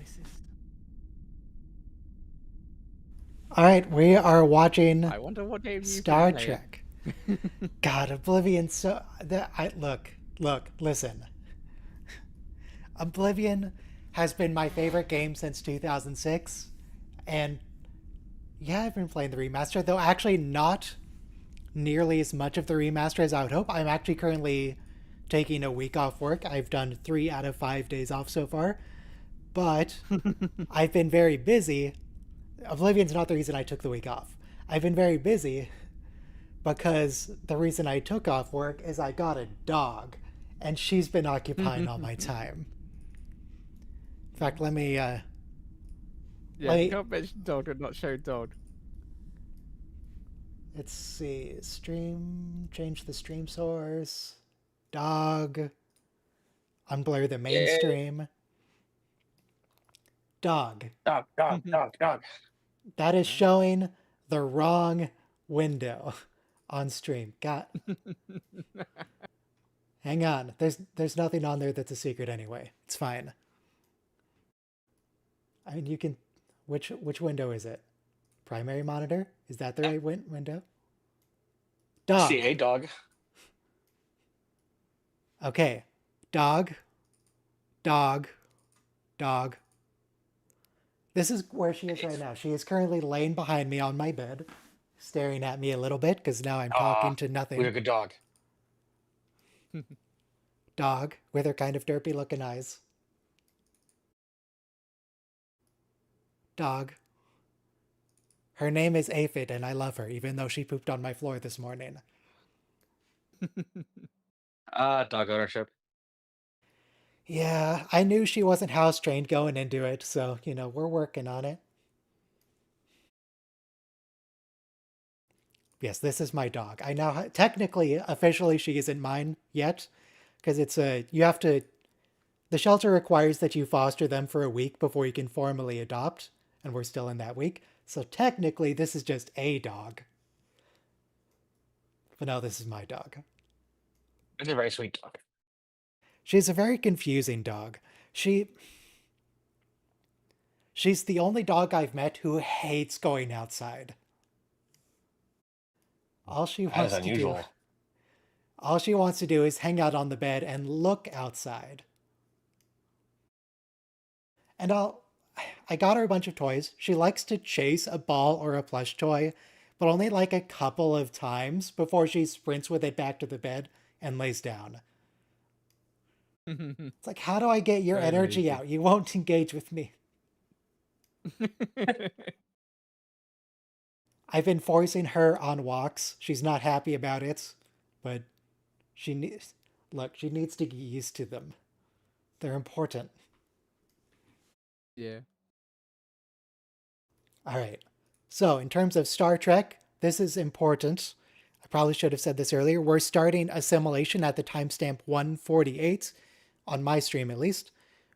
racist. All right, we are watching I wonder what game you've been Star playing. Trek. God, Oblivion. Listen. Oblivion has been my favorite game since 2006, and yeah, I've been playing the remaster, though actually not nearly as much of the remaster as I would hope. I'm actually currently taking a week off work. I've done 3 out of 5 days off so far, but I've been very busy. Oblivion's not the reason I took the week off. I've been very busy because the reason I took off work is I got a dog, and she's been occupying all my time. In fact, Yeah, let you me can't mention dog and not show dog. let's see. Stream, change the stream source, dog, unblur the Yeah. mainstream, dog. Dog, dog, dog, dog. That is showing the wrong window on stream. God, hang on. There's nothing on there that's a secret anyway. It's fine. I mean, you can. Which window is it? Primary monitor? Is that the right window? Dog. CA dog. Okay. Dog. Dog. Dog. This is where she is right now. She is currently laying behind me on my bed, staring at me a little bit because now I'm talking to We're a nothing. good dog. Dog with her kind of derpy looking eyes. Dog. Her name is Aphid and I love her, even though she pooped on my floor this morning. Dog ownership. Yeah, I knew she wasn't house trained going into it, so, we're working on it. Yes, this is my dog. I now, technically, officially, she isn't mine yet, because the shelter requires that you foster them for a week before you can formally adopt, and we're still in that week. So technically, this is just a dog. But no, this is my dog. It's a very sweet dog. She's a very confusing dog. She's the only dog I've met who hates going outside. All she That wants is to do, unusual. all she wants to do is hang out on the bed and look outside. And I got her a bunch of toys. She likes to chase a ball or a plush toy, but only like a couple of times before she sprints with it back to the bed and lays down. It's like, how do I get your Very energy lazy. out? You won't engage with me. I've been forcing her on walks. She's not happy about it, but she needs she needs to get used to them. They're important. Yeah. All right. So, in terms of Star Trek, this is important. I probably should have said this earlier. We're starting Assimilation at the timestamp 148, on my stream at least,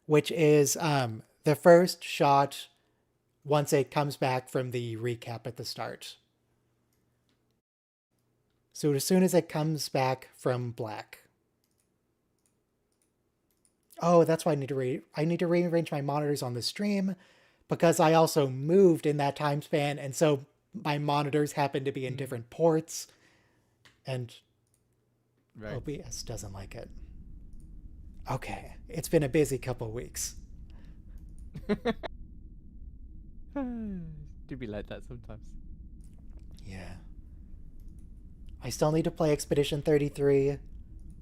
which is the first shot once it comes back from the recap at the start. So, as soon as it comes back from black. Oh, that's why I need to rearrange my monitors on the stream because I also moved in that time span, and so my monitors happen to be in different ports, and Right. OBS doesn't like it. Okay, it's been a busy couple weeks. Do be like that sometimes. Yeah. I still need to play Expedition 33.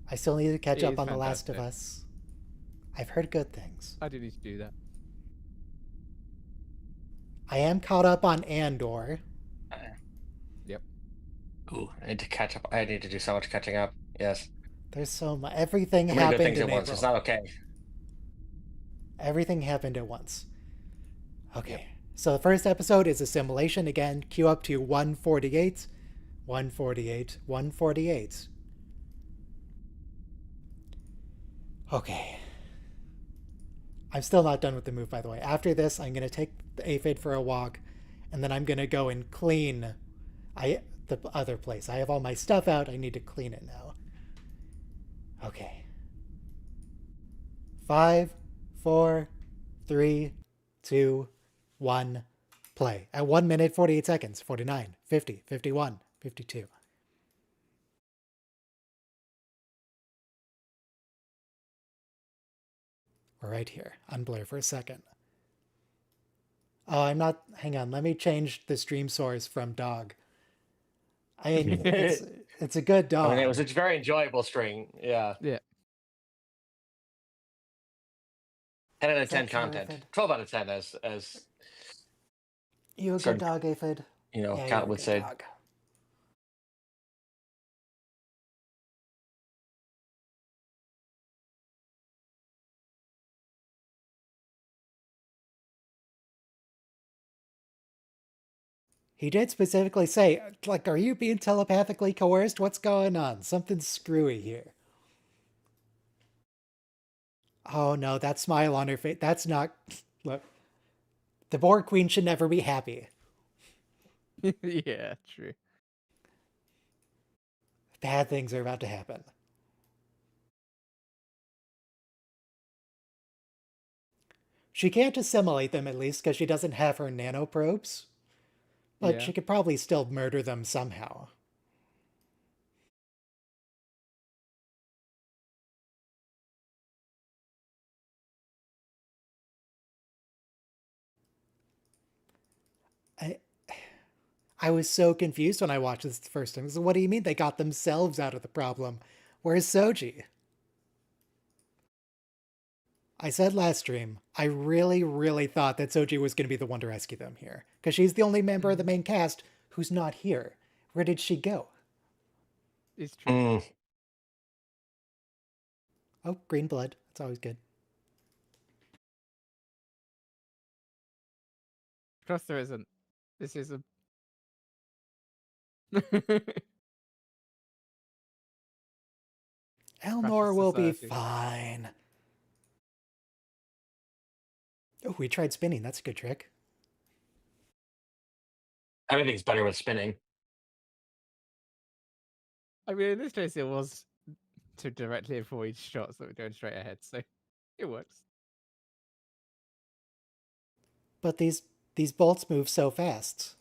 I still need to catch It up is on The Last of fantastic. Us. I've heard good things. I do need to do that. I am caught up on Andor. Yep. Ooh, I need to catch up. I need to do so much catching up. Yes. There's so much. Everything Too many good happened things in at once. It's April. not okay. Everything happened at once. Okay. Yep. So the first episode is Assimilation. Again, queue up to 148. 148. 148. Okay. I'm still not done with the move, by the way. After this, I'm going to take the aphid for a walk, and then I'm going to go and clean the other place. I have all my stuff out. I need to clean it now. Okay. 5, 4, 3, 2, 1, play. At 1 minute, 48 seconds, 49, 50, 51, 52. We're right here. Unblur for a second. Oh, I'm not. Hang on. Let me change the stream source from dog. I mean, it's a good dog. I mean, it was a very enjoyable string. Yeah. Yeah. 10 out of Is 10 that true, content. Aphid? 12 out of 10 as You a good certain, dog, Aphid? Yeah, Count you're a would good say. dog. He did specifically say, like, are you being telepathically coerced? What's going on? Something's screwy here. Oh no, that smile on her face. That's not. Look, the Borg Queen should never be happy. Yeah, true. Bad things are about to happen. She can't assimilate them, at least, because she doesn't have her nanoprobes. But Yeah. she could probably still murder them somehow. I, I was so confused when I watched this the first time. So what do you mean they got themselves out of the problem? Where's Soji? I said last stream, I really, really thought that Soji was going to be the one to rescue them here. Because she's the only member of the main cast who's not here. Where did she go? It's true. Oh, green blood. That's always good. Plus, there isn't. This is a. Elnor will be society. fine. Oh, we tried spinning. That's a good trick. Everything's better with spinning. I mean, in this case, it was to directly avoid shots that were going straight ahead, so it works. But these bolts move so fast.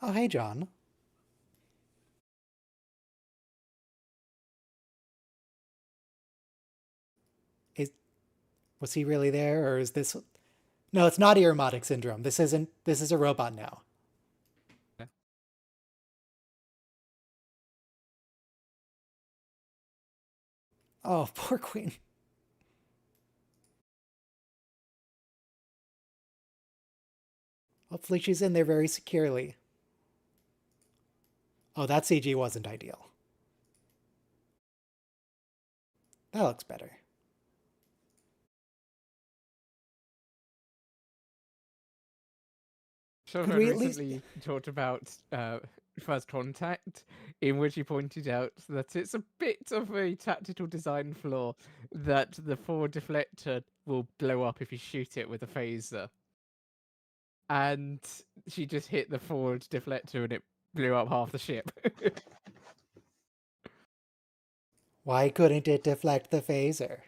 Oh, hey, John. Is Was he really there, or is this? No, it's not Irmotic syndrome. This isn't. This is a robot now. Yeah. Oh, poor Queen. Hopefully she's in there very securely. Oh, that CG wasn't ideal. That looks better. Sean Could had we at least... recently talked about First Contact, in which he pointed out that it's a bit of a tactical design flaw that the forward deflector will blow up if you shoot it with a phaser. And she just hit the forward deflector and it blew up half the ship. Why couldn't it deflect the phaser?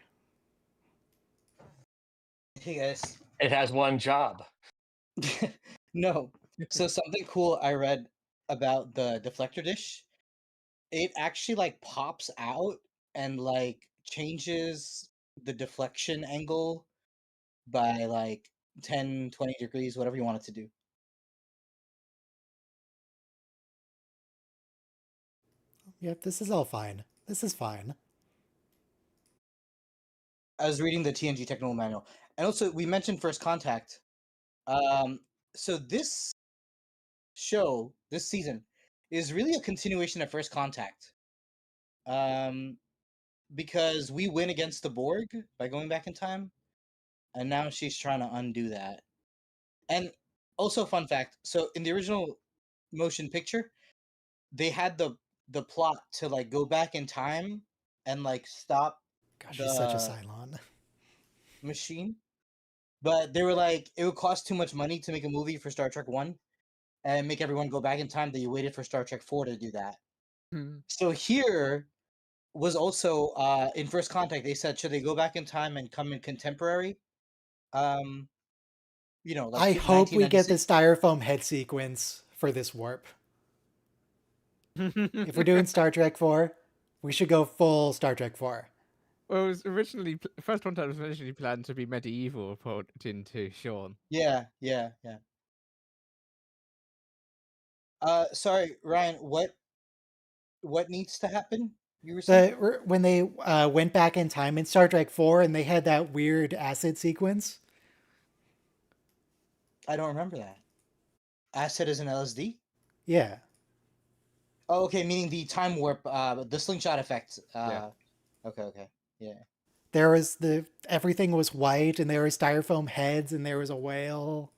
Hey guys. It has one job. No. So something cool I read about the deflector dish, it actually like pops out and like changes the deflection angle by like 10, 20 degrees, whatever you want it to do. Yep, this is all fine. This is fine. I was reading the TNG technical manual. And also we mentioned First Contact. So this show, this season, is really a continuation of First Contact. Because we win against the Borg by going back in time, and now she's trying to undo that. And also, fun fact: so in the original motion picture, they had the plot to like go back in time and like stop Gosh, she's such a the Cylon. machine. But they were like, it would cost too much money to make a movie for Star Trek 1 and make everyone go back in time that you waited for Star Trek 4 to do that. Hmm. So here was also in First Contact, they said, should they go back in time and come in contemporary? Um, like I hope we get the 1996. styrofoam head sequence for this warp. If we're doing Star Trek 4, we should go full Star Trek 4. Well, it was originally First Contact was originally planned to be medieval, according to Sean. Yeah. Sorry, Ryan. What needs to happen? You were saying? When they went back in time in Star Trek 4 and they had that weird acid sequence. I don't remember that. Acid is an LSD. Yeah. Oh, okay. Meaning the time warp, the slingshot effect. Yeah. Okay. Yeah. There was everything was white and there were styrofoam heads and there was a whale.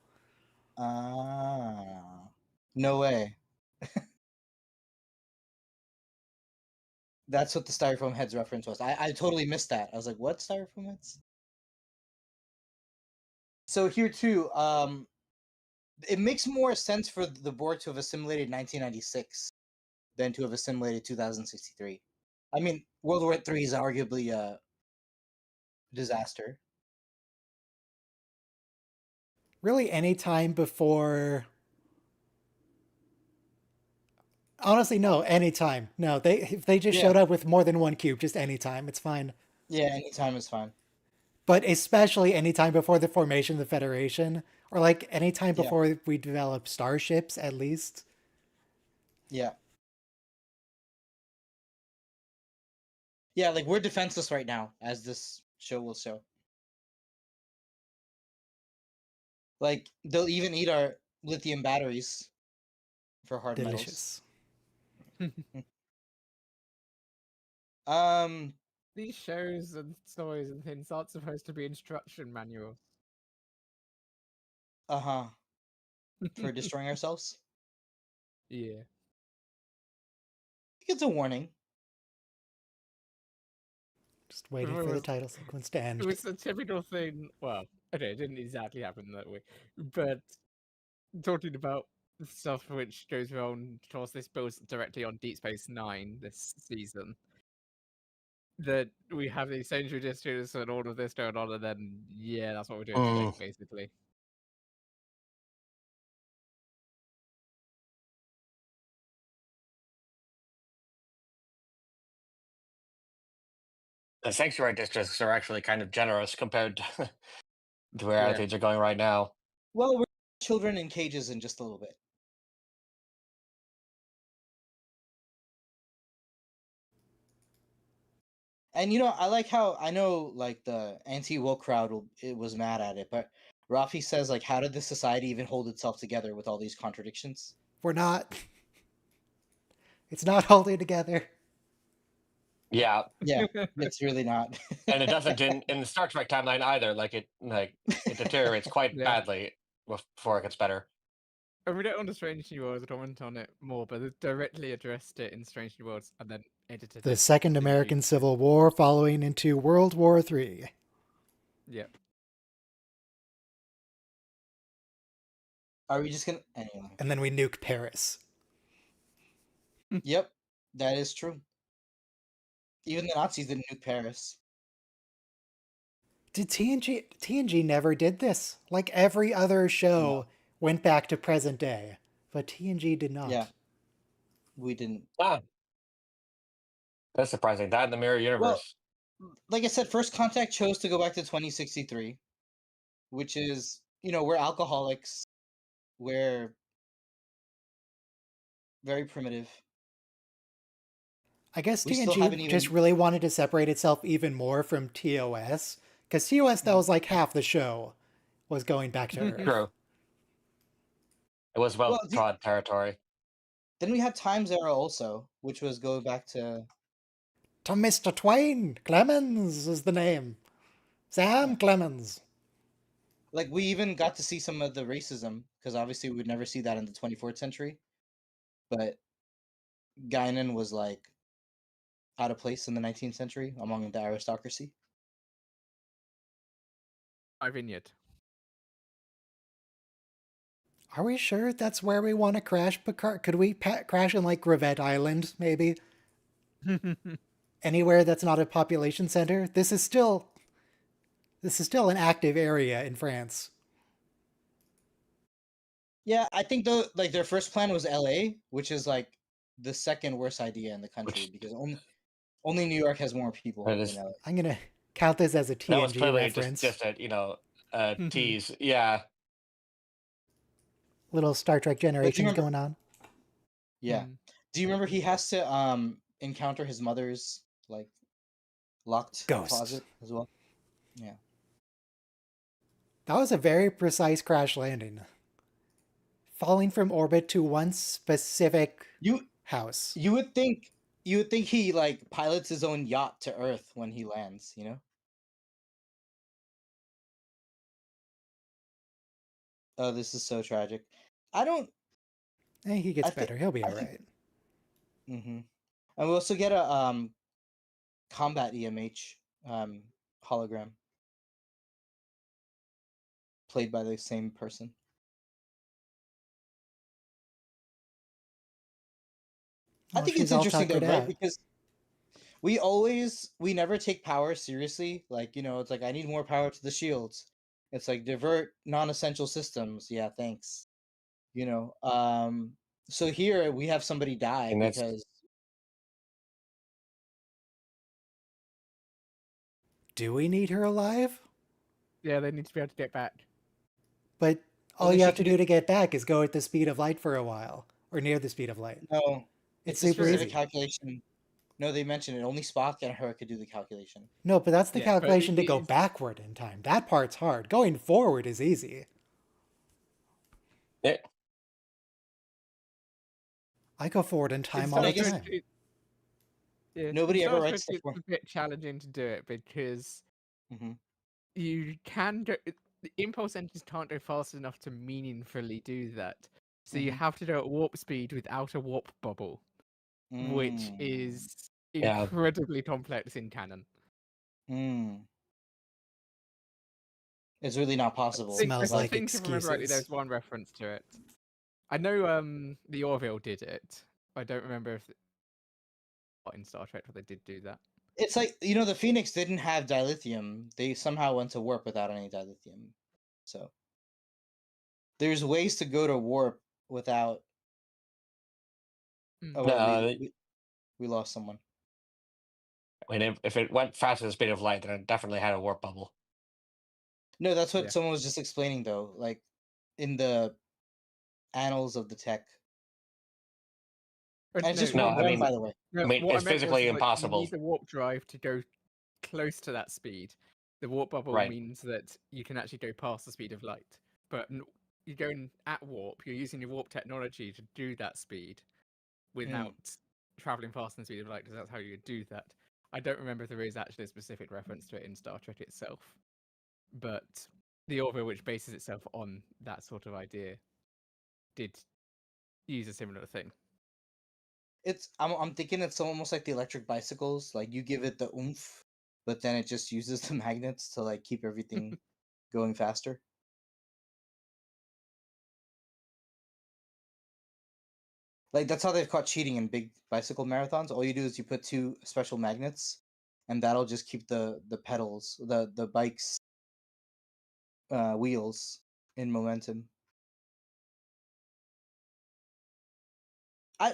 Ah, no way. That's what the styrofoam heads reference was. I totally missed that. I was like, what styrofoam heads? So here too, it makes more sense for the Borg to have assimilated 1996 than to have assimilated 2063. I mean, World War III is arguably a disaster. Really any time before. Honestly, no, anytime. No, if they just Yeah, showed up with more than one cube, just anytime, it's fine. yeah, anytime is fine. But especially anytime before the formation of the Federation, or like anytime Yeah, before we develop starships, at least. yeah, yeah. Like we're defenseless right now, as this show will show. Like they'll even eat our lithium batteries for hard metals. Delicious. Um. These shows and stories and things aren't supposed to be instruction manuals. Uh huh. For destroying ourselves. Yeah. I think it's a warning. Just waiting It for the was, title sequence to it end. was a typical thing. Well, okay, it didn't exactly happen that way, but talking about stuff which goes wrong, of course, this builds directly on Deep Space Nine this season. That we have these century districts and all of this going on, and then yeah, that's what we're doing today, basically. The sanctuary districts are actually kind of generous compared to where Yeah. things are going right now. Well, we're children in cages in just a little bit. And I like how I know like the anti-woke crowd it was mad at it, but Rafi says like, how did the society even hold itself together with all these contradictions? We're not. It's not holding together. Yeah, Yeah, it's really not. and it doesn't in the Star Trek timeline either. It deteriorates quite Yeah. badly before it gets better. And we don't on the Strange New Worlds comment on it more, but they directly addressed it in Strange New Worlds and then edited The it. Second into American Civil War following into World War III. Yep. Are we just gonna anyway? And then we nuke Paris. Yep, that is true. Even the Nazis didn't nuke Paris. Did TNG never did this? Like every other show went back to present day, but TNG did not. Yeah, we didn't. Ah, that's surprising. That in the mirror universe. Like I said, First Contact chose to go back to 2063, which is we're alcoholics, we're very primitive. I guess We still haven't TNG even. just really wanted to separate itself even more from TOS, because TOS, that was like half the show, was going back to Earth. True. It was well trod territory. Then we had Times Era also, which was go back to Mr. Twain! Clemens is the name. Sam Yeah. Clemens. like we even got to see some of the racism because obviously we would never see that in the 24th century. But Guinan was like out of place in the 19th century among the aristocracy. My vineyard. Are we sure that's where we want to crash, Picard? Could we crash in like Gravette Island, maybe? Anywhere that's not a population center? This is still an active area in France. Yeah, I think though, like their first plan was L.A., which is like the second worst idea in the country Which because only New York has more people that than is LA. I'm gonna count this as a that was TNG clearly reference. just a tease. Yeah. Little Star Trek But do you Generations remember? going on. Yeah. Do you remember he has to encounter his mother's like locked Ghost. closet as well? Yeah. That was a very precise crash landing. Falling from orbit to one specific You house. you would think he like pilots his own yacht to Earth when he lands, you know? Oh, this is so tragic. I don't He gets I think better. He'll be I all think right. and we also get a combat EMH hologram played by the same person. I Well, think it's she's all interesting though, tuckered right? out. Because we never take power seriously. Like, it's like I need more power to the shields. It's like divert non-essential systems. Yeah, thanks. You know. So here we have somebody die And that's because Do we need her alive? Yeah, they need to be able to get back. But all only you she have to can do to get back is go at the speed of light for a while. Or near the speed of light. no, It's it's a super specific easy. calculation. No, they mentioned it. Only Spock and her could do the calculation. No, but that's the Yeah, but calculation to go backward in time. That part's hard. Going forward is easy. it. I go forward in in time all But the I Star guess Trek, time. yeah, in nobody ever Star Trek, writes the it's for. a bit challenging to do it because Mhm. you can go. The impulse engines can't go fast enough to meaningfully do that. So you Mhm. have to do it at warp speed without a warp bubble, which Mm. is Yeah. incredibly complex in canon. Mm. It's really not possible. Smells I Like, like think if I remember rightly, excuses. there's one reference to it. I know the Orville did it. I don't remember if in Star Trek they did do that. it's like the Phoenix didn't have dilithium. They somehow went to warp without any dilithium. So there's ways to go to warp without. Mm. Oh No, wait, we lost someone. I mean, if it went faster than the speed of light, then it definitely had a warp bubble. No, that's what Yeah. someone was just explaining though. Like in the annals of the tech, But and it's just No, one, I one mean, by the way. no, what I it's meant was physically that you impossible. need the warp drive to go close to that speed. The warp bubble Right. means that you can actually go past the speed of light. But you're going at warp. You're using your warp technology to do that speed without traveling faster than the speed of light, because that's how you do that. I don't remember if there is actually a specific reference to it in Star Trek itself, but the Orville, which bases itself on that sort of idea, did use a similar thing. I'm thinking it's almost like the electric bicycles. Like you give it the oomph, but then it just uses the magnets to like keep everything going faster. Like that's how they've caught cheating in big bicycle marathons. All you do is you put two special magnets, and that'll just keep the pedals, the bike's wheels in momentum. I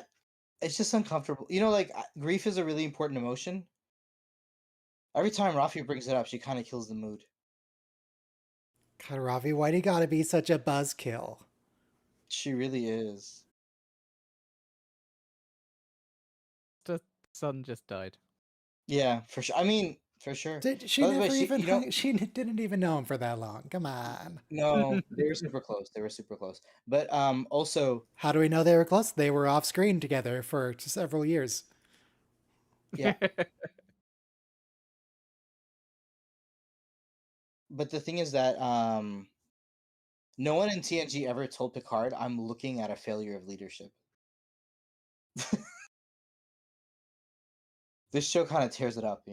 It's just uncomfortable. Like grief is a really important emotion. Every time Rafi brings it up, she kind of kills the mood. God, Ravi, why do you gotta be such a buzzkill? She really is. The sun just died. Yeah, for sure. I mean, for sure. She By the way, never even hung. She didn't even know him for that long. Come on. no, they were super close. They were super close. But also, How do we know they were close? They were off screen together for several years. yeah. But the thing is that no one in TNG ever told Picard, "I'm looking at a failure of leadership." This show kind of tears it up, .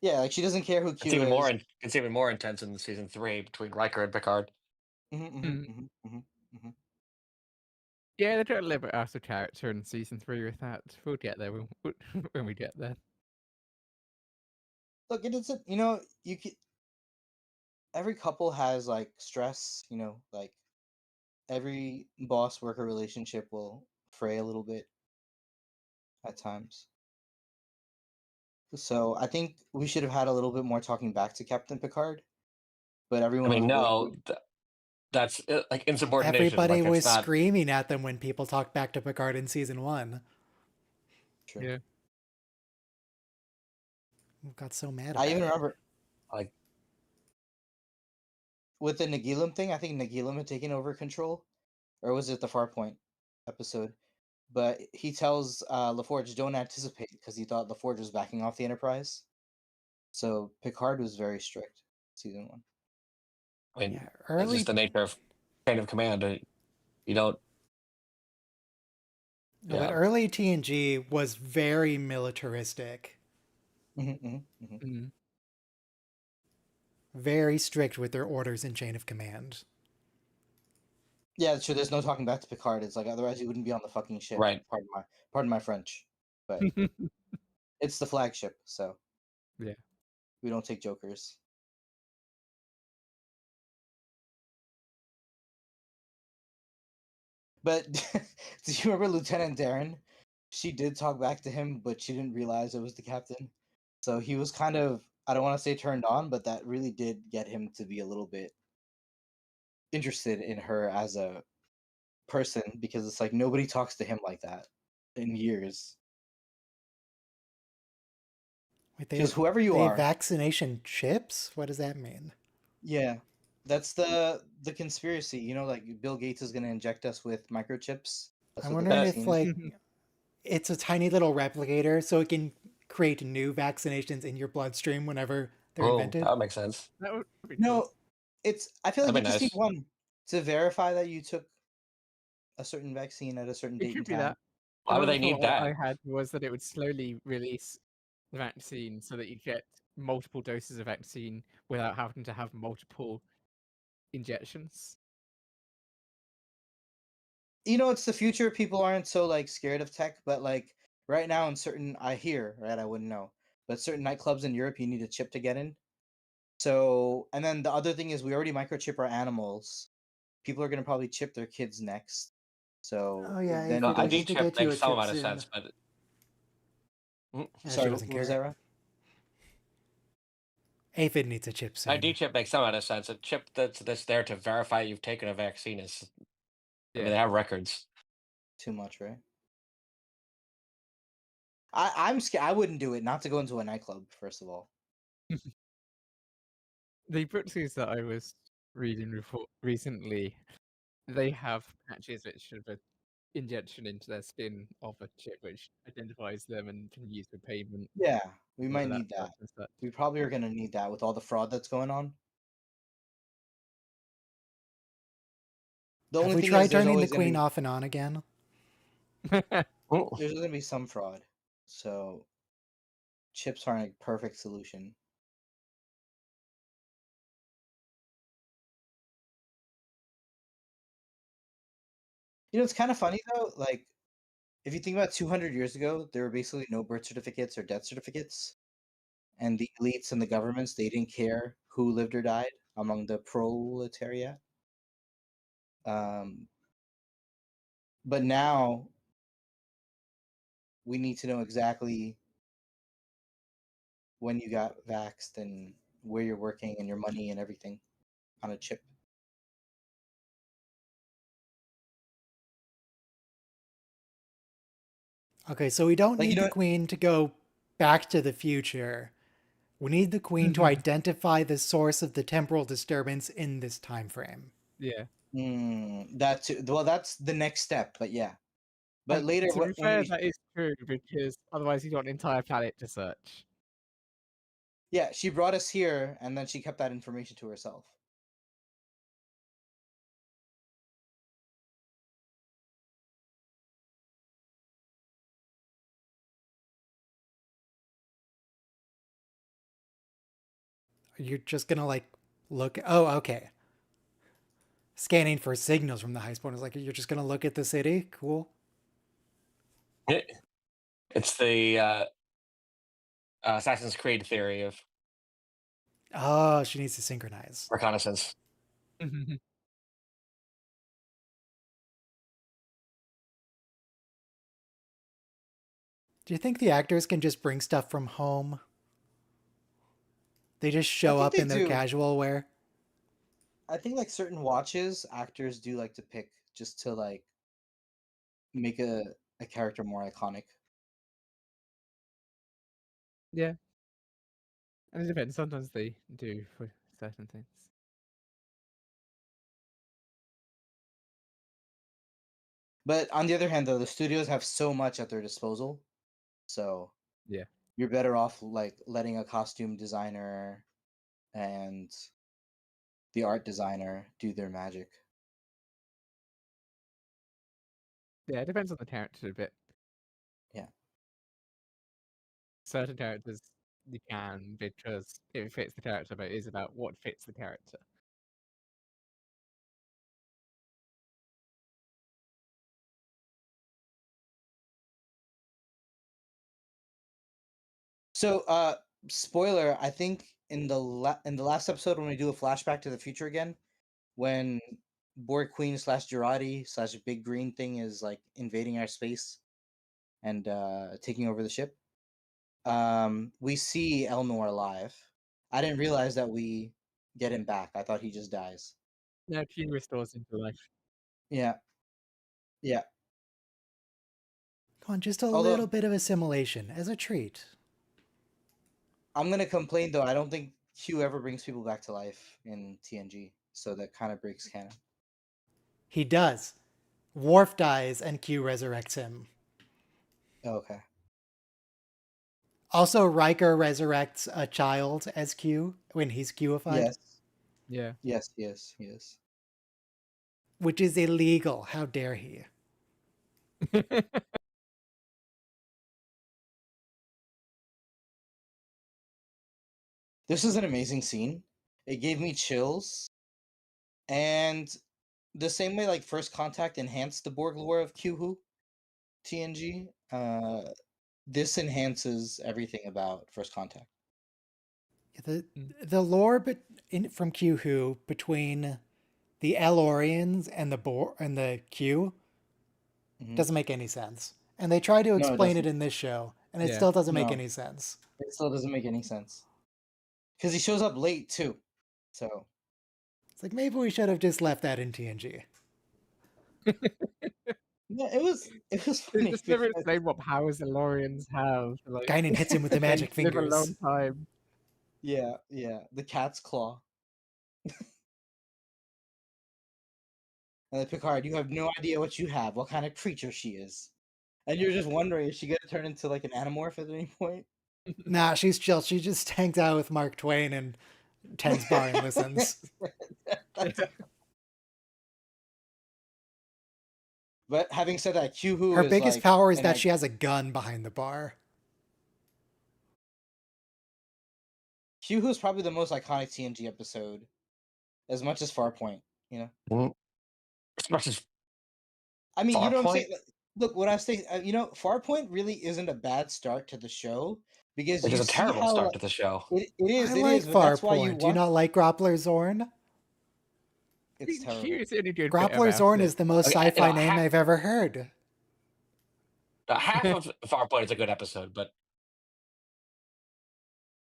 Yeah, like she doesn't care who It's Q even more is. it's even more intense in season 3 between Riker and Picard. Mm. Mhm. Yeah, they try a little bit out of character in season 3 with that. We'll get there when we get there. Look, it isn't. You can. Every couple has like stress. Like every boss worker relationship will fray a little bit at times. So I think we should have had a little bit more talking back to Captain Picard, but I everyone mean, was no, waiting. that's like insubordination. Everybody Like it's was not screaming at them when people talked back to Picard in season 1. True. Yeah. Got so mad I about even it. remember like with the Nagilum thing. I think Nagilum had taken over control, or was it the Farpoint episode? But he tells LaForge, "Don't anticipate," because he thought LaForge was backing off the Enterprise. So Picard was very strict, season 1. I mean, Yeah, it's just early the nature of chain of command. You don't. no, but Yeah, early TNG was very militaristic, Mm-hmm. Mm. very strict with their orders in chain of command. Yeah, sure. There's no talking back to Picard. It's like otherwise you wouldn't be on the fucking ship. right. Pardon my French, but it's the flagship, so Yeah. we don't take jokers. But do you remember Lieutenant Darren? She did talk back to him, but she didn't realize it was the captain. So he was kind of, I don't want to say turned on, but that really did get him to be a little bit interested in her as a person because it's like nobody talks to him like that in years. Wait, She goes, whoever you they have are. vaccination chips? What does that mean? Yeah. That's the conspiracy, like Bill Gates is gonna inject us with microchips. That's I'm what the wondering Uh, if vaccine is. like it's a tiny little replicator so it can create new vaccinations in your bloodstream whenever they're oh, that invented. would make sense. That would be cool. No, I feel like That'd you be just need nice. one to verify that you took a certain vaccine at a certain It date could and be time. that. Why would Another they need thought I that? had was that it would slowly release the vaccine so that you get multiple doses of vaccine without having to have multiple injections. It's the future. People aren't so like scared of tech, but like right now in certain I hear, right, I wouldn't know. But certain nightclubs in Europe you need a chip to get in. So, and then the other thing is we already microchip our animals. People are going to probably chip their kids next. So Oh yeah, then Aphid, A we there's need to chip get you a makes some chip amount of soon. sense, but Yeah, she sorry, what doesn't was care. that, Ra? Aphid needs a chip a soon. D chip makes some amount of sense. A chip that's there to verify you've taken a vaccine is. I mean, Yeah. they have records. Too much, right? I'm scared. I wouldn't do it. Not to go into a nightclub, first of all. The books that I was reading recently, they have patches which have an injection into their skin of a chip which identifies them and can use for payment Yeah, we on might their need laptop that. and such. We probably are gonna need that with all the fraud that's going on. The Have only we thing is, tried turning the queen off and on again? Mm. there's gonna be some fraud, so chips aren't a perfect solution. It's kind of funny though. Like, if you think about 200 years ago, there were basically no birth certificates or death certificates, and the elites and the governments they didn't care who lived or died among the proletariat. Um, but now we need to know exactly when you got vaxxed and where you're working and your money and everything on a chip. Okay, so we don't Like need the queen to go back to the future. We need the queen to identify the source of the temporal disturbance in this time frame. Yeah. That too. Well, that's the next step. But yeah, but And later to be when fair, we that is true because otherwise you got an entire planet to search. yeah, she brought us here and then she kept that information to herself. You're just gonna like look. Oh, okay. Scanning for signals from the high spawn is like you're just gonna look at the city. Cool. It's the Assassin's Creed theory of Oh, she needs to synchronize. reconnaissance. Do you think the actors can just bring stuff from home? They just I show think up they in their do. casual wear. I think like certain watches, actors do like to pick just to like make a character more iconic. Yeah, and it depends. Sometimes they do for certain things. But on the other hand, though, the studios have so much at their disposal, so Yeah. you're better off like letting a costume designer and the art designer do their magic. Yeah, it depends on the character a bit. Yeah. Certain characters you can because it fits the character, but it is about what fits the character. So, spoiler, I think in the in the last episode when we do a flashback to the future again, when Borg Queen slash Girardi slash Big Green thing is like invading our space and taking over the ship, we see Elnor alive. I didn't realize that we get him back. I thought he just dies. No, Q restores him to life. Yeah, yeah. Come on, just a little Although bit of assimilation as a treat. I'm gonna complain though, I don't think Q ever brings people back to life in TNG, so that kind of breaks canon. He does. Worf dies and Q resurrects him. Oh, okay. Also, Riker resurrects a child as Q when he's Qified, Yes, Yeah. yes, yes, yes. which is illegal. How dare he? This is an amazing scene. It gave me chills, and the same way like First Contact enhanced the Borg lore of Q TNG, this enhances everything about First Contact. The Mm. the lore from Q between the Elorians and the Q Mhm. doesn't make any sense. And they try to No, it explain it doesn't. in this show, and it Yeah. still doesn't make No, any sense. it still doesn't make any sense because he shows up late too. So It's like maybe we should have just left that in TNG. yeah, it was They funny just never because explain what powers the Lorians have. Like, Guinan hits him with the they magic live a fingers. long time. yeah, the cat's claw. And then Picard, you have no idea what you have, what kind of creature she is. And you're just wondering, is she gonna turn into like an animorph at any point? Nah, she's chill. She just hangs out with Mark Twain and tends bar and listens. That's- But having said that, Q Her is biggest like power is an that she has a gun behind the bar. Q is probably the most iconic TNG episode, as much as Farpoint. You know, As much as I mean, you know what I'm saying. Farpoint, Look, what I say, Farpoint really isn't a bad start to the show because which you is a see terrible how start to the show. I it like is, but that's why you Farpoint. Do you want. not like Grappler Zorn? I It's mean, Q terrible. is the only good bit Grappler about Zorn it. is the most Okay, sci-fi name I've ever heard. half of Farpoint is a good episode, but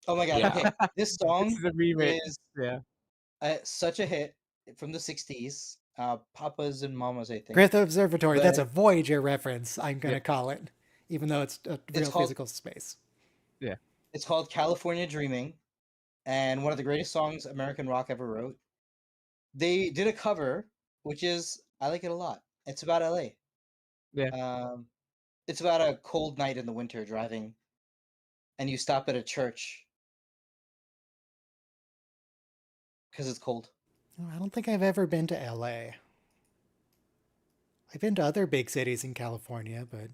Oh my god! yeah, Okay, this This song is a remix. is Yeah. such a hit from the '60s. Papas and Mamas, I think. Griffith Observatory, But that's a Voyager reference, I'm going to Yeah. call it, even though it's a it's real called physical space. Yeah. it's called California Dreaming, and one of the greatest songs American rock ever wrote. They did a cover, which is I like it a lot. It's about LA. Yeah. Um, it's about a cold night in the winter driving, and you stop at a church because it's cold. Oh, I don't think I've ever been to LA. I've been to other big cities in California, but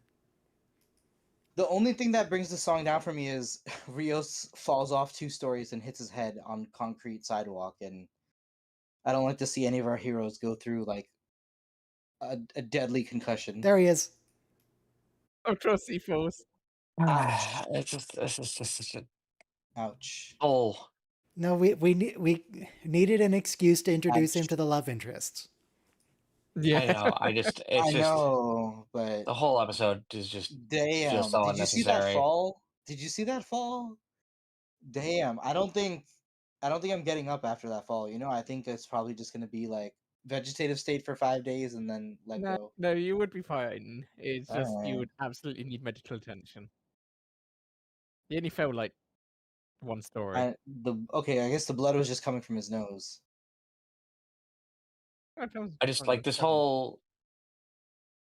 The only thing that brings the song down for me is Rios falls off 2 stories and hits his head on concrete sidewalk, and I don't like to see any of our heroes go through like a deadly concussion. There he is. Across he falls. Ouch. It's just this is just such a Ouch. oh. No, we needed an excuse to introduce him Ouch. to the love interests. Yeah. I know. It's I just know, but the whole episode is just damn. so Did you see that unnecessary. fall? Did you see that fall? Damn. I don't think I'm getting up after that fall. You know, I think it's probably just gonna be like vegetative state for 5 days and then let No, go. no, you would be fine. It's just you Alright. would absolutely need medical attention. He only fell like one story. Okay, I guess the blood was just coming from his nose. That was I just from like the this second. whole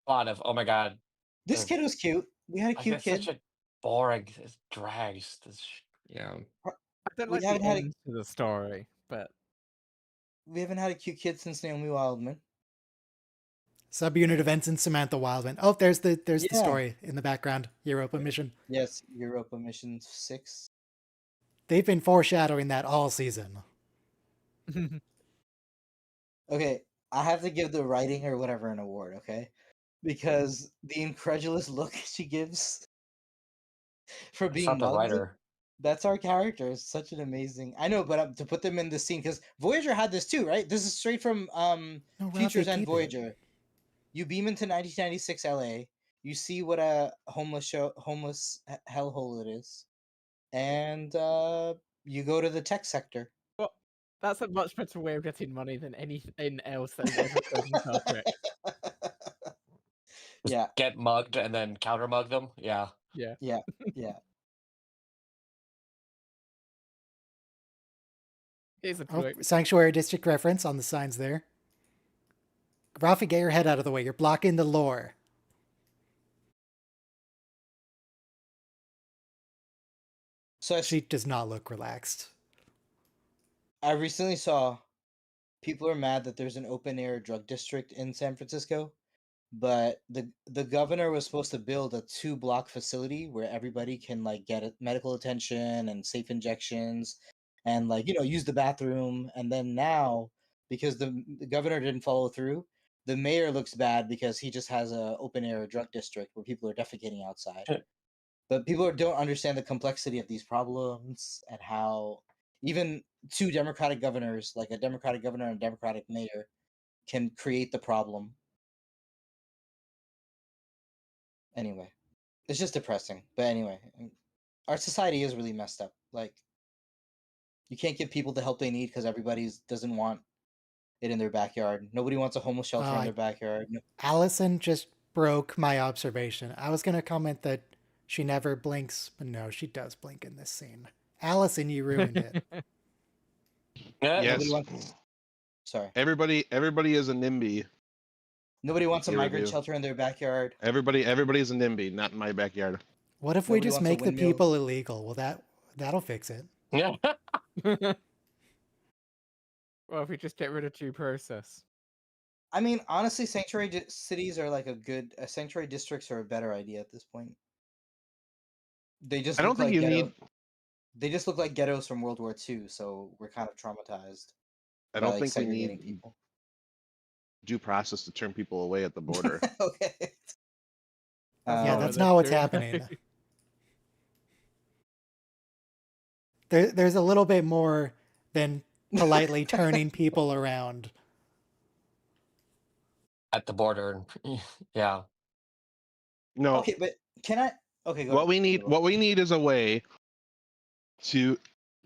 plot of oh my god, This the- kid was cute. We had a like cute it's kid. such a boring it drags. Yeah. I don't We like the haven't had a end to the story, but we haven't had a cute kid since Naomi Wildman. Subunit events and Samantha Wildman. Oh, there's the Yeah. story in the background. Europa mission. Yes, Europa Mission 6. They've been foreshadowing that all season. Okay, I have to give the writing or whatever an award, okay? Because the incredulous look she gives for It's being not the mugged, writer. that's our character. It's such an amazing. I know, but to put them in the scene because Voyager had this too, right? This is straight from No, Futures Rafi, and keep it. Voyager. You beam into 1996 LA. You see what a homeless hellhole it is, and you go to the tech sector. well, that's a much better way of getting money than anything else that has ever occurred in Star Trek. Just Yeah, get mugged and then counter mug them. Yeah. Yeah. yeah, yeah. Here's a Oh, quote. Sanctuary District reference on the signs there. Rafi, get your head out of the way. You're blocking the lore. So She does not look relaxed. I recently saw people are mad that there's an open air drug district in San Francisco, but the governor was supposed to build a 2-block facility where everybody can like get medical attention and safe injections and like use the bathroom. And then now because the governor didn't follow through, the mayor looks bad because he just has a open air drug district where people are defecating outside. But people don't understand the complexity of these problems and how even 2 Democratic governors, like a Democratic governor and a Democratic mayor, can create the problem. Anyway, it's just depressing. But anyway, our society is really messed up. Like, you can't give people the help they need because everybody doesn't want it in their backyard. Nobody wants a homeless shelter in their backyard. Allison just broke my observation. I was going to comment that she never blinks, but no, she does blink in this scene. Allison, you ruined it. Yeah. Yes. Nobody wants. Sorry. Everybody is a NIMBY. Nobody wants a Peer migrant review. shelter in their backyard. Everybody's a NIMBY, not in my backyard. What if we Nobody just wants a make the windmill. people illegal? Well, that'll fix it. Yeah. Well, if we just get rid of due process. I mean, honestly, sanctuary cities are like sanctuary districts are a better idea at this point. They just I don't look think like you ghetto- need. They just look like ghettos from World War II, so we're kind of traumatized. I by, don't like, think we segregating need people. due process to turn people away at the border. Okay. Yeah, Oh, that's not what's true. happening. There's a little bit more than politely turning people around. At the border. Yeah. No, Okay, but can I? Okay, go what ahead. we need Go. what we need is a way to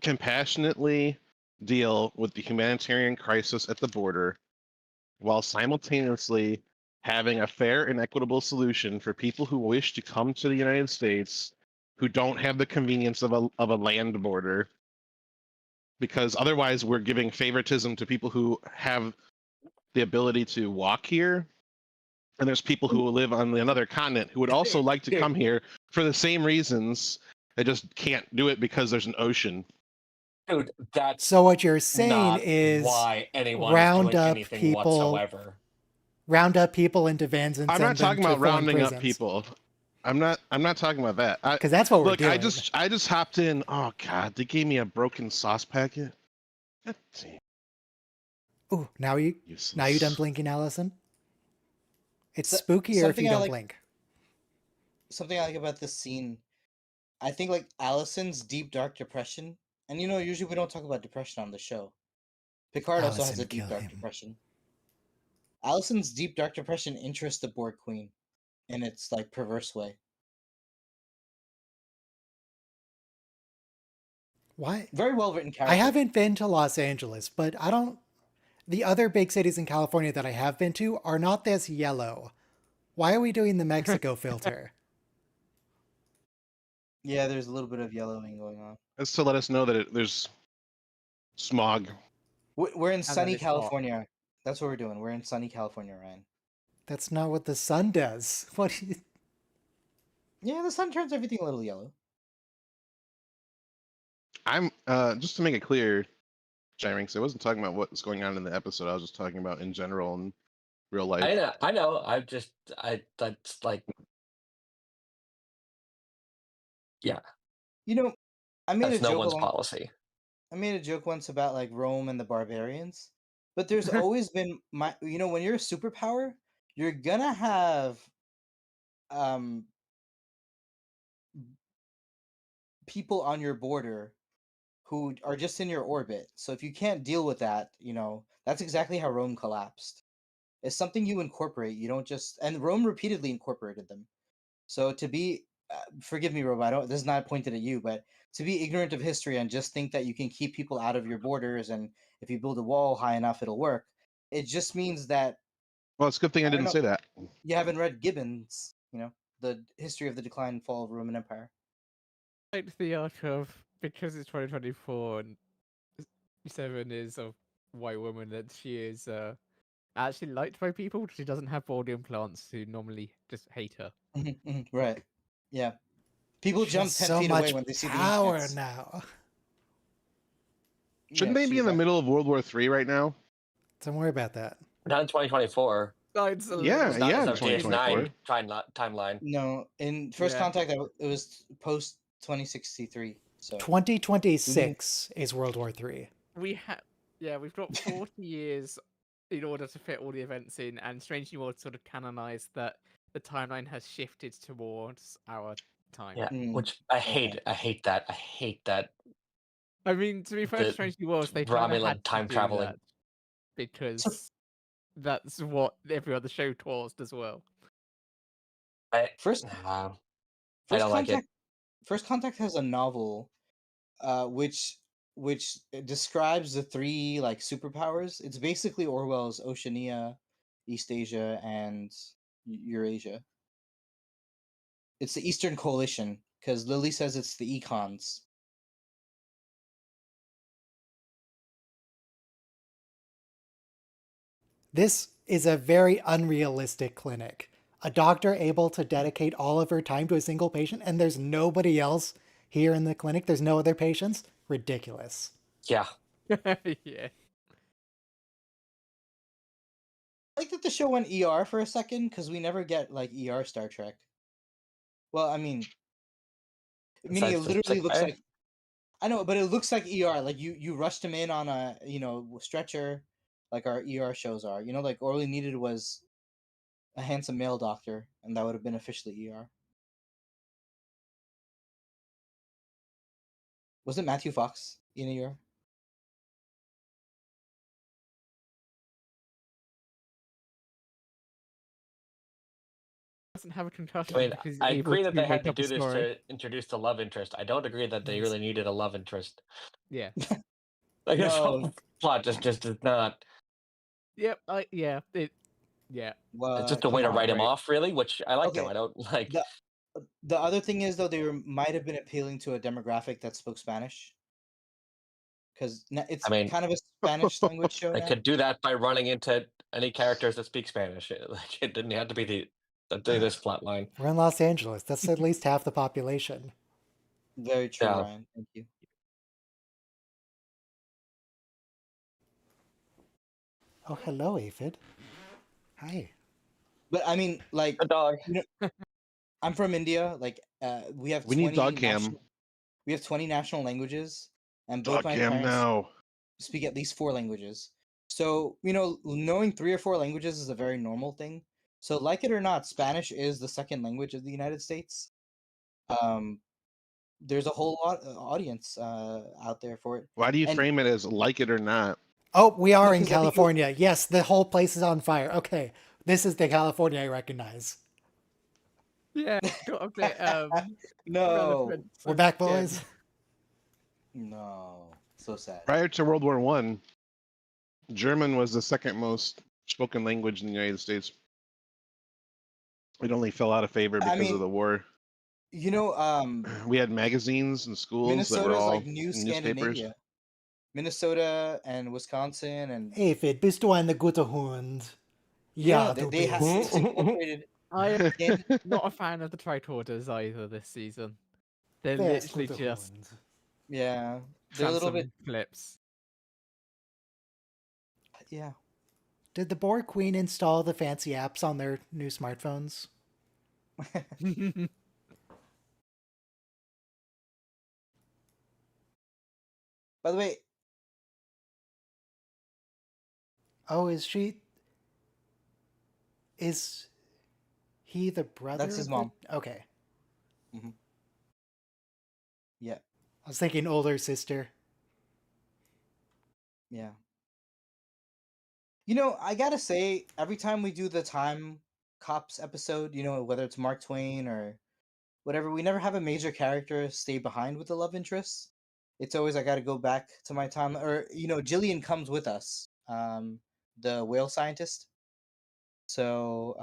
compassionately deal with the humanitarian crisis at the border while simultaneously having a fair and equitable solution for people who wish to come to the United States who don't have the convenience of a land border, because otherwise we're giving favoritism to people who have the ability to walk here, and there's people who live on another continent who would also like to come here for the same reasons. They just can't do it because there's an ocean. Dude, that's So what you're saying not is why anyone round is doing up anything people- whatsoever. round up people into vans and I'm send not talking them about to foreign rounding up prisons. people. I'm not talking about that. Because that's what we're Look, doing. I just hopped in. Oh God, they gave me a broken sauce packet. God damn, Ooh, now you useless. done blinking, Allison? It's So- spookier if you something I don't like- blink. Something I like about this scene, I think like Allison's deep dark depression, and usually we don't talk about depression on the show. Picard also has Allison, a deep kill dark him. depression. Allison's deep dark depression interests the Borg Queen in its like perverse way. Why? Very well written character. I haven't been to Los Angeles, but I don't. The other big cities in California that I have been to are not this yellow. Why are we doing the Mexico filter? Yeah, there's a little bit of yellowing going on. That's to let us know that there's smog. We're in that sunny it's hot. California. That's what we're doing. We're in sunny California, Ryan. That's not what the sun does. What? Yeah, the sun turns everything a little yellow. I'm just to make it clear, Gyrinx, I wasn't talking about what's going on in the episode. I was just talking about in general in real life. I know. That's like, yeah, I made that's a no joke one's along. policy. I made a joke once about like Rome and the barbarians, but there's always been when you're a superpower, you're gonna have um people on your border who are just in your orbit. So if you can't deal with that, that's exactly how Rome collapsed. It's something you incorporate. You don't just and Rome repeatedly incorporated them. So to be forgive me, Robo, this is not pointed at you, but to be ignorant of history and just think that you can keep people out of your borders and if you build a wall high enough it'll work. It just means that Well, it's a good thing I don't didn't know. say that. You haven't read Gibbon's, the history of the decline and fall of the Roman Empire. Like the arc of because it's 2024 and Seven is a white woman that she is actually liked by people. She doesn't have body implants who normally just hate her. Right. Yeah. People She jump has 10 so feet much away when they see the power implants. now. Shouldn't they be in the middle of World War III right now? Don't worry about that. Not in 2024. No, it's a Yeah, little- yeah, in It's not it's DS9 2024. timeline. No, in First Yeah. Contact, it was post 2063. So 2026 is World War III. we've got 40 years in order to fit all the events in, and strangely more sort of canonized that the timeline has shifted towards our time. Yeah, Mm, which I hate. okay. I hate that. I hate that. I mean, to be fair, The strangely was they kind of Romulan had to time do traveling. that because that's what every other show caused as well. First, I First don't like it. Contact. First Contact has a novel, which describes the three like superpowers. It's basically Orwell's Oceania, East Asia, and Eurasia. It's the Eastern Coalition because Lily says it's the Econs. This is a very unrealistic clinic. A doctor able to dedicate all of her time to a single patient, and there's nobody else here in the clinic. There's no other patients. Ridiculous. Yeah, Yeah. I like that the show went ER for a second because we never get like ER Star Trek. Well, I mean, meaning it Besides the literally sick looks bay. like I know, but it looks like ER. Like you rushed him in on a stretcher, like our ER shows are. Like all we needed was a handsome male doctor, and that would have been officially ER. Was it Matthew Fox in ER? Doesn't have a concussion I mean, because he's I able agree to that they had make to up a do this story. to introduce the love interest. I don't agree that they Yes. really needed a love interest. Yeah. Like this No. whole plot just is not. Yep. Yeah. Yeah. It's just a Come way to on. write him Right. off, really. Which I like them. Okay. I don't like. The other thing is though might have been appealing to a demographic that spoke Spanish, because it's I mean, kind of a Spanish language show they now. could do that by running into any characters that speak Spanish. Like it didn't have to be this plot line. We're in Los Angeles. That's at least half the population. Very true, Yeah. Ryan. Thank you. Oh, hello, Aphid. Hi. But I mean, like, A dog. I'm from India. Like, we have We need 20 dog cam. national, we have 20 national languages, and both Dog my cam parents now. speak at least 4 languages. So, knowing 3 or 4 languages is a very normal thing. So, like it or not, Spanish is the second language of the United States. Um, there's a whole audience out there for it. Why do you And frame it as like it or not? Oh, we are in because I think California. Yes, the whole place is on fire. Okay, this is the California I recognize. Yeah, got a bit no, relevant. We're back, again. boys. no, so sad. Prior to World War One, German was the second most spoken language in the United States. It only fell out of favor I because of mean, the war. We had magazines and schools that were Minnesota's all like New in newspapers. Scandinavia. Minnesota and Wisconsin and Aphid, bist du eine gute Hund? Ja, they, du they ha- bist. it's incorporated I am in not a fan of the tricorders either this season. They're Wer ist literally gute just Hund? yeah. They're a little bit Samsung clips. yeah. Did the Borg Queen install the fancy apps on their new smartphones? By the way, Oh, is he the brother? That's his of the- mom. Okay. yeah, I was thinking older sister. yeah. I gotta say, every time we do the Time Cops episode, whether it's Mark Twain or whatever, we never have a major character stay behind with the love interest. It's always I gotta go back to my time, or Jillian comes with us, the whale scientist. So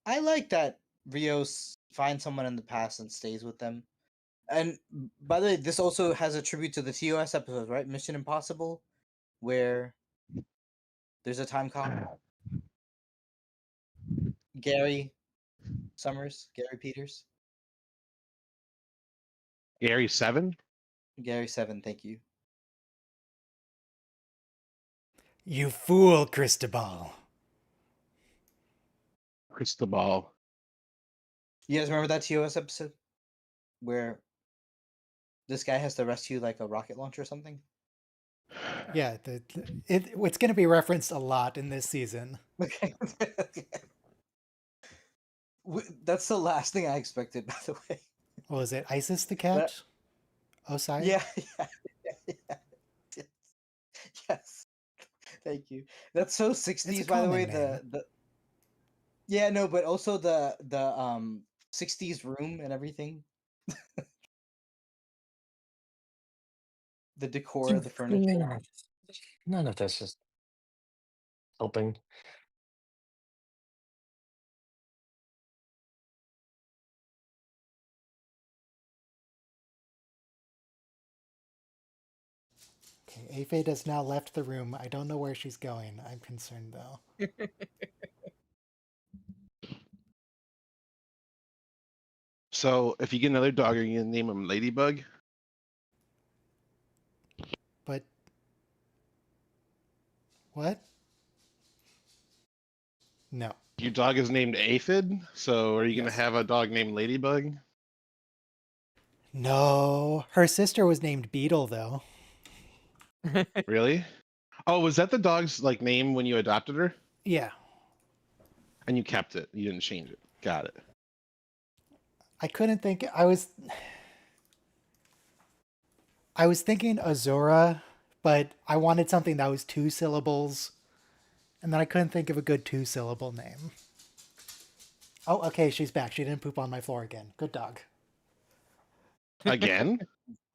I like that Rios finds someone in the past and stays with them. And by the way, this also has a tribute to the TOS episode, right? Mission Impossible, where there's a time cop, Gary Gary Peters, Gary 7? Gary 7. Thank you. You fool, Cristobal. Cristobal. You guys remember that TOS episode where this guy has to rescue like a rocket launcher or something? Yeah, it's going to be referenced a lot in this season. Okay. That's the last thing I expected, by the way. What was it? Isis the cat? Osai? Yeah, yes. Thank you. That's so 60s, by the way. common The yeah, no, but also the 60s room and everything. The decor of the furniture. None of this is helping. Okay, Aphid has now left the room. I don't know where she's going. I'm concerned, though. So if you get another dog, are you gonna name him Ladybug? But... What? No. Your dog is named Aphid, so are you gonna Yes. have a dog named Ladybug? No. Her sister was named Beetle, though. Really? Oh, was that the dog's like name when you adopted her? Yeah. And you kept it. You didn't change it. Got it. I couldn't think... I was thinking Azura, but I wanted something that was 2 syllables. And then I couldn't think of a good 2-syllable name. Oh, okay, she's back. She didn't poop on my floor again. Good dog. Again?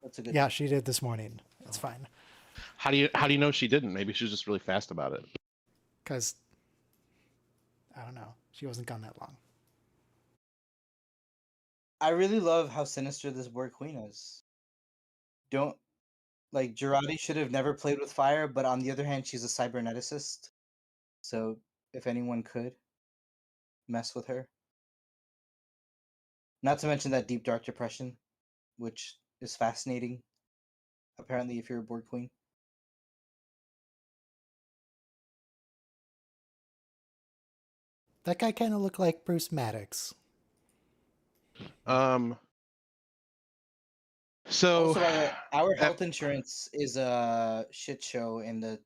That's a good. Yeah, she did this morning. It's fine. How do you know she didn't? Maybe she's just really fast about it. Because, I don't know. She wasn't gone that long. I really love how sinister this Borg Queen is. Don't like Girardi should have never played with fire, but on the other hand, she's a cyberneticist. So if anyone could mess with her. Not to mention that deep dark depression, which is fascinating. Apparently, if you're a Borg Queen. That guy kind of looked like Bruce Maddox. So Also, by the way, our uh, health insurance is a shit show in the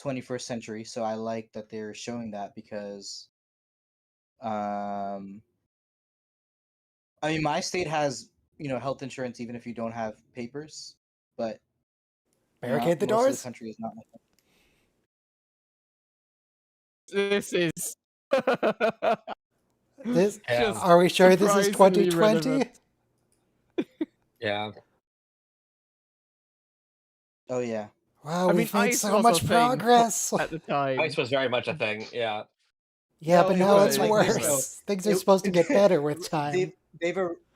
21st century, so I like that they're showing that because, I mean, my state has health insurance even if you don't have papers, but Barricade the most of the doors. country is not like that. This is This Yeah. just are we sure this is surprisingly 2020? relevant. Yeah. Oh yeah. Wow, I we've mean, made ice so was much a thing progress. at the time. Ice was very much a thing. Yeah. Yeah, No, but it now wasn't it's like this, worse. though. Things are It- supposed to get better with time.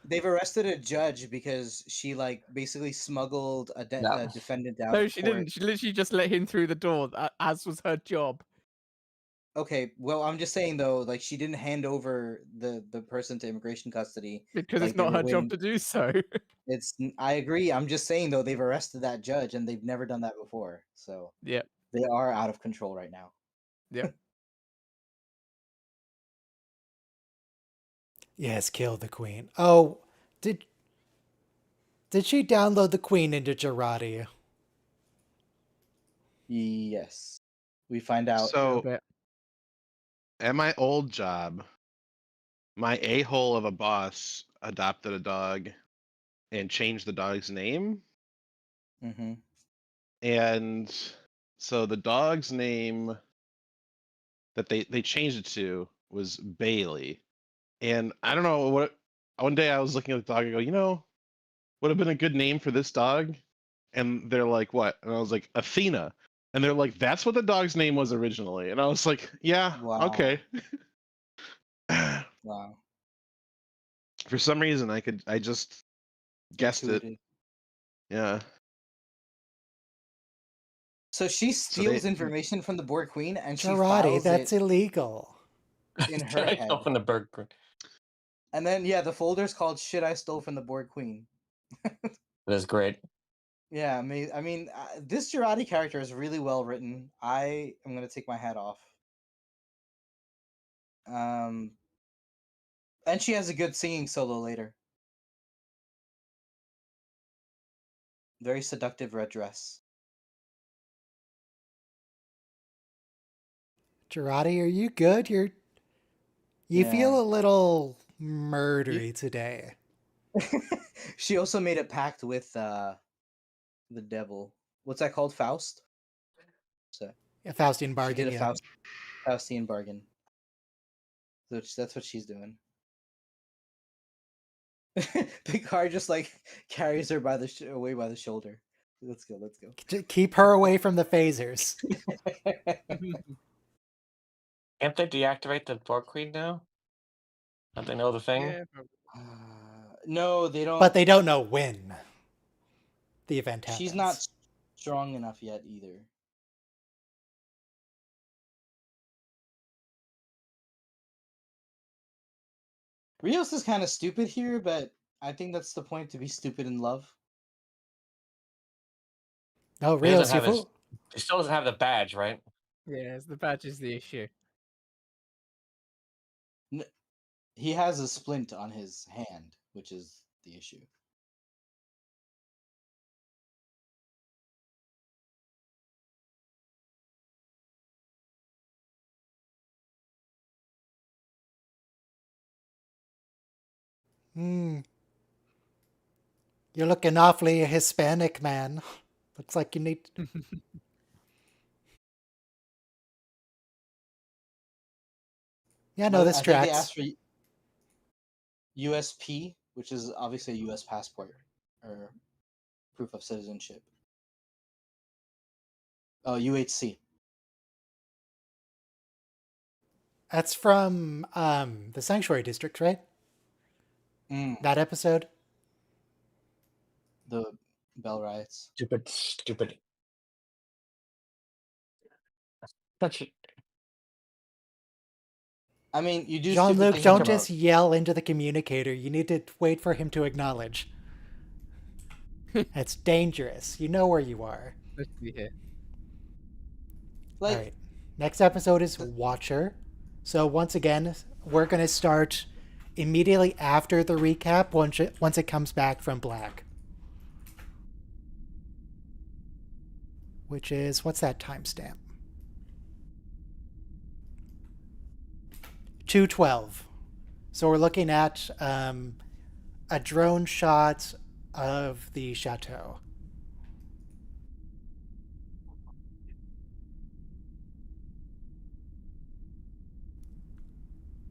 They've arrested a judge because she like basically smuggled a Yeah. defendant out No, of she court. didn't. She literally just let him through the door, as was her job. Okay, well, I'm just saying though, like she didn't hand over the person to immigration custody. Because Like it's they not were her job waiting. to do so. I agree. I'm just saying though, they've arrested that judge and they've never done that before. So Yep. they are out of control right now. Yep. Yes, kill the queen. Oh, did she download the queen into Girardi? Yes. We find out. A little so bit. at my old job, my a-hole of a boss adopted a dog and changed the dog's name. Mm-hmm. And so the dog's name that they changed it to was Bailey. And I don't know what, one day I was looking at the dog and go, would have been a good name for this dog. And they're like, what? And I was like, Athena. And they're like, that's what the dog's name was originally. And I was like, yeah, Wow. okay. Wow. For some reason, I just guessed it. Intuitive. Yeah. So she steals they- information from the board queen and she Girardi, files that's it illegal. in her I head. open the burger. And then the folder's called "Shit I Stole from the Board Queen." That is great. Yeah, I mean, this Girardi character is really well written. I am gonna take my hat off. And she has a good singing solo later. Very seductive red dress. Girardi, are you good? You Yeah. feel a little murdery today. She also made a pact with the devil. What's that called? Faust. So A Faustian she bargain. did a Yeah. Faustian bargain. So that's what she's doing. Picard just like carries her by the away by the shoulder. Let's go. Let's go. Keep her away from the phasers. Can't they deactivate the Borg Queen now? Don't they know the thing? Yeah, probably. No, they don't. But they don't know when the event happens. She's not strong enough yet either. Rios is kind of stupid here, but I think that's the point, to be stupid in love. No, He doesn't Rios, you have his- fool. He still doesn't have the badge, right? Yeah, the badge is the issue. He has a splint on his hand, which is the issue. You're looking awfully Hispanic, man. Looks like you need. Yeah, no, But this I think they tracks. asked for USP, which is obviously a US passport or proof of citizenship. Oh, UHC. That's from the Sanctuary District, right? That episode. The Bell riots. Stupid. Such a- I mean, you do. Jean-Luc, stupid things don't in just yell into the communicator. You need to wait for him to acknowledge. It's dangerous. You know where you are. Let's see here. like All right. Next episode is Watcher. So once again, we're going to start immediately after the recap once it comes back from black. Which is, what's that timestamp? 2:12. So we're looking at a drone shot of the chateau.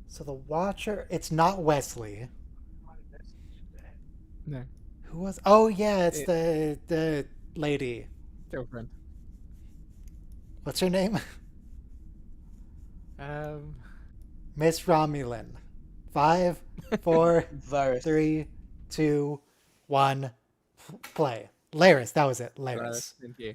So the Watcher, it's not Wesley. No, Who was? Oh yeah, it's It- the lady. girlfriend. What's her name? Miss Romulan. 5, 4, Virus. 3, 2, 1. Play. Laris, that was it. Laris. Thank you.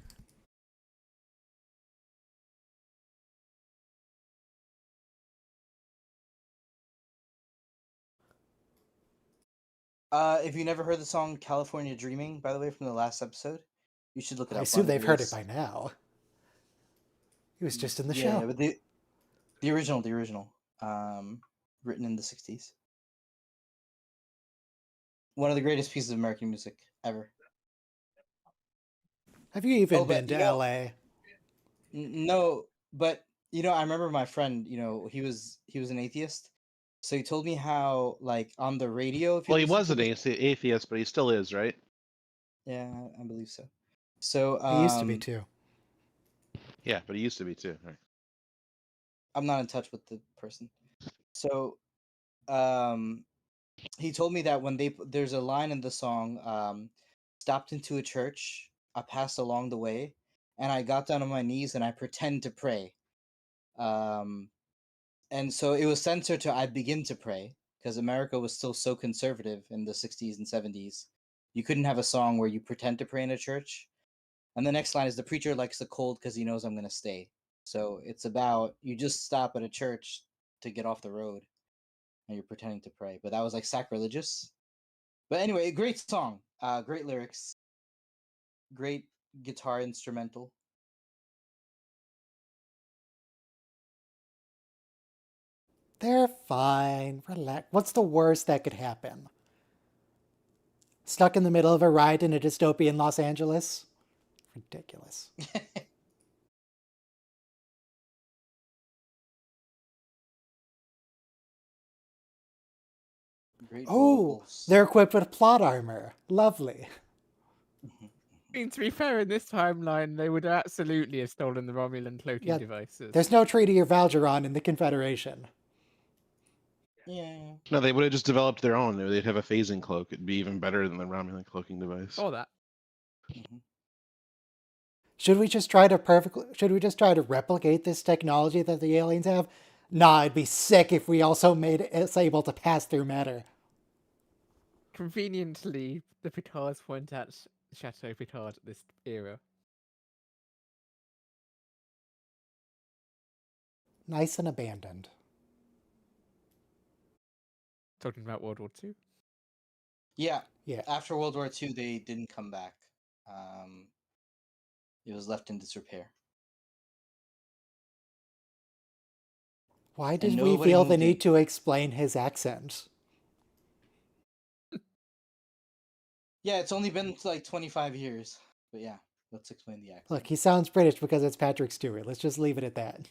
If you never heard the song "California Dreaming," by the way, from the last episode, you should look it up. I assume on they've heard it Wiz. by now. He was just in the Yeah, show. but the original, written in the '60s. One of the greatest pieces of American music ever. Have you even Oh, but been to you know, LA? No, but I remember my friend. He was an atheist, so he told me how, like, on the radio. If you Well, he listen was to an atheist, but he still is, right? Yeah, I believe so. So He used to be too. Yeah, but he used to be too. Right. I'm not in touch with the person. So um he told me that when there's a line in the song, stopped into a church, I passed along the way, and I got down on my knees and I pretend to pray. Um and so it was censored to "I begin to pray" because America was still so conservative in the 60s and 70s. You couldn't have a song where you pretend to pray in a church. And the next line is, "The preacher likes the cold because he knows I'm going to stay." So it's about, you just stop at a church to get off the road and you're pretending to pray. But that was like sacrilegious. But anyway, great song. Great lyrics. Great guitar instrumental. They're fine. Relax. What's the worst that could happen? Stuck in the middle of a ride in a dystopian Los Angeles? Ridiculous. Great Oh, vocals. they're equipped with plot armor. Lovely. I mean, to be fair, in this timeline, they would absolutely have stolen the Romulan cloaking Yeah, devices. There's no Treaty or Valgeron in the Confederation. Yeah. No, they would have just developed their own. They'd have a phasing cloak. It'd be even better than the Romulan cloaking device. Or that. Mhm. Should we just try to replicate this technology that the aliens have? Nah, it'd be sick if we also made it able to pass through matter. Conveniently, the Picards weren't at Chateau Picard at this era. Nice and abandoned. Talking about World War II. Yeah. Yeah. After World War II, they didn't come back. It was left in disrepair. Why did we nobody feel the moved in. need to explain his accent? Yeah, it's only been like 25 years. But yeah, let's explain the accent. Look, he sounds British because it's Patrick Stewart. Let's just leave it at that.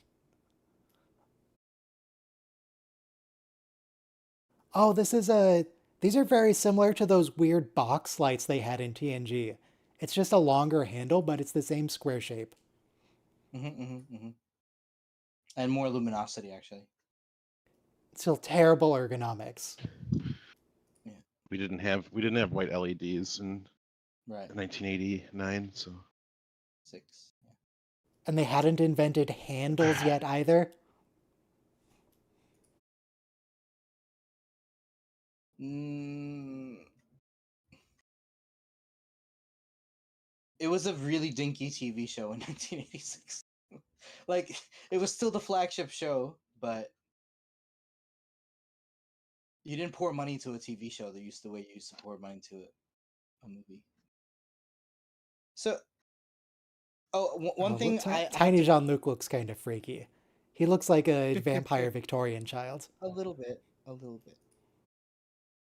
Oh, these are very similar to those weird box lights they had in TNG. It's just a longer handle, but it's the same square shape. And more luminosity, actually. Still terrible ergonomics. Yeah. We didn't have white LEDs in Right. 1989, so 6. Yeah. And they hadn't invented handles yet either. It was a really dinky TV show in 1986. Like, it was still the flagship show, but you didn't pour money into a TV show the way you used to pour money into a movie. So, one thing I Tiny Jean-Luc looks kind of freaky. He looks like a vampire Victorian child. A little bit. A little bit.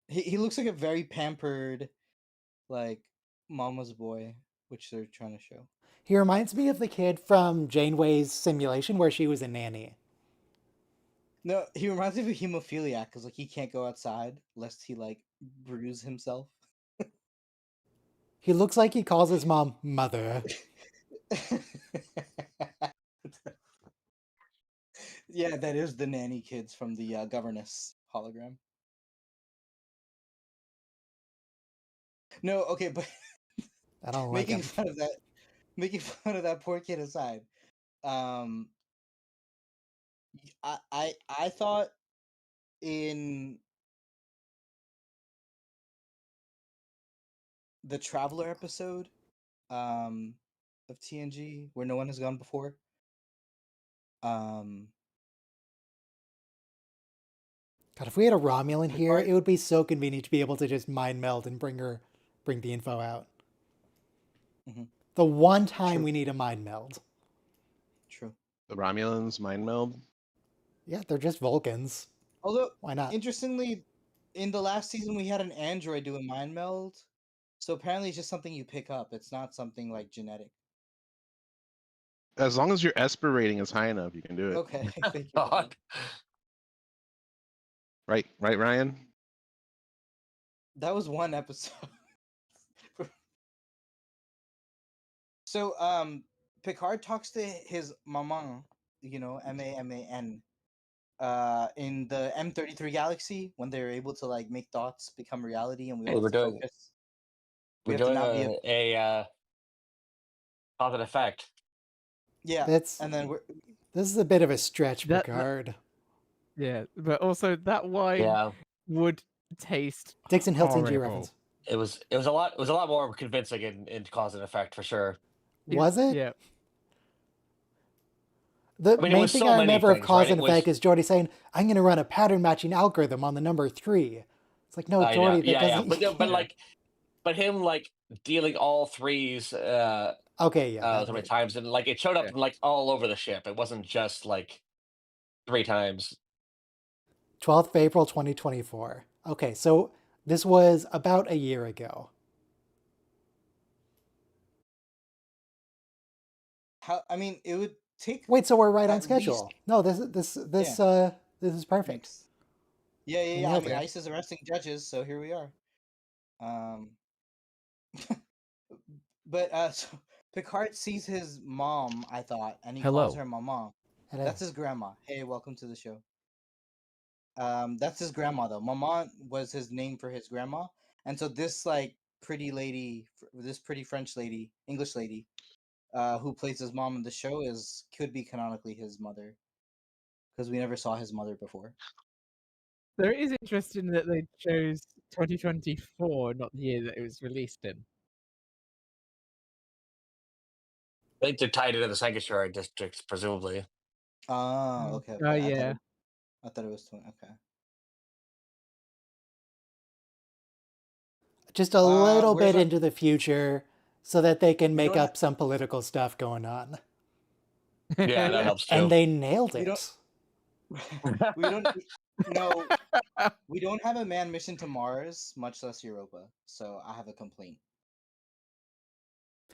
He looks like a very pampered, like, mama's boy, which they're trying to show. He reminds me of the kid from Janeway's simulation where she was a nanny. No, he reminds me of a hemophiliac because like he can't go outside lest he like bruise himself. He looks like he calls his mom mother. Yeah, that is the nanny kids from the governess hologram. No, okay, but I don't like making him. fun of that poor kid aside, um, I thought in the Traveler episode, of TNG where no one has gone before, um, God, if we had a Romulan here, Picard- it would be so convenient to be able to just mind meld and bring the info out. Mhm. The one time True. we need a mind meld. True. The Romulans mind meld. Yeah, they're just Vulcans. Although, Why not? interestingly, in the last season we had an android do a mind meld, so apparently it's just something you pick up. It's not something like genetic. As long as your Esper rating is high enough, you can do it. Okay, thank you. God. Right, Ryan? That was one episode. So, Picard talks to his maman, MAMAN, in the M33 galaxy when they're able to like make thoughts become reality, and we Hey, all we're have to doing focus. we're have to doing not be a cause and effect. yeah, That's and then this is a bit of a stretch, That- Picard. Yeah, but also that wine Yeah, would taste Dixon Hilton G horrible. reference. it was a lot more convincing in cause and effect for sure. Was it? Yeah. The I mean, it main was thing so I many remember of things, cause right? and It was- effect is Jordy saying, "I'm going to run a pattern matching algorithm on the number 3." It's like, no, I know, Jordy, that yeah, doesn't. but you can't. but him like dealing all threes Okay, yeah, that so many bit. times, and like it showed up Yeah. like all over the ship. It wasn't just like 3 times. 12th of April 2024. Okay, so this was about a year ago. how I mean it would take Wait, so we're right on at schedule. least- No, this is perfect. Thanks. Yeah. I nailed mean, it. ICE is arresting judges, so here we are. But so Picard sees his mom, I thought, and he calls Hello. her mama. Hello. That's his grandma. Hey, welcome to the show. That's his grandma though. Mama was his name for his grandma, and so this like pretty lady, this pretty French lady, English lady, who plays his mom in the show could be canonically his mother, because we never saw his mother before. So it is interesting that they chose 2024, not the year that it was released in. I think they're tied into the sanctuary districts, presumably. Ah, Mm. okay. Oh, I yeah. thought it was 20. Okay. Just a little where's bit our- into the future so that they can make don't up some political stuff going on. Yeah, that helps too. And they nailed We it. don't- we don't no we don't have a manned mission to Mars, much less Europa. So I have a complaint.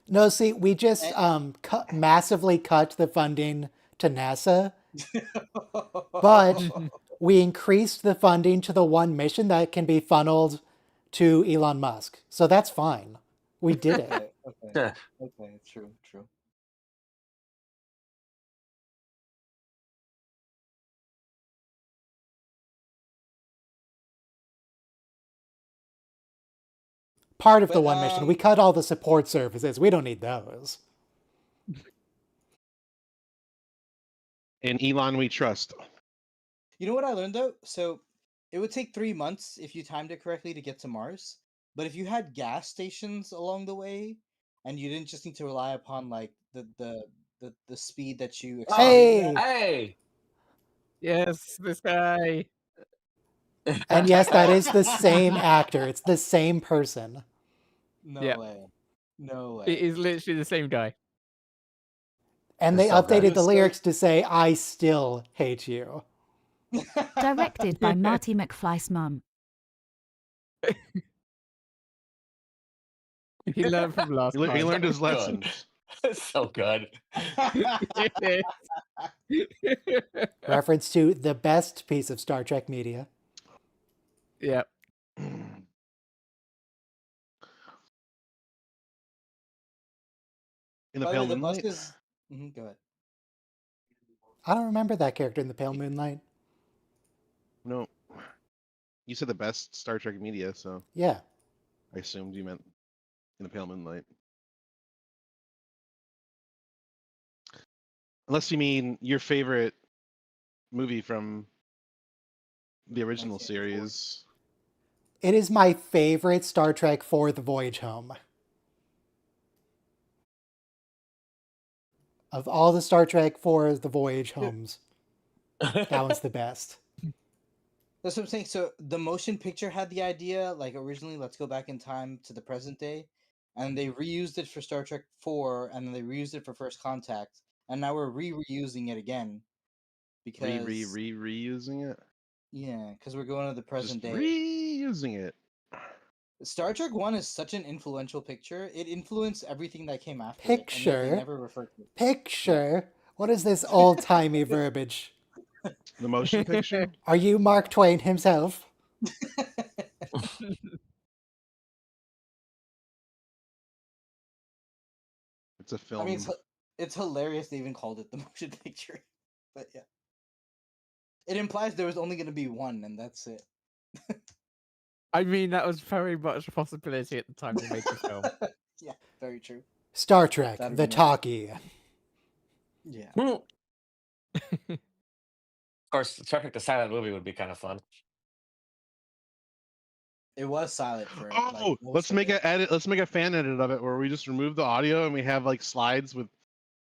No, see, we just massively cut the funding to NASA, but we increased the funding to the one mission that can be funneled to Elon Musk. So that's fine. We did it. okay, true. Part of the But, one mission. We cut all the support services. We don't need those. In Elon we trust. You know what I learned though? So it would take 3 months if you timed it correctly to get to Mars. But if you had gas stations along the way, and you didn't just need to rely upon like the speed that you Hey! Hey! Yes, this guy. And yes, that is the same actor. It's the same person. No Yeah. way. No way. It is literally the same guy. And It's they so good. updated the It's so- lyrics to say, I still hate you. Directed by Marty McFly's mum. He learned from last He time. learned his Good. lessons. It's so good. Reference to the best piece of Star Trek media. Yeah. In the By the pale way, the moonlight. bus is. Go ahead. I don't remember that character in the Pale Moonlight. No, you said the best Star Trek media, so Yeah. I assumed you meant in the pale moonlight. Unless you mean your favorite movie from the original 1984. series. It is my favorite Star Trek for The Voyage Home. Of all the Star Trek for The Voyage Homes, that one's the best. That's what I'm saying. So the motion picture had the idea, like originally, let's go back in time to the present day, and they reused it for Star Trek 4, and then they reused it for First Contact, and now we're reusing it again because Reusing it. yeah, because we're going to the Just present day. reusing it. Star Trek 1 is such an influential picture. It influenced everything that came after it, and yet Picture? they never referred to it. Picture? What is this old-timey verbiage? The motion picture. Are you Mark Twain himself? It's a I film. mean, it's hilarious they even called it the motion picture, but yeah, it implies there was only going to be one, and that's it. I mean, that was very much a possibility at the time they made the film. Yeah, very true. Star Trek, That'd the be nice. talkie. Yeah. Of course, Star Trek the silent movie would be kind of fun. It was silent for Oh, let's make an edit. Let's make a fan edit of it where we just remove the audio and we have like slides with,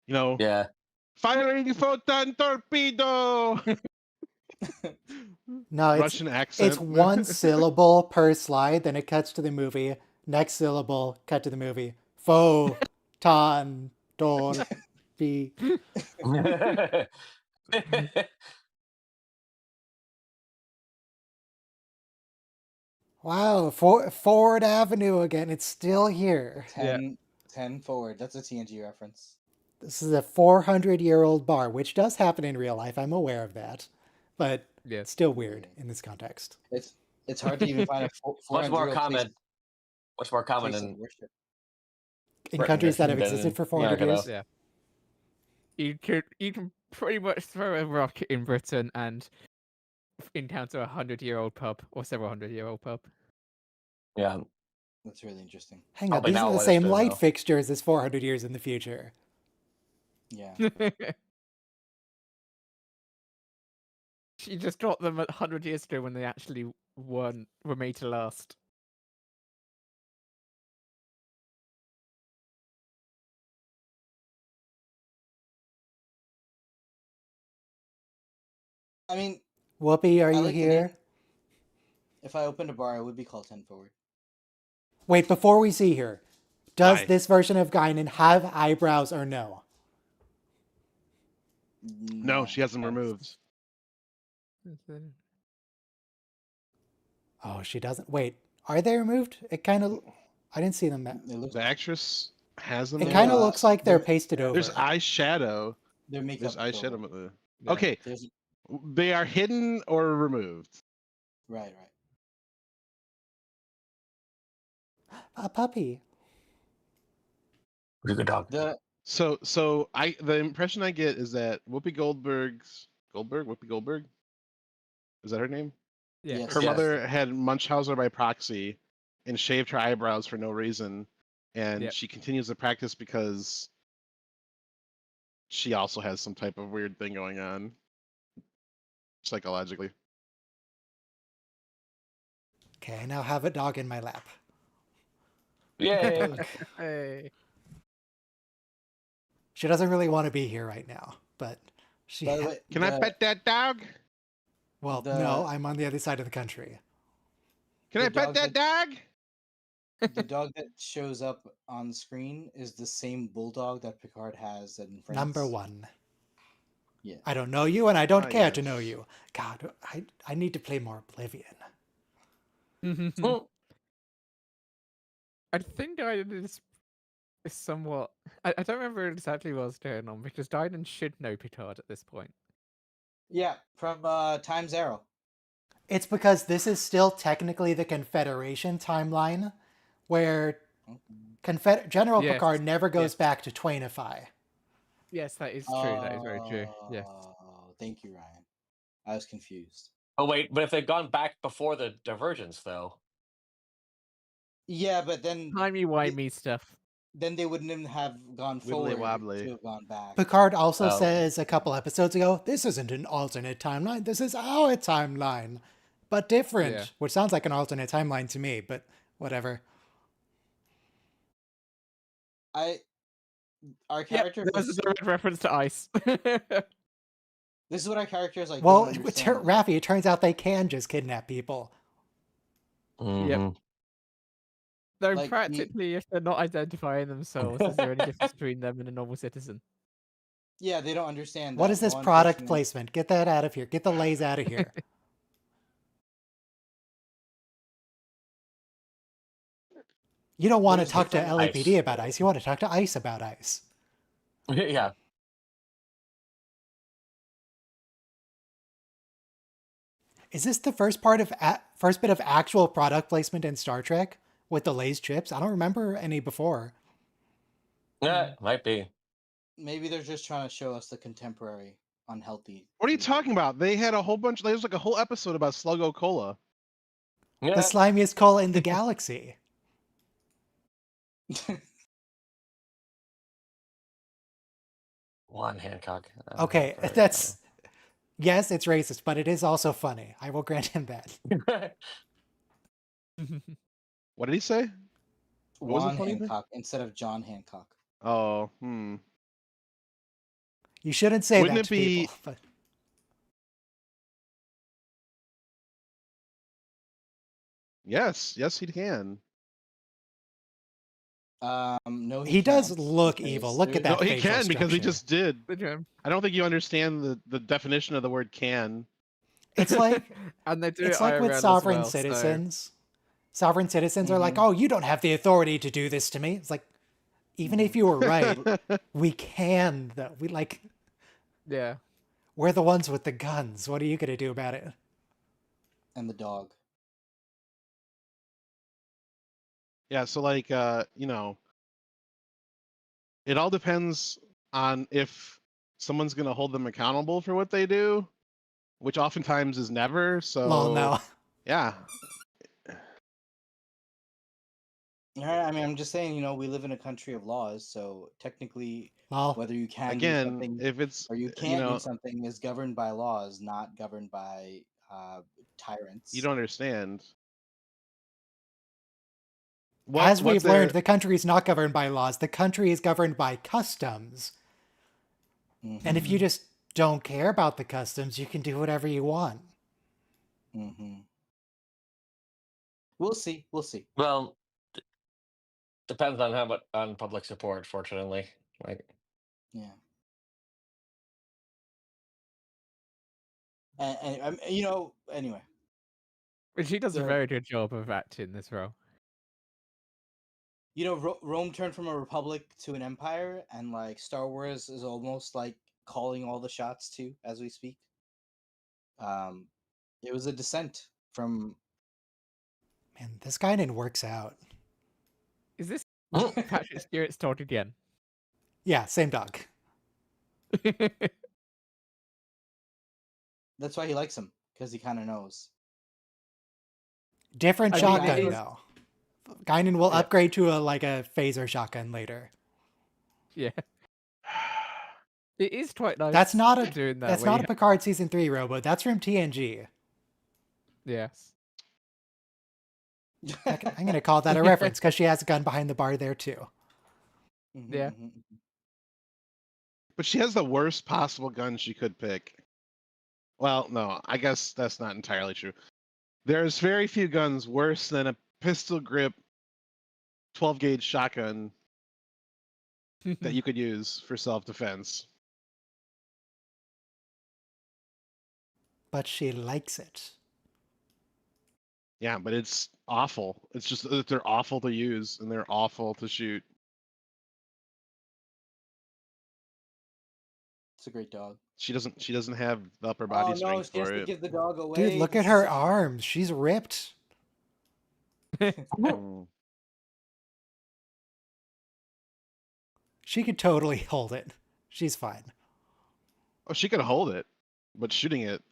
Yeah. firing photon torpedo. No, Russian accent. it's one syllable per slide, then it cuts to the movie. Next syllable, cut to the movie. Photon torpedo. Wow, Ford Avenue again. It's still here. 10 forward. That's a TNG reference. This is a 400-year-old bar, which does happen in real life. I'm aware of that. But Yeah. it's still weird in this context. It's hard to even find a Much more 400-year-old common. Much more common place of in worship. In Right, countries that have than in existed for 400 America, years. though. Yeah. You can pretty much throw a rock in Britain and encounter 100-year-old pub or several 100-year-old pub. Yeah. That's really interesting. Hang on, Probably these not are the what it's same been, light though. fixtures as 400 years in the future. Yeah. She just got them 100 years ago when they actually were made to last. I mean, Whoopi, are I you like the name. here? If I opened a bar, it would be called 10 forward. Wait, before we see her, does Why? this version of Guinan have eyebrows or no? No, she has them removed. Oh, she doesn't. Wait, are they removed? It kind of. I didn't see them. It looks The actress has them. It They're, kind of uh, looks like they're they're- pasted over. There's eyeshadow. their makeup. There's is over. eyeshadow. Yeah. Okay, There's they are hidden or removed. right. A puppy. Good dog. The So the impression I get is that Whoopi Goldberg, is that her name? Yeah. Yes. Her Yes. mother had Munchausen by proxy and shaved her eyebrows for no reason, and Yep. she continues the practice because she also has some type of weird thing going on psychologically. Okay, I now have a dog in my lap. Yay. Hey. She doesn't really want to be here right now, but she. by the way, Can I pet that dog? Well, the- no, I'm on the other side of the country. Can I the pet dog that dog? The dog that shows up on screen is the same bulldog that Picard has in France. Number 1. Yeah. I don't know you, and I don't Ah, care to know yes. you. God, I need to play more Oblivion. Well, I think I is somewhat. I don't remember exactly what's going on because Dynan should know Picard at this point. Yeah, from Time Zero. It's because this is still technically the Confederation timeline, where General Yes, Picard never goes yes. back to Twainify. Yes, that is true. That is very true. Yes. Oh, thank you, Ryan. I was confused. oh wait, but if they'd gone back before the divergence, though, Yeah, but then Timey-wimey stuff. then they wouldn't even have gone Wibbly forward wobbly. to have gone back. Picard also Oh. says a couple episodes ago, this isn't an alternate timeline, this is our timeline, but different, Yeah. which sounds like an alternate timeline to me, but whatever. Our Yeah, character. there's a direct reference to ice. This is what our characters like. Well, don't understand. Raffi, it turns out they can just kidnap people. Mhm. Though Like, practically, if they're not identifying themselves, is there any difference between them and a normal citizen? Yeah, they don't understand. What that is this law product enforcement- placement? Get that out of here. Get the lays out of here. You don't want What to is talk to different? LAPD Ice. about ice. You want to talk to ICE about ice. yeah. Is this the first first bit of actual product placement in Star Trek with the Lay's chips? I don't remember any before. Yeah, might be. Maybe they're just trying to show us the contemporary unhealthy. What are you people. talking about? They had a whole bunch. There was like a whole episode about Sluggo Cola. Yeah. The slimiest cola in the galaxy. One Hancock. Okay, that's yes, it's racist, but it is also funny. I will grant him that. What did he say? What was the Juan funny thing? Hancock instead of John Hancock. Oh, You shouldn't say Wouldn't that it to be- people. But yes, he can. No, he does can't, look because evil. Look at there- that No, he facial can because he structure. just did. The gem. I don't think you understand the definition of the word "can." It's like and they do it's it like with IRL as sovereign well, so- citizens. Sovereign citizens are like, Mhm. "Oh, you don't have the authority to do this to me." It's like, even if you were right, we can though. We like Yeah. we're the ones with the guns. What are you gonna do about it? And the dog. Yeah, so like it all depends on if someone's gonna hold them accountable for what they do, which oftentimes is never. So Lol, no. yeah, I mean, I'm just saying, we live in a country of laws, so technically, Lol. whether you can do again, something if it's or you can't do something is governed by laws, not governed by tyrants. you don't understand. As What we've they're- learned, the country is not governed by laws. The country is governed by customs. Mhm, And if you just don't care about the customs, you can do whatever you want. mhm. We'll see. We'll see. Well, depends on how much on public support. Fortunately, like Yeah. And anyway. But she does a The- very good job of acting this role. Rome turned from a republic to an empire, and like Star Wars is almost like calling all the shots too, as we speak. It was a descent from. Man, this guy didn't works out. Is this Oh. Patrick Stewart's talk again? Yeah, same dog. That's why he likes him, because he kind of knows. Different I mean, shotgun it is- though. Guinan will Yeah. upgrade to a phaser shotgun later. Yeah. It is quite nice. That's not a doing that. that's where not you a Picard season 3 robo. That's from TNG. Yes. I'm gonna call that a reference because she has a gun behind the bar there too. Mhm, Yeah. mhm, mhm. But she has the worst possible gun she could pick. Well, no, I guess that's not entirely true. There's very few guns worse than a pistol grip 12 gauge shotgun that you could use for self-defense. But she likes it. Yeah, but it's awful. It's just that they're awful to use and they're awful to shoot. It's a great dog. She doesn't have the upper body Oh no, strength she has for to it. give the dog away. Dude, look This at is her such a- arms. She's ripped. Mm. She could totally hold it. She's fine. Oh, she could hold it, but shooting it.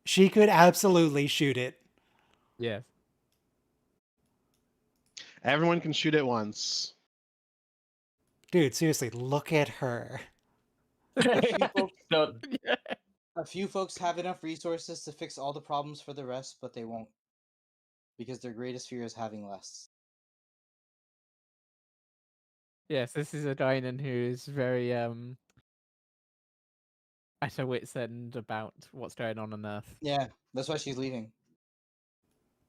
She could absolutely shoot it. Yes. Everyone can shoot it once. Dude, seriously, look at her. No, A few folks have enough resources to fix all the problems for the rest, but they won't. Because their greatest fear is having less. Yes, this is a Dynan who is very at her wit's end about what's going on Earth. Yeah, that's why she's leaving.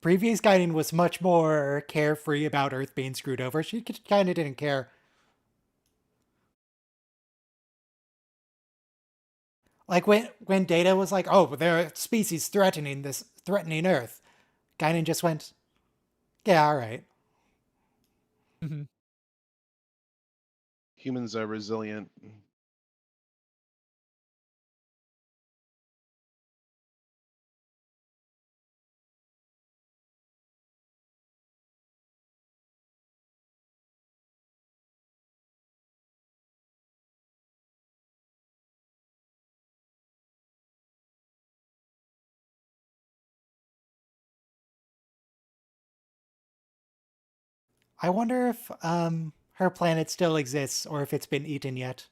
Previous Guinan was much more carefree about Earth being screwed over. She kind of didn't care. Like when Data was like, "Oh, there are species threatening Earth," Guinan just went, "Yeah, all right." Humans are resilient. I wonder if her planet still exists or if it's been eaten yet.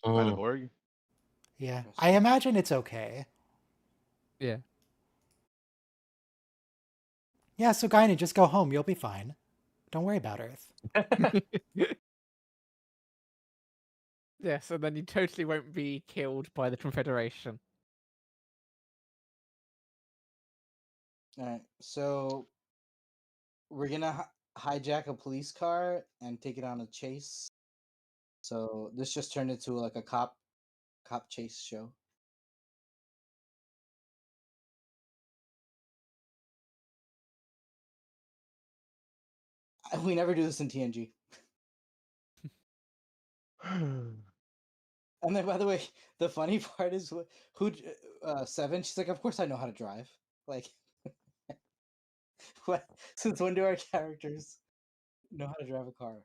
By the Mm. Borg. Yeah, I imagine it's okay. Yeah. Yeah, so Guinan, just go home. You'll be fine. Don't worry about Earth. Yeah, so then you totally won't be killed by the Confederation. Alright, so we're gonna hijack a police car and take it on a chase. So this just turned into like a cop chase show. We never do this in TNG. And then, by the way, the funny part is Seven. She's like, "Of course I know how to drive." Like, what? Since when do our characters know how to drive a car?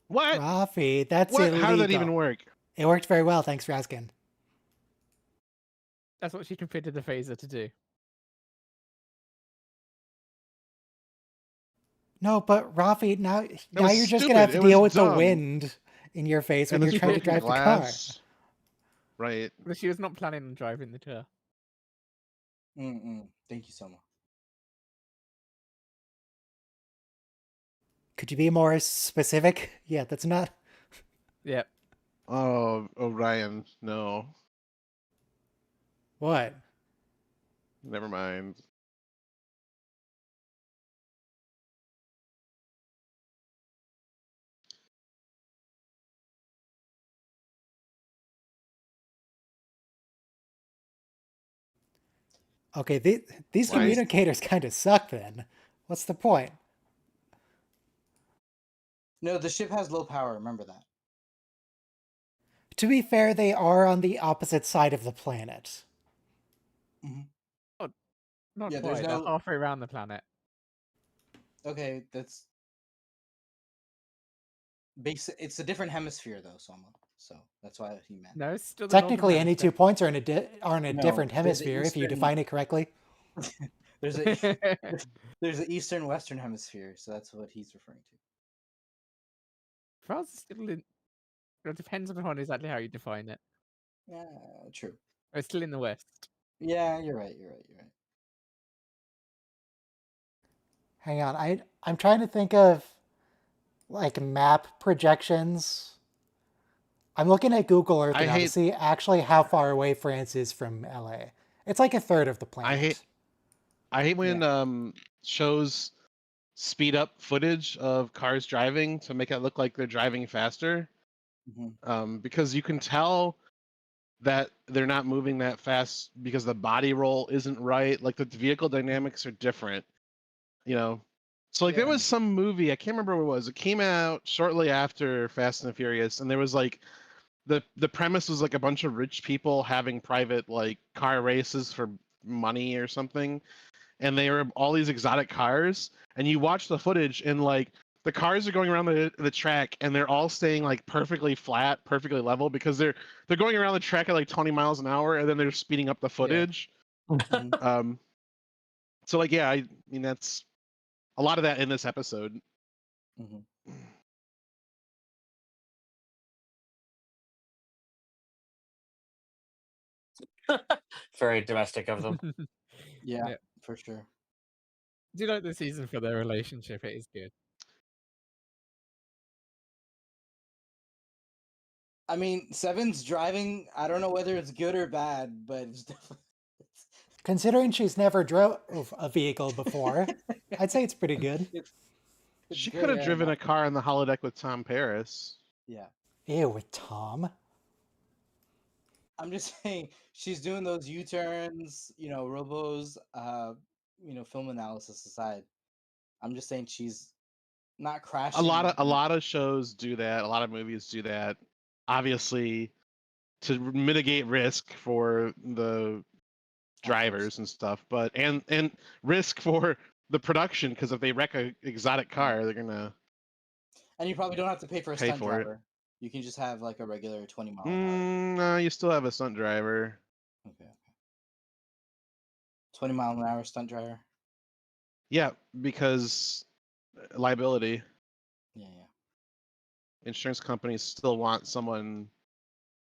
What? Rafi, that's What? illegal. How did that even work? It worked very well. Thanks for asking. That's what she configured the phaser to do. No, but Rafi, now was you're just gonna have stupid. to It deal was with the dumb. wind in your face when And you're the trying to broken drive the car. glass. Right. But she was not planning on driving the car. Thank you so much. Could you be more specific? Yeah, that's not. Yep. Oh, Orion. No. What? Never mind. Okay, these Why? communicators kind of suck then. What's the point? No, the ship has low power. Remember that. To be fair, they are on the opposite side of the planet. Not Yeah, quite. there's They're no- halfway around the planet. Okay, that's basic. It's a different hemisphere though, Soma. So that's why he meant. No, it's still the northern Technically, any 2 hemisphere. points are in a No, different there's a hemisphere if you eastern- define it correctly. There's a there's an eastern western hemisphere, so that's what he's referring to. France is still in. It depends upon exactly how you define it. Yeah, true. It's still in the west. Yeah, you're right. You're right. You're right. Hang on, I'm trying to think of like map projections. I'm looking at Google Earth I now to hate- see actually how far away France is from LA. It's like a third of the planet. I hate when Yeah. shows speed up footage of cars driving to make it look like they're driving faster. Because you can tell that they're not moving that fast because the body roll isn't right. Like the vehicle dynamics are different, you know. So like there Yeah. was some movie, I can't remember what it was. It came out shortly after Fast and the Furious, and there was like the premise was like a bunch of rich people having private like car races for money or something, and they were all these exotic cars, and you watch the footage and like the cars are going around the track and they're all staying like perfectly flat, perfectly level because they're going around the track at like 20 miles an hour and then they're speeding up the footage. Um so like yeah, I mean that's a lot of that in this episode. Very domestic of them. Yeah, for sure. Do you like the season for their relationship? It is good. I mean, Seven's driving. I don't know whether it's good or bad, but it's definitely. Considering she's never drove a vehicle before, I'd say it's pretty good. It's She good, could have yeah, driven no. a car on the holodeck with Tom Paris. Yeah. Ew, with Tom. I'm just saying she's doing those U-turns, robos, film analysis aside. I'm just saying she's not crashing. A lot of shows do that. A lot of movies do that. Obviously, to mitigate risk for the drivers and stuff, but and risk for the production because if they wreck a exotic car, they're gonna. And you probably don't have to pay for a Pay stunt for it. driver. You can just have like a regular 20 mile an hour. No, you still have a stunt driver. Okay. 20 mile an hour stunt driver. Yeah, because liability. Yeah. Insurance companies still want someone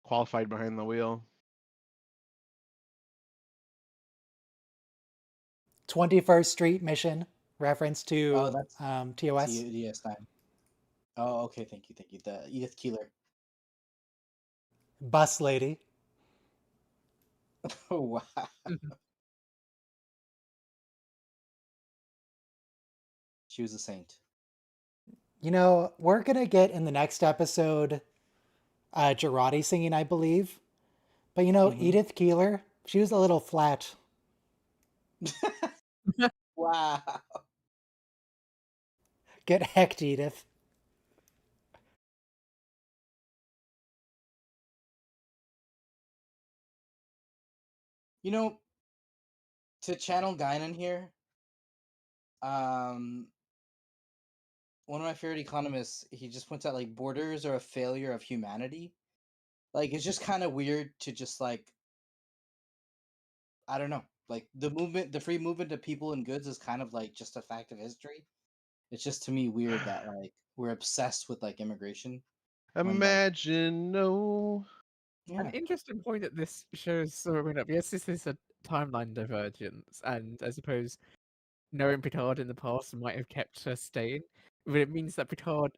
qualified behind the wheel. 21st Street Mission reference to Oh, that's TOS. DS9. Oh, okay. Thank you. The Edith Keeler. Bus lady. Oh, wow. She was a saint. You know, we're gonna get in the next episode Girardi singing, I believe. But you know, Edith Keeler, she was a little flat. Wow. Get hecked, Edith. To channel Guinan here, one of my favorite economists, he just points out like borders are a failure of humanity. Like it's just kind of weird to just like, I don't know, like the free movement of people and goods is kind of like just a fact of history. It's just to me weird that like we're obsessed with like immigration. Imagine no. An interesting point that this shows throwing up. Yes, this is a timeline divergence, and I suppose knowing Picard in the past might have kept her staying, but it means that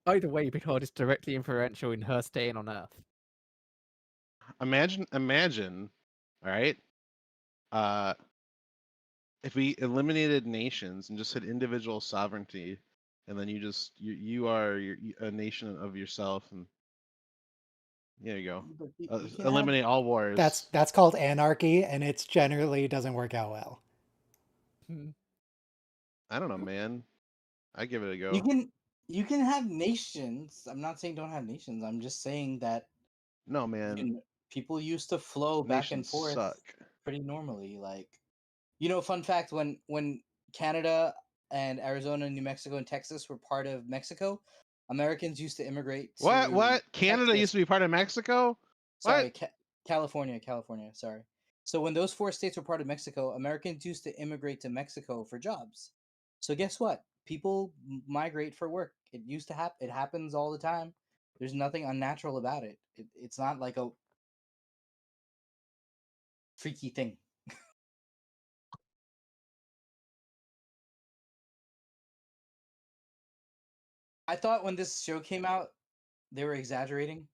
either way, Picard is directly influential in her staying on Earth. Imagine, all right. If we eliminated nations and just had individual sovereignty, and then you are a nation of yourself, and there you go. Eliminate all wars. That's called anarchy, and it generally doesn't work out well. I don't know, man. I give it a go. You can have nations. I'm not saying don't have nations. I'm just saying that. No, man. People used to flow back and forth pretty normally. Like, fun fact: when Canada and Arizona, and New Mexico, and Texas were part of Mexico, Americans used to immigrate. What? Canada used to be part of Mexico? Sorry, California. Sorry. So when those 4 states were part of Mexico, Americans used to immigrate to Mexico for jobs. So guess what? People migrate for work. It used to happen. It happens all the time. There's nothing unnatural about it. It's not like a freaky thing. I thought when this show came out, they were exaggerating.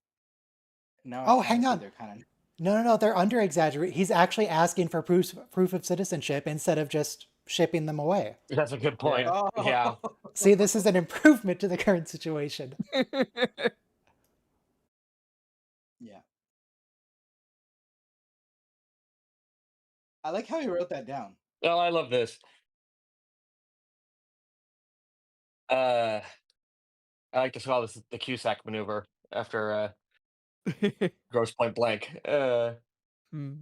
No, hang on. They're kind of... No, they're under exaggerating. He's actually asking for proof of citizenship instead of just shipping them away. That's a good point. Oh, Yeah. See, this is an improvement to the current situation. yeah. I like how he wrote that down. Oh, I love this. Uh, I like to call this the Cusack maneuver after Gross Point Blank. Hmm.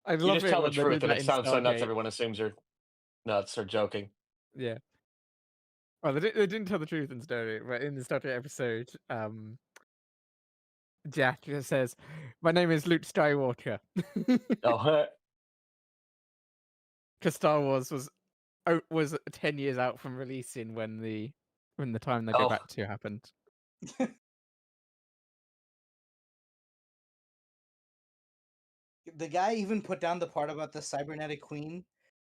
I You love just it tell the when they truth, did and that it in sounds so nuts. Stargate. Everyone assumes you're nuts or joking. Yeah. Well, they didn't tell the truth in Stargate, but in the Stargate episode, Jack just says, "My name is Luke Skywalker," Oh, because Star Wars was 10 years out from releasing when the time they go oh, back to happened. The guy even put down the part about the cybernetic queen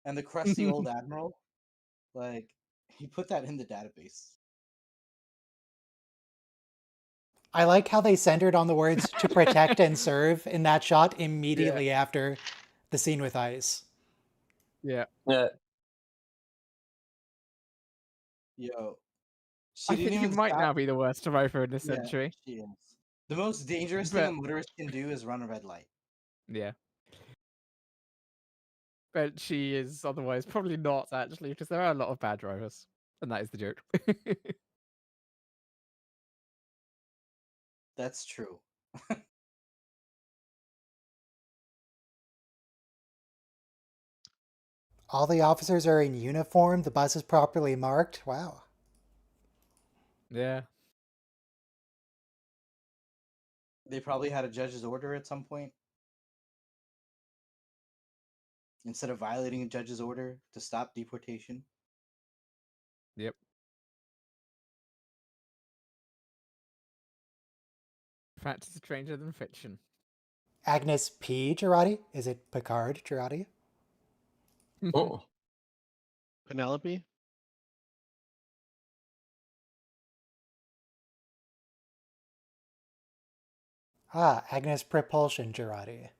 and the crusty old admiral. Like, he put that in the database. I like how they centered on the words to protect and serve in that shot immediately after the scene with Ice. Yeah. yeah. Yo, she I didn't think he even might stop. now be the worst driver in this Yeah, century. she is. The most dangerous thing a But motorist can do is run a red light. yeah. But she is otherwise probably not, actually, because there are a lot of bad drivers. And that is the joke. That's true. All the officers are in uniform. The bus is properly marked. Wow. Yeah. They probably had a judge's order at some point. Instead of violating a judge's order to stop deportation. Yep. Fact is stranger than fiction. Agnes P. Girardi? Is it Picard Girardi? Oh. Penelope? Ah, Agnes Propulsion Girardi.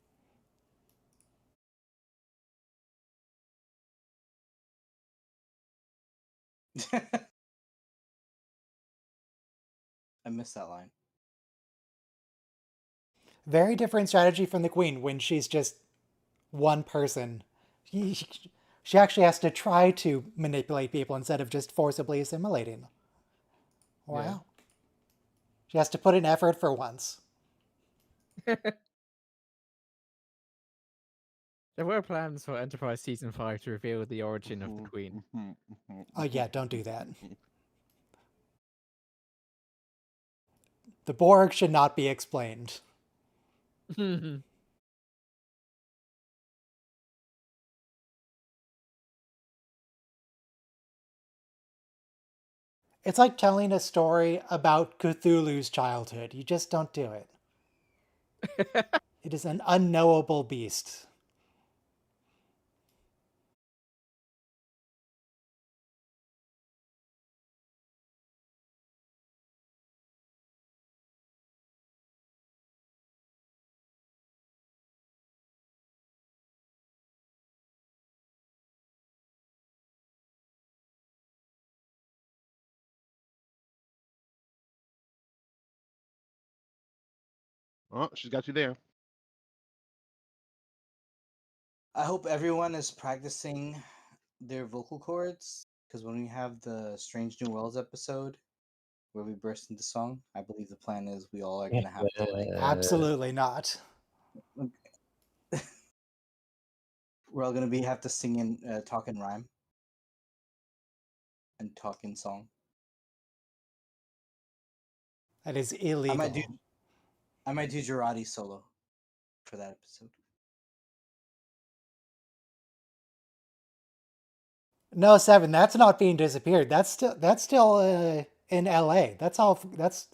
I missed that line. Very different strategy from the Queen when she's just one person. She actually has to try to manipulate people instead of just forcibly assimilating. Wow. Yeah. She has to put in effort for once. There were plans for Enterprise Season 5 to reveal the origin of the Queen. Oh yeah, don't do that. The Borg should not be explained. It's like telling a story about Cthulhu's childhood. You just don't do it. It is an unknowable beast. Oh, she's got you there. I hope everyone is practicing their vocal cords because when we have the Strange New Worlds episode where we burst into song, I believe the plan is we all are gonna have to like Absolutely not. we're all gonna have to sing in talk in rhyme and talk in song. That is I might do illegal. Girardi solo for that episode. No, Seven, that's not being disappeared. That's still in LA. That's all. That's.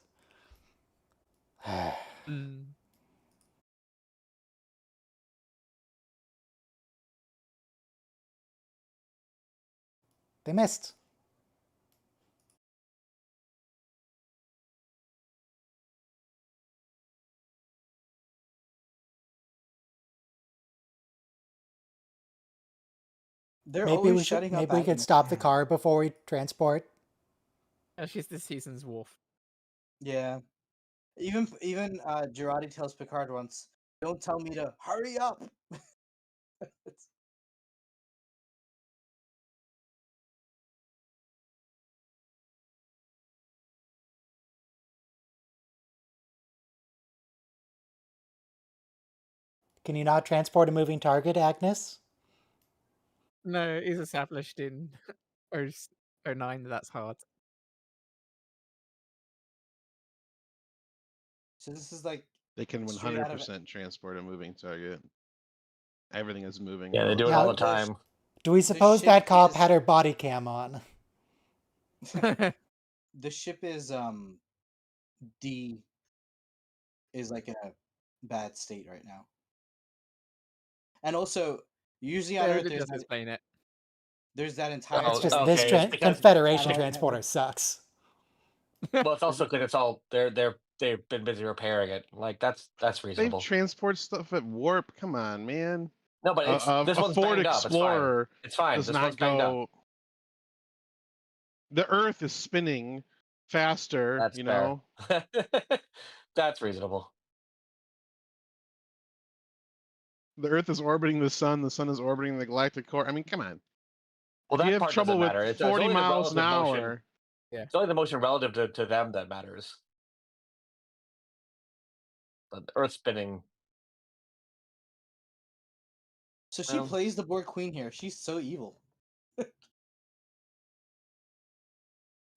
Mm. They missed. They're Maybe always we should. shutting up Maybe we could Agnes. stop the car before we transport. She's this season's Worf. Yeah. Even Girardi tells Picard once, "Don't tell me to hurry up." It's- Can you not transport a moving target, Agnes? No, it's established in 09 that that's hard. so this is like They can straight out of 100% transport a moving target. Everything is moving. Yeah, they all do it Yeah, all the the sh- time. Do we The suppose ship that cop is- had her body cam on? the ship is D is like in a bad state right now. And also, usually on There, Earth it does explain it. there's that entire Oh, It's just okay, this it's because- Confederation Satellite transporter network. sucks. Well, it's also because it's all they've been busy repairing it. Like that's They reasonable. transport stuff at warp. Come on, man. No, but it's this A one's Ford banged up. It's fine. Explorer It's fine. does This not one's banged up. go. The Earth is spinning faster. That's you fair. know. That's reasonable. The Earth is orbiting the sun. The sun is orbiting the galactic core. I mean, come on. Well, If that you have part trouble doesn't with matter. It's 40 only the miles an relative hour. motion. It's only the motion relative to them that matters. But the Earth spinning. So she Well. plays the Borg Queen here. She's so evil.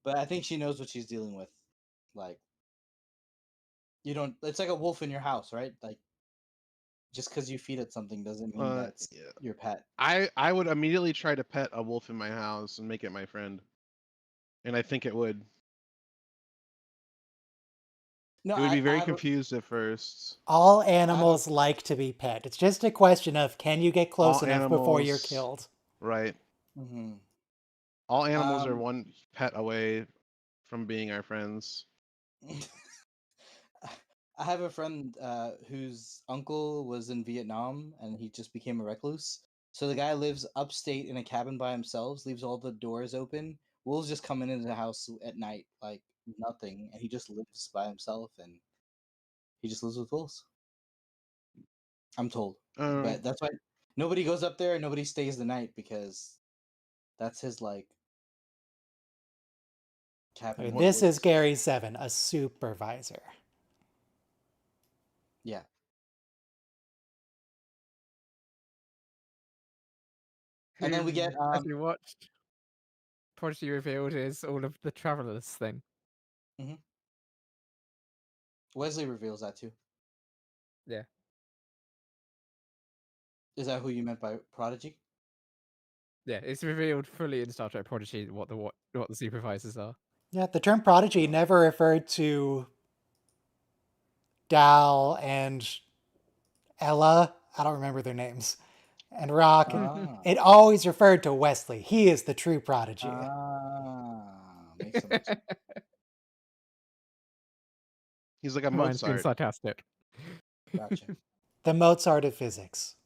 But I think she knows what she's dealing with. Like, you don't. It's like a wolf in your house, right? Like, just because you feed it something doesn't mean that's Yeah. your pet. I would immediately try to pet a wolf in my house and make it my friend. And I think it would. No, It would be I very have a- confused at first. All animals like to be pet. It's just a question of can you get close All enough before you're animals- killed? Right. Mhm. All animals are Um, one pet away from being our friends. I have a friend whose uncle was in Vietnam and he just became a recluse. So the guy lives upstate in a cabin by himself, leaves all the doors open. Wolves just come into the house at night like nothing, and he just lives by himself and he just lives with wolves. I'm told. But that's why nobody goes up there and nobody stays the night because that's his like cabin. Okay, in the this is woods. Gary 7, a supervisor. Yeah. And then we get as we watched, Prodigy revealed is all of the travelers thing. Wesley reveals that too. Yeah. Is that who you meant by prodigy? Yeah, it's revealed fully in Star Trek Prodigy what the supervisors are. Yeah, the term prodigy never referred to Dal and Ella. I don't remember their names. And Rock. Ah. It always referred to Wesley. He is the true prodigy. Makes sense. He's like a Ryan's being Mozart. sarcastic. Gotcha. The Mozart of physics.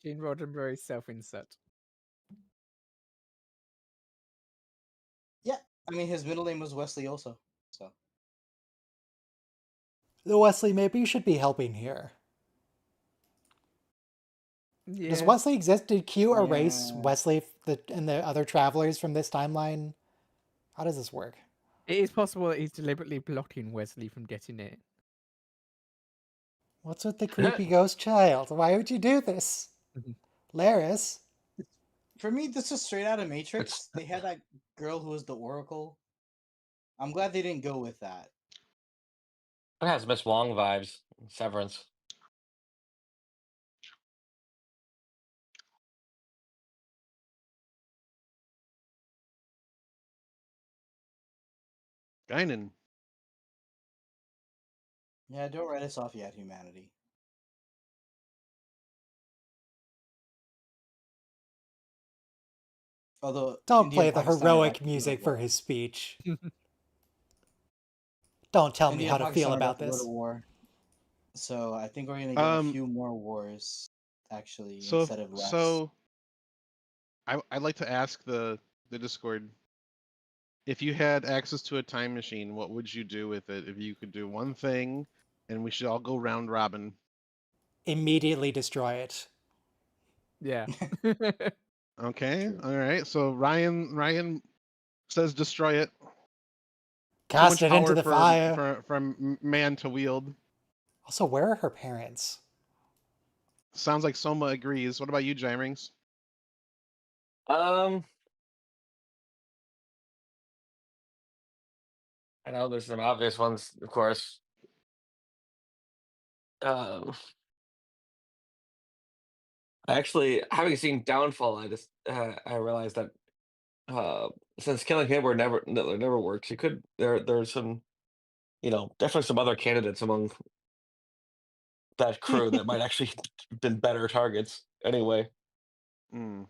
Gene Roddenberry's self-insert. Yeah, I mean his middle name was Wesley also. So The Wesley, maybe you should be helping here. Yeah. Does Wesley exist? Did Q erase Yeah. Wesley and the other travelers from this timeline? How does this work? It is possible that he's deliberately blocking Wesley from getting in. What's with the creepy ghost child? Why would you do this? Laris? for me, this is straight out of Matrix. They had that girl who was the Oracle. I'm glad they didn't go with that. It has Miss Wong vibes. Severance. Guinan. Yeah, don't write us off yet, humanity. Although Don't India play and the Pakistan are heroic about to go to music for war. his speech. Don't tell me India how and to Pakistan feel are about to go this. to war. So I think we're gonna get a few more wars, actually, So instead of less. so I'd like to ask the Discord, if you had access to a time machine, what would you do with it if you could do one thing, and we should all go round robin. Immediately destroy it. Yeah. Okay, True. all right. So Ryan says destroy it. Too Cast much it into power the fire. for man to wield. Also, where are her parents? Sounds like Soma agrees. What about you, Jyrings? I know there's some obvious ones, of course. Actually, having seen Downfall, I realized that since killing him never works, you could there's some definitely some other candidates among that crew that might actually been better targets anyway. Mm.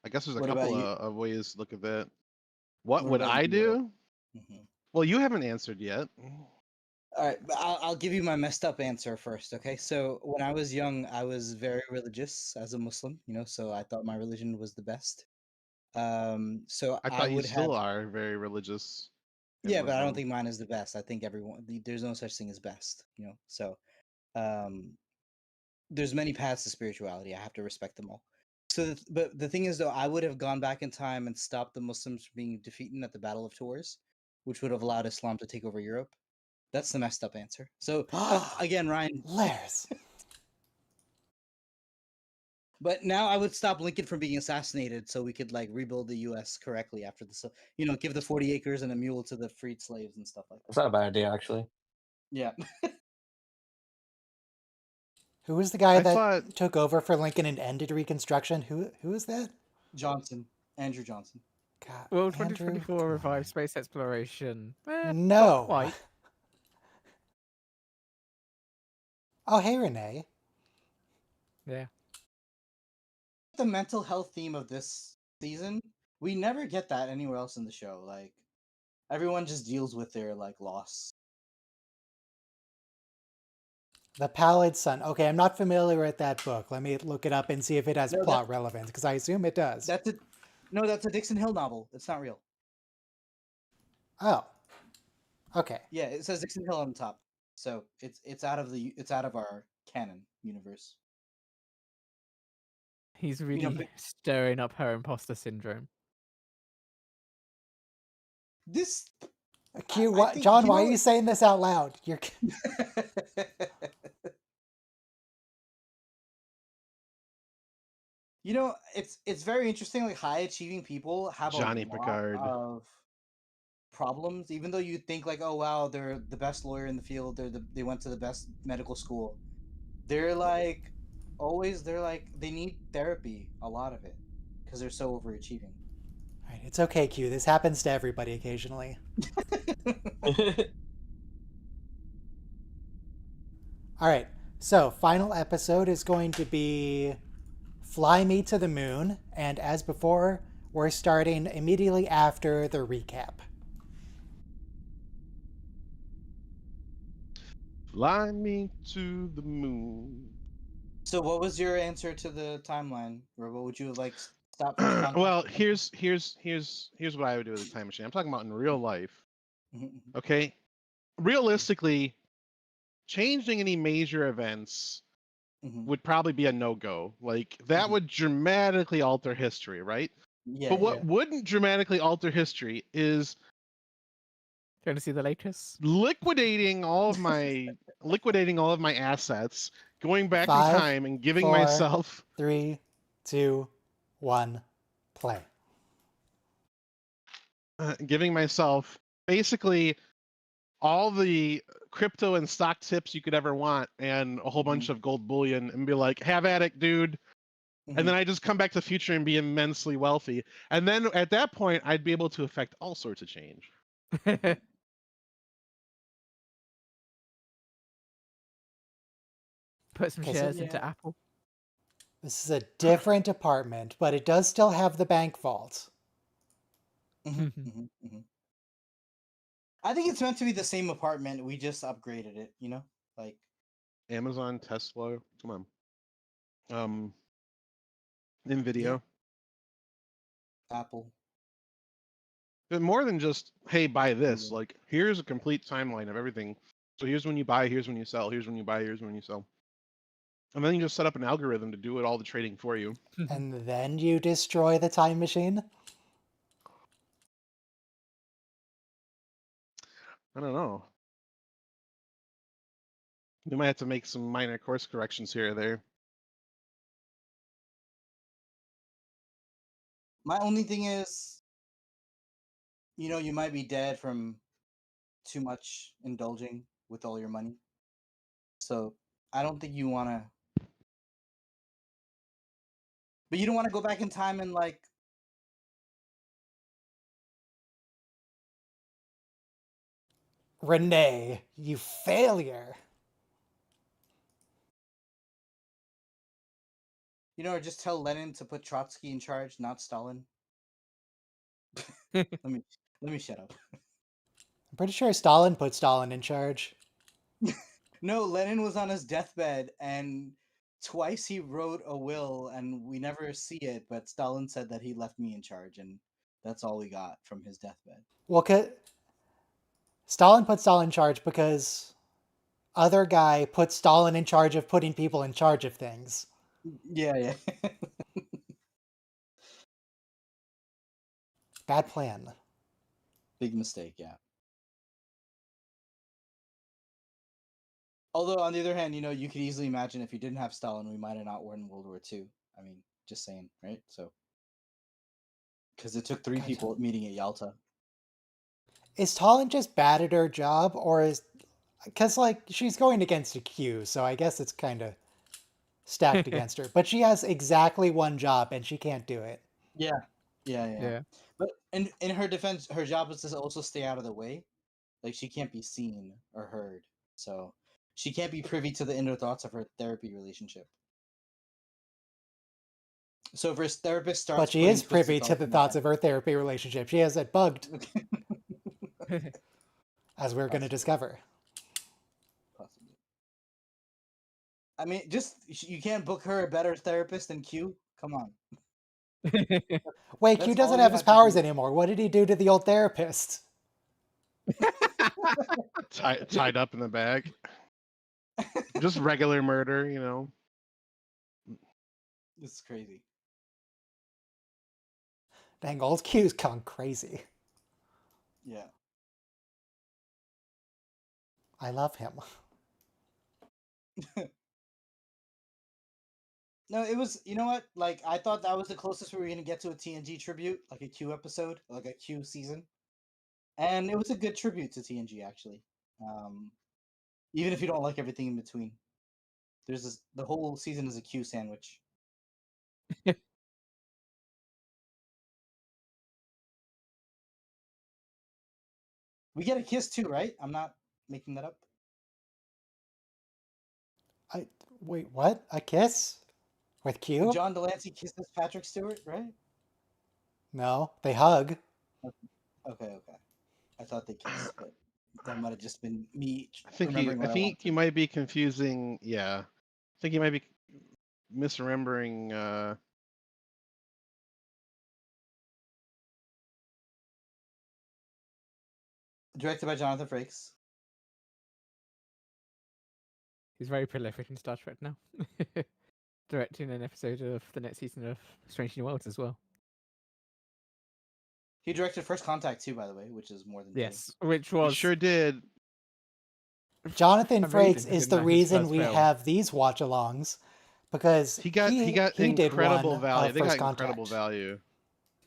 I guess there's a What about couple you? of ways to look at that. What What would about I you? do? Mhm. Well, you haven't answered yet. All right, but I'll give you my messed up answer first, okay? So when I was young, I was very religious as a Muslim, so I thought my religion was the best. So I I thought you would still have, are very religious and yeah, but I don't Muslim. think mine is the best. I think there's no such thing as best. So um, there's many paths to spirituality. I have to respect them all. So, but the thing is, though, I would have gone back in time and stopped the Muslims from being defeated at the Battle of Tours, which would have allowed Islam to take over Europe. That's the messed up answer. So again, Ryan. Letters. But now I would stop Lincoln from being assassinated, so we could rebuild the U.S. correctly after this. Give the 40 acres and a mule to the freed slaves and stuff like It's that. not a bad idea, actually. Yeah. Who was the guy I that thought took over for Lincoln and ended Reconstruction? Who is that? Johnson, Andrew Johnson. God, Well, Andrew. 2024 Come revive on. space exploration. Not No. quite. Oh, hey, Renee. Yeah. The mental health theme of this season, we never get that anywhere else in the show. Everyone just deals with their loss. The Pallid Sun. Okay, I'm not familiar with that book. Let me look it up and see if it has No, plot relevance, because I assume it does. that's a no, that's a Dixon Hill novel. It's not real. Oh. Okay. Yeah, it says Dixon Hill on the top. So it's out of our canon universe. He's really stirring up her imposter syndrome. This Q, I what, think, John? Why are you saying this out loud? You're. It's very interesting. High achieving people have Johnny a lot Picard. of problems, even though you think oh wow, they're the best lawyer in the field. They went to the best medical school. They're they need therapy, a lot of it, because they're so overachieving. Right, it's okay, Q. This happens to everybody occasionally. All right. So, final episode is going to be Fly Me to the Moon, and as before, we're starting immediately after the recap. Fly me to the moon. So, what was your answer to the timeline, or what would you have stop first contact? Well, here's what I would do with a time machine. I'm talking about in real life. Okay, realistically, changing any major events would probably be a no-go. That would dramatically alter history, right? Yeah. But what wouldn't dramatically alter history is Going to see the latest? liquidating all of my assets, going back 5, in time and giving 4, myself 3, 2, 1, play. Giving myself basically all the crypto and stock tips you could ever want and a whole bunch of gold bullion and be like, have at it, dude. And then I just come back to the future and be immensely wealthy. And then at that point, I'd be able to affect all sorts of change. Put some shares into Apple. This is a different apartment, but it does still have the bank vault. I think it's meant to be the same apartment. We just upgraded it. You know, like Amazon, Tesla, come on. Nvidia. Apple. But more than just, hey, buy this. Google. Like, here's a complete timeline of everything. So here's when you buy, here's when you sell, here's when you buy, here's when you sell. And then you just set up an algorithm to do all the trading for you. And then you destroy the time machine? I don't know. We might have to make some minor course corrections here or there. My only thing is, you might be dead from too much indulging with all your money. So I don't think you want to. But you don't want to go back in time and like. Renee, you failure. Or just tell Lenin to put Trotsky in charge, not Stalin. let me shut up. I'm pretty sure Stalin put Stalin in charge. No, Lenin was on his deathbed, and twice he wrote a will, and we never see it. But Stalin said that he left me in charge, and that's all we got from his deathbed. Well, Stalin put Stalin in charge because other guy put Stalin in charge of putting people in charge of things. Yeah. Bad plan. Big mistake, yeah. Although, on the other hand, you could easily imagine if you didn't have Stalin, we might have not won World War II. I mean, just saying, right? So, because it took three God. people meeting at Yalta. Is Stalin just bad at her job, or is... Because, like, she's going against a Q, so I guess it's kind of stacked against her. But she has exactly one job, and she can't do it. Yeah. But in her defense, her job is to also stay out of the way. Like, she can't be seen or heard. So, she can't be privy to the inner thoughts of her therapy relationship. So if her therapist starts, But she is privy to the thoughts of her therapy relationship. She has it bugged, as we're going to discover. Possibly. I mean, you can't book her a better therapist than Q. Come on. Wait, That's Q doesn't all you have his have to powers do. anymore. What did he do to the old therapist? Tied up in the bag. Just regular murder, This is crazy. Dang, old Q's gone crazy. Yeah. I love him. No, it was, you know what? Like, I thought that was the closest we were going to get to a TNG tribute, like a Q episode, like a Q season. And it was a good tribute to TNG, actually. Even if you don't like everything in between. The whole season is a Q sandwich. We get a kiss too, right? I'm not making that up. Wait, what? A kiss? With Q? John Delancey kisses Patrick Stewart, right? No, they hug. Okay. I thought they kissed, but that might have just been me I think remembering what I want. you might be confusing. Yeah, I think you might be misremembering. Directed by Jonathan Frakes. He's very prolific in Star Trek now. Directing an episode of the next season of Strange New Worlds as well. He directed First Contact too, by the way, which is more than Yes, which was He sure did. Jonathan amazing, Frakes is the considering that his reason first we film. have these watch-alongs, because He got he did incredible one value. of They First got incredible Contact. value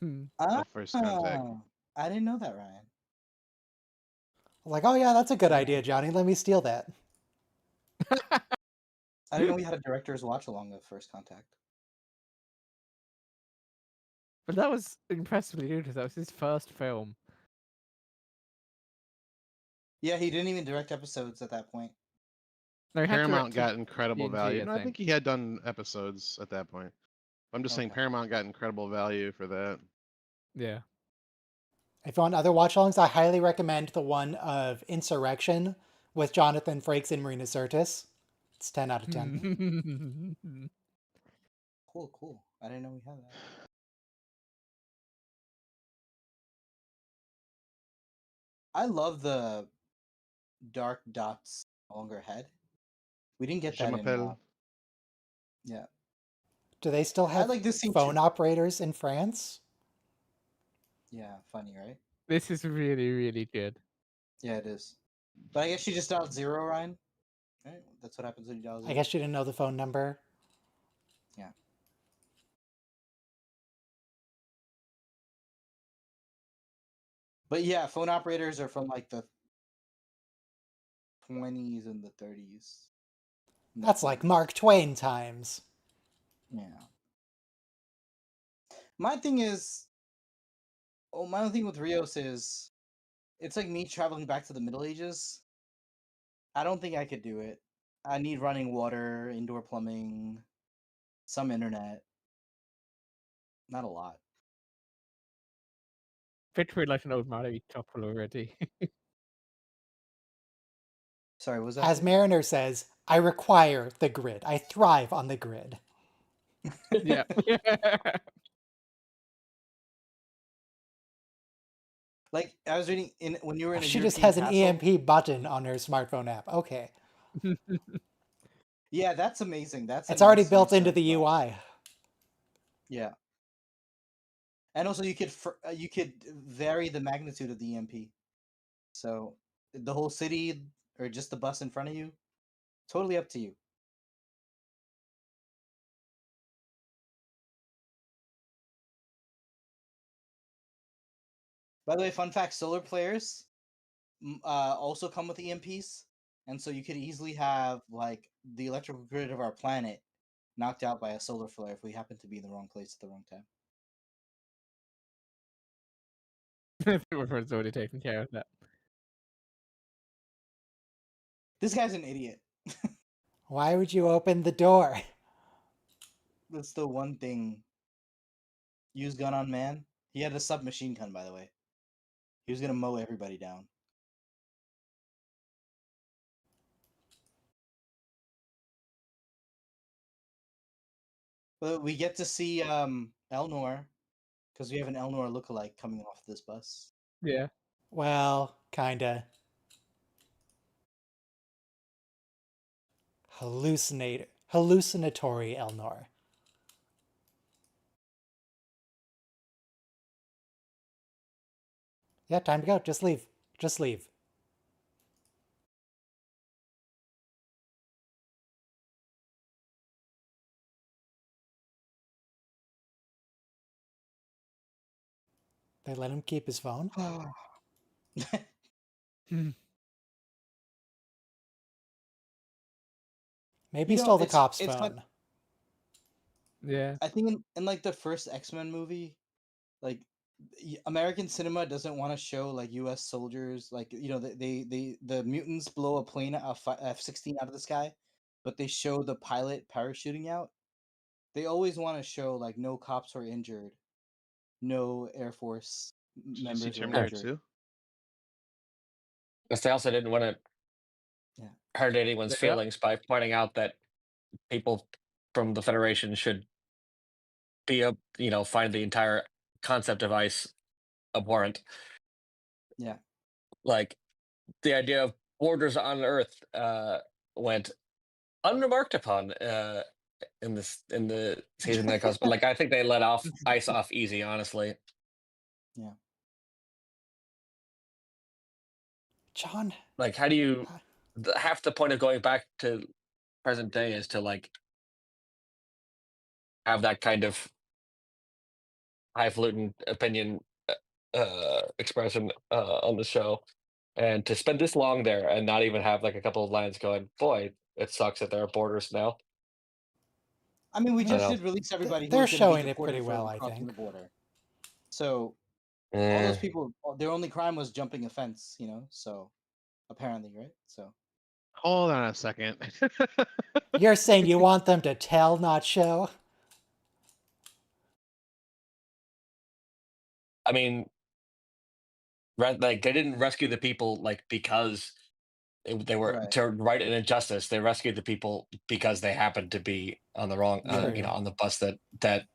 Hmm. of First Contact. I didn't know that, Ryan. Like, oh yeah, that's a good idea, Johnny. Let me steal that. I didn't know we had a director's watch along of First Contact. But that was impressively good because that was his first film. Yeah, he didn't even direct episodes at that point. No, he had Paramount directed got incredible TNG, value. I No, I think think. he had done episodes at that point. I'm just saying Okay. Paramount got incredible value for that. Yeah. If you want other watch-alongs, I highly recommend the one of Insurrection with Jonathan Frakes and Marina Sirtis. It's 10 out of 10. Cool. I didn't know we had that. I love the dark dots longer head. We didn't get Je that in. m'appelle. Yeah. Do they still I have like this scene phone too. operators in France? Yeah, funny, right? This is really, really good. Yeah, it is. But I guess you just dialed 0, Ryan. Right? That's what happens when you dial 0. I guess you didn't know the phone number. Yeah. But yeah, phone operators are from like the 20s and the 30s. and the That's like 40s. Mark Twain times. Yeah. My thing is, my only thing with Rios is, it's like me traveling back to the Middle Ages. I don't think I could do it. I need running water, indoor plumbing, some internet. Not a lot. Picture like an old married couple already. Sorry, what was that? As Mariner says, I require the grid. I thrive on the grid. Yeah. Like I was reading when you were in a She just European has an castle. EMP button on her smartphone app. Okay. Yeah, that's amazing. That's It's a already nice built into research the box. UI. Yeah. And also, you could vary the magnitude of the EMP. So the whole city or just the bus in front of you, totally up to you. By the way, fun fact: solar players also come with EMPs, and so you could easily have like the electrical grid of our planet knocked out by a solar flare if we happen to be in the wrong place at the wrong time. Everyone's already taken care of that. This guy's an idiot. Why would you open the door? That's the one thing. Use gun on man. He had a submachine gun, by the way. He was gonna mow everybody down. But we get to see Elnor, because we have an Elnor lookalike coming off this bus. Yeah. Well, kinda. Hallucinatory Elnor. Yeah, time to go. Just leave. Just leave. They let him keep his phone? Maybe he stole the cop's phone. Yeah. I think in like the first X-Men movie, like American cinema doesn't want to show like U.S. soldiers, like the mutants blow a plane, a F-16 out of the sky, but they show the pilot parachuting out. They always want to show like no cops were injured, no Air Force Did you see members were Terminator injured. 2? Because they also didn't want to Yeah. hurt anyone's Yeah. feelings by pointing out that people from the Federation should find the entire concept of ice abhorrent. Yeah. Like the idea of borders on Earth went unremarked upon in the season that comes. But like I think they let off ice off easy, honestly. Yeah. John. Like how do you half the point of going back to present day is to like have that kind of highfalutin opinion expression on the show, and to spend this long there and not even have like a couple of lines going, boy, it sucks that there are borders now. I mean, we I don't just know. did release everybody who They're was going to be showing it deported pretty for well, I crossing think. the border. So all Eh, those people, their only crime was jumping a fence, so apparently, right? So Hold on a second. You're saying you want them to tell, not show? I mean, like they didn't rescue the people like because they were Right. to right an injustice. They rescued the people because they happened to be on the wrong, Yeah. True. on the bus that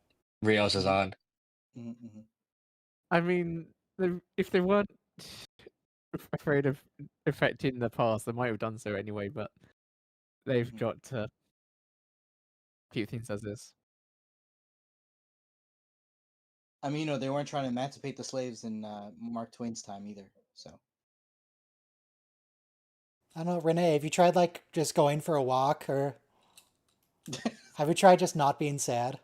Rios is Mhm. on. Mm-hmm. I mean, if they weren't afraid of affecting the past, they might have done so anyway. But they've Mhm. got to keep things as is. I mean, they weren't trying to emancipate the slaves in Mark Twain's time either. So. I don't know, Renee, have you tried like just going for a walk, or have you tried just not being sad?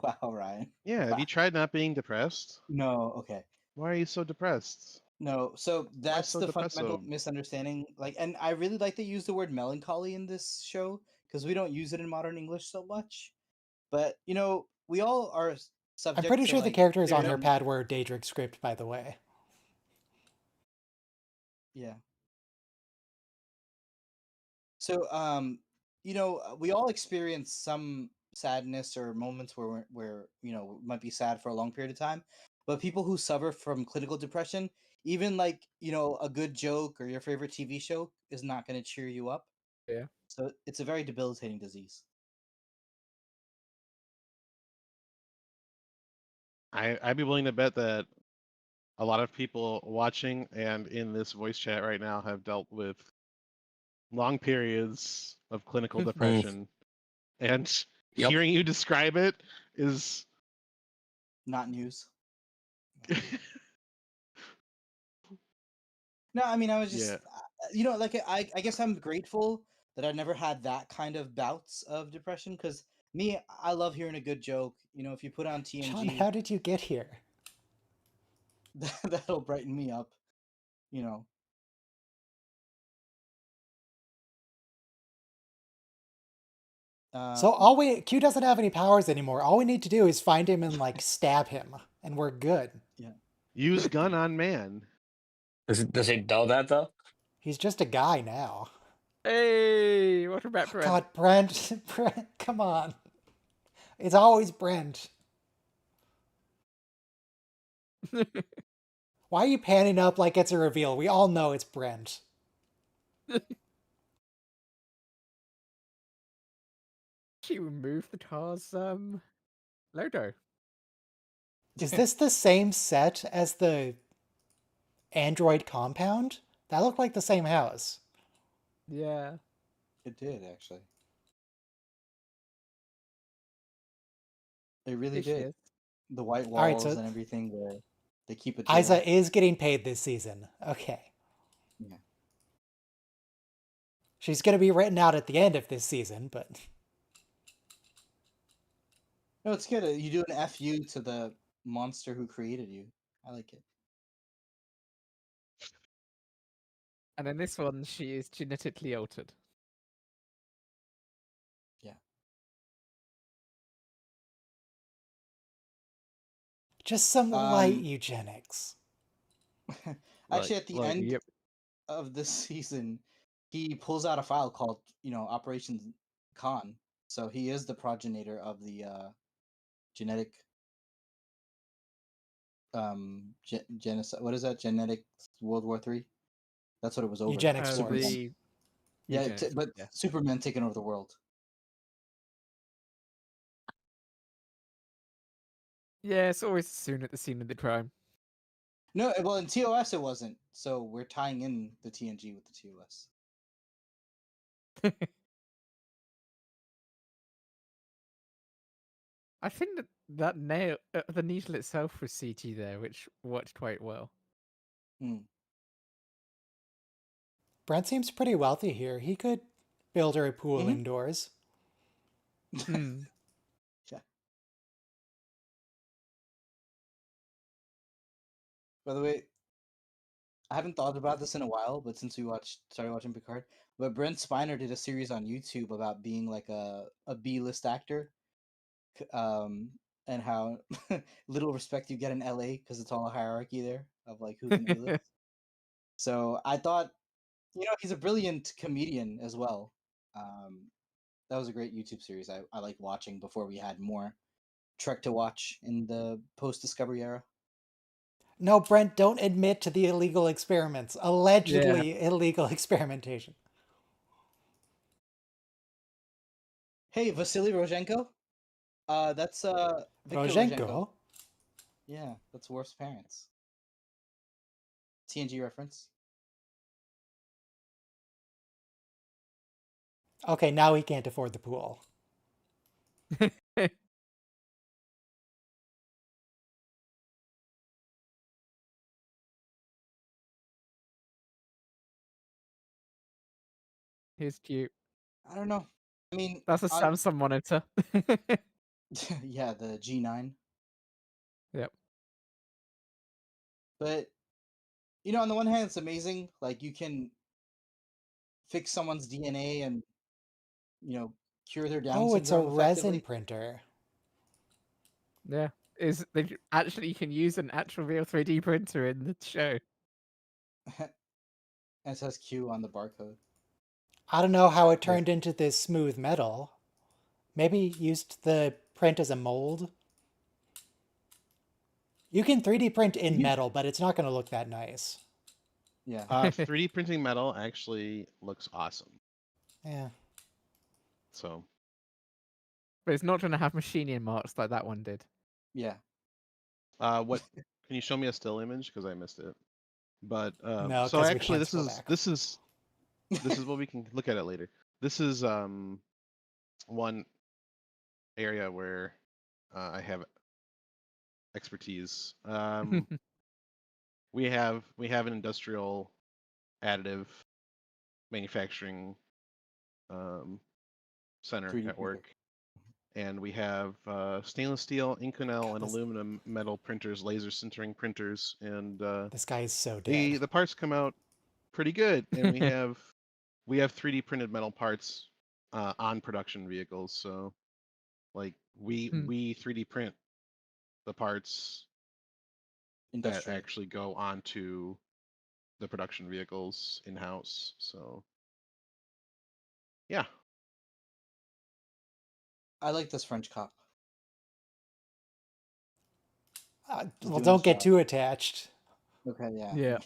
Wow, Ryan. Yeah, have Wow. you tried not being depressed? No, okay. Why are you so depressed? No, so that's so the fundamental depressive? misunderstanding. Like, and I really like to use the word melancholy in this show because we don't use it in modern English so much. But we all are I'm subject pretty to sure the like characters on her certain. Padware Daedric script, by the way. Yeah. So, we all experience some sadness or moments where we might be sad for a long period of time. But people who suffer from clinical depression, even like a good joke or your favorite TV show is not going to cheer you up. Yeah. So it's a very debilitating disease. I'd be willing to bet that a lot of people watching and in this voice chat right now have dealt with long periods of clinical depression, and Yep. hearing you describe it is Not news. No, I mean, I was just, yeah. like I guess I'm grateful that I never had that kind of bouts of depression because me, I love hearing a good joke. If you put on John, TNG, how did you get here? that'll brighten me up. You know. So Um, all Q doesn't have any powers anymore. All we need to do is find him and like stab him, and we're good. yeah. Use gun on man. Does he know that though? He's just a guy now. Hey, welcome back, Oh, Brent. God, Brent, Brent, come on. It's always Brent. Why are you panning up like it's a reveal? We all know it's Brent. She removed the car's logo. Is this the same set as the Android compound? That looked like the same house. Yeah. It did actually. It really Here she did. is. The white All right, walls so and everything where they keep it real. Isa is getting paid this season. Okay. Yeah. She's going to be written out at the end of this season, but No, it's good. You do an FU to the monster who created you. I like it. And in this one, she is genetically altered. Yeah. just some light Um. eugenics. Actually, at the end Yep. of this season, he pulls out a file called, Operation Khan. So he is the progenitor of the genetic genocide. What is that? Genetic World War III. That's what it was over. Eugenics Superman. wars. The Yeah, eugenics, but yeah. Superman taking over the world. Yeah, it's always soon at the scene of the crime. No, well, in TOS it wasn't. So we're tying in the TNG with the TOS. I think that nail, the needle itself was CT there, which worked quite well. Hmm. Brent seems pretty wealthy here. He could build her a pool Mhm. indoors. Hmm. Yeah. By the way, I haven't thought about this in a while, but since we started watching Picard, but Brent Spiner did a series on YouTube about being like a B-list actor, and how little respect you get in LA because it's all a hierarchy there of like who's an A-list. So I thought, he's a brilliant comedian as well. Um, that was a great YouTube series I liked watching before we had more Trek to watch in the post-Discovery era. No, Brent, don't admit to the illegal experiments. Allegedly illegal experimentation. Hey, Vasily Rozhenko. That's Victor Rozhenko. Rozhenko? Yeah, that's Worf's parents. TNG reference. Okay, now he can't afford the pool. He's cute. I don't know. I mean, That's a Samsung monitor. yeah, the G9. Yep. But on the one hand, it's amazing. Like you can fix someone's DNA and cure their Down Oh, it's a syndrome resin effectively. printer. Yeah. They actually you can use an actual real 3D printer in the show. And it says Q on the barcode. I don't know how it turned into this smooth metal. Maybe used the print as a mold. You can 3D print in metal, but it's not going to look that nice. Yeah. 3D printing metal actually looks awesome. Yeah. So But it's not going to have machining marks like that one did. Yeah. what can you show me a still image because I missed it? But No, so 'cause we actually can't scroll back. this is what we can look at it later. This is one area where I have expertise. We have an industrial additive manufacturing center 3D at printer. work, and we have stainless steel, Inconel, and this- aluminum metal printers, laser sintering printers, and This guy is so dead. the parts come out pretty good, and we have 3D printed metal parts on production vehicles. So like we 3D print the parts that Industrial. actually go onto the production vehicles in house. So yeah, I like this French cop. Well, doing don't his get job. too attached. Okay, yeah. Yeah.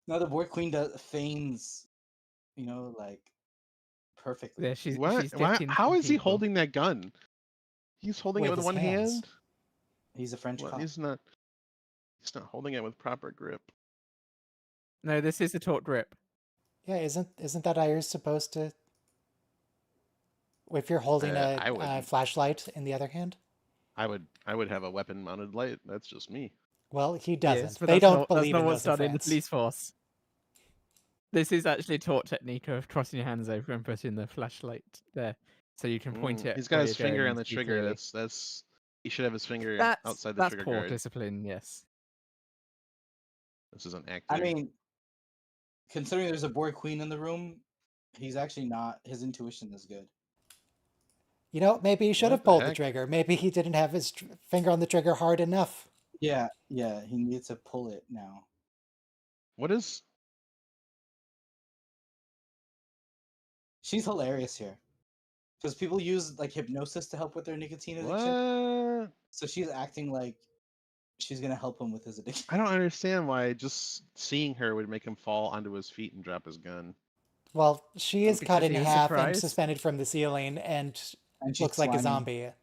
No, the Borg Queen feigns, like perfectly. Yeah, she's what? getting How is he people. holding that gun? He's holding it With with his one hands. hand. He's a French Well, cop. he's not holding it with proper grip. No, this is a taut grip. Yeah, isn't that how you're supposed to? If you're holding I a wouldn't. flashlight in the other hand? I would have a weapon mounted light. That's just me. Well, he Yes, doesn't. but They that's don't not believe in what's those in done in the France. police force. This is actually a taught technique of crossing your hands over and putting the flashlight there, so you can point it. He's got where his you're going finger on and the see trigger. clearly. That's he should have his finger That's outside the that's trigger poor guard. discipline. Yes. This is an actor. I mean, considering there's a Borg Queen in the room, he's actually not. His intuition is good. You know, maybe he should What have the pulled the heck? trigger. Maybe he didn't have his finger on the trigger hard enough. Yeah, he needs to pull it now. What is? She's hilarious here. Because people use like hypnosis to help with their nicotine addiction. What? So she's acting like she's gonna help him with his addiction. I don't understand why just seeing her would make him fall onto his feet and drop his gun. Well, she is cut Because in he was half and surprised. suspended from the ceiling and And she's looks like a slimy. zombie.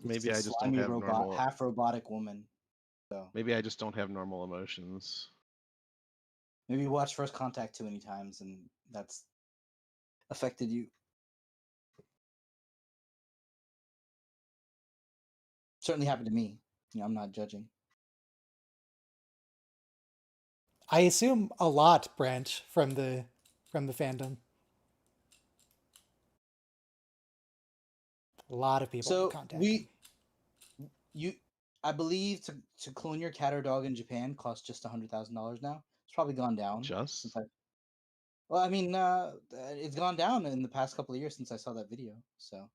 Maybe It's I a just don't slimy have robot, normal. half robotic woman. So Maybe I just don't have normal emotions. maybe you watch First Contact too many times and that's affected you. Certainly happened to me. I'm not judging. I assume a lot, Brent, from the fandom. A lot of people So contact him. I believe to clone your cat or dog in Japan costs just $100,000 now. It's probably gone down. Just? Well, I mean, it's gone down in the past couple of years since I saw that video. So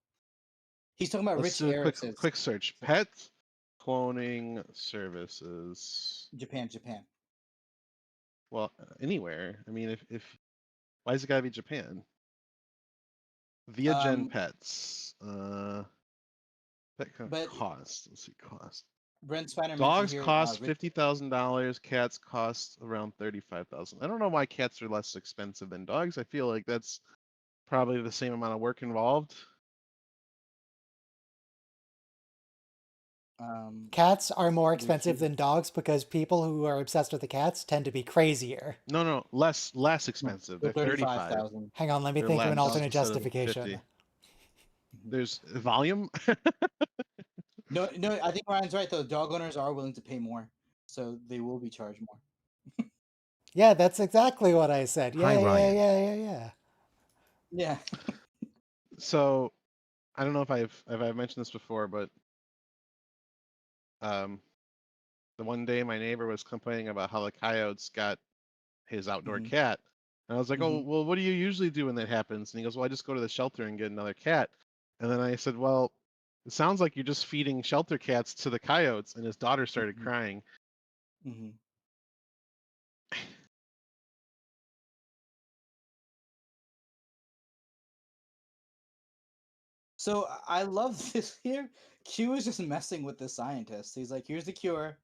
he's talking about Let's rich do a heiresses. quick search. Pet cloning services. Japan. Well, anywhere. I mean, if why does it gotta be Japan? Via Gen Pets. That kind But of cost. Let's see, cost. Brent Spiner mentioned Dogs here. cost $50,000. Cats cost around 35,000. I don't know why cats are less expensive than dogs. I feel like that's probably the same amount of work involved. Cats are more They're expensive cute. than dogs because people who are obsessed with the cats tend to be crazier. No, less expensive. They're 35. 35,000. Hang on, let me They're think of an less alternate instead of justification. 50. There's volume. No, I think Ryan's right though. Dog owners are willing to pay more, so they will be charged more. Yeah, that's exactly what I said. Yeah, Hi, yeah, Ryan. yeah. Yeah. So I don't know if I've mentioned this before, but the one day my neighbor was complaining about how the coyotes got his outdoor Mhm. cat. And I was like, oh, Mhm. well, what do you usually do when that happens? And he goes, well, I just go to the shelter and get another cat. And then I said, well, it sounds like you're just feeding shelter cats to the coyotes. And his daughter started Mhm. crying. Mhm. So I love this here. Q is just messing with the scientist. He's like, here's the cure,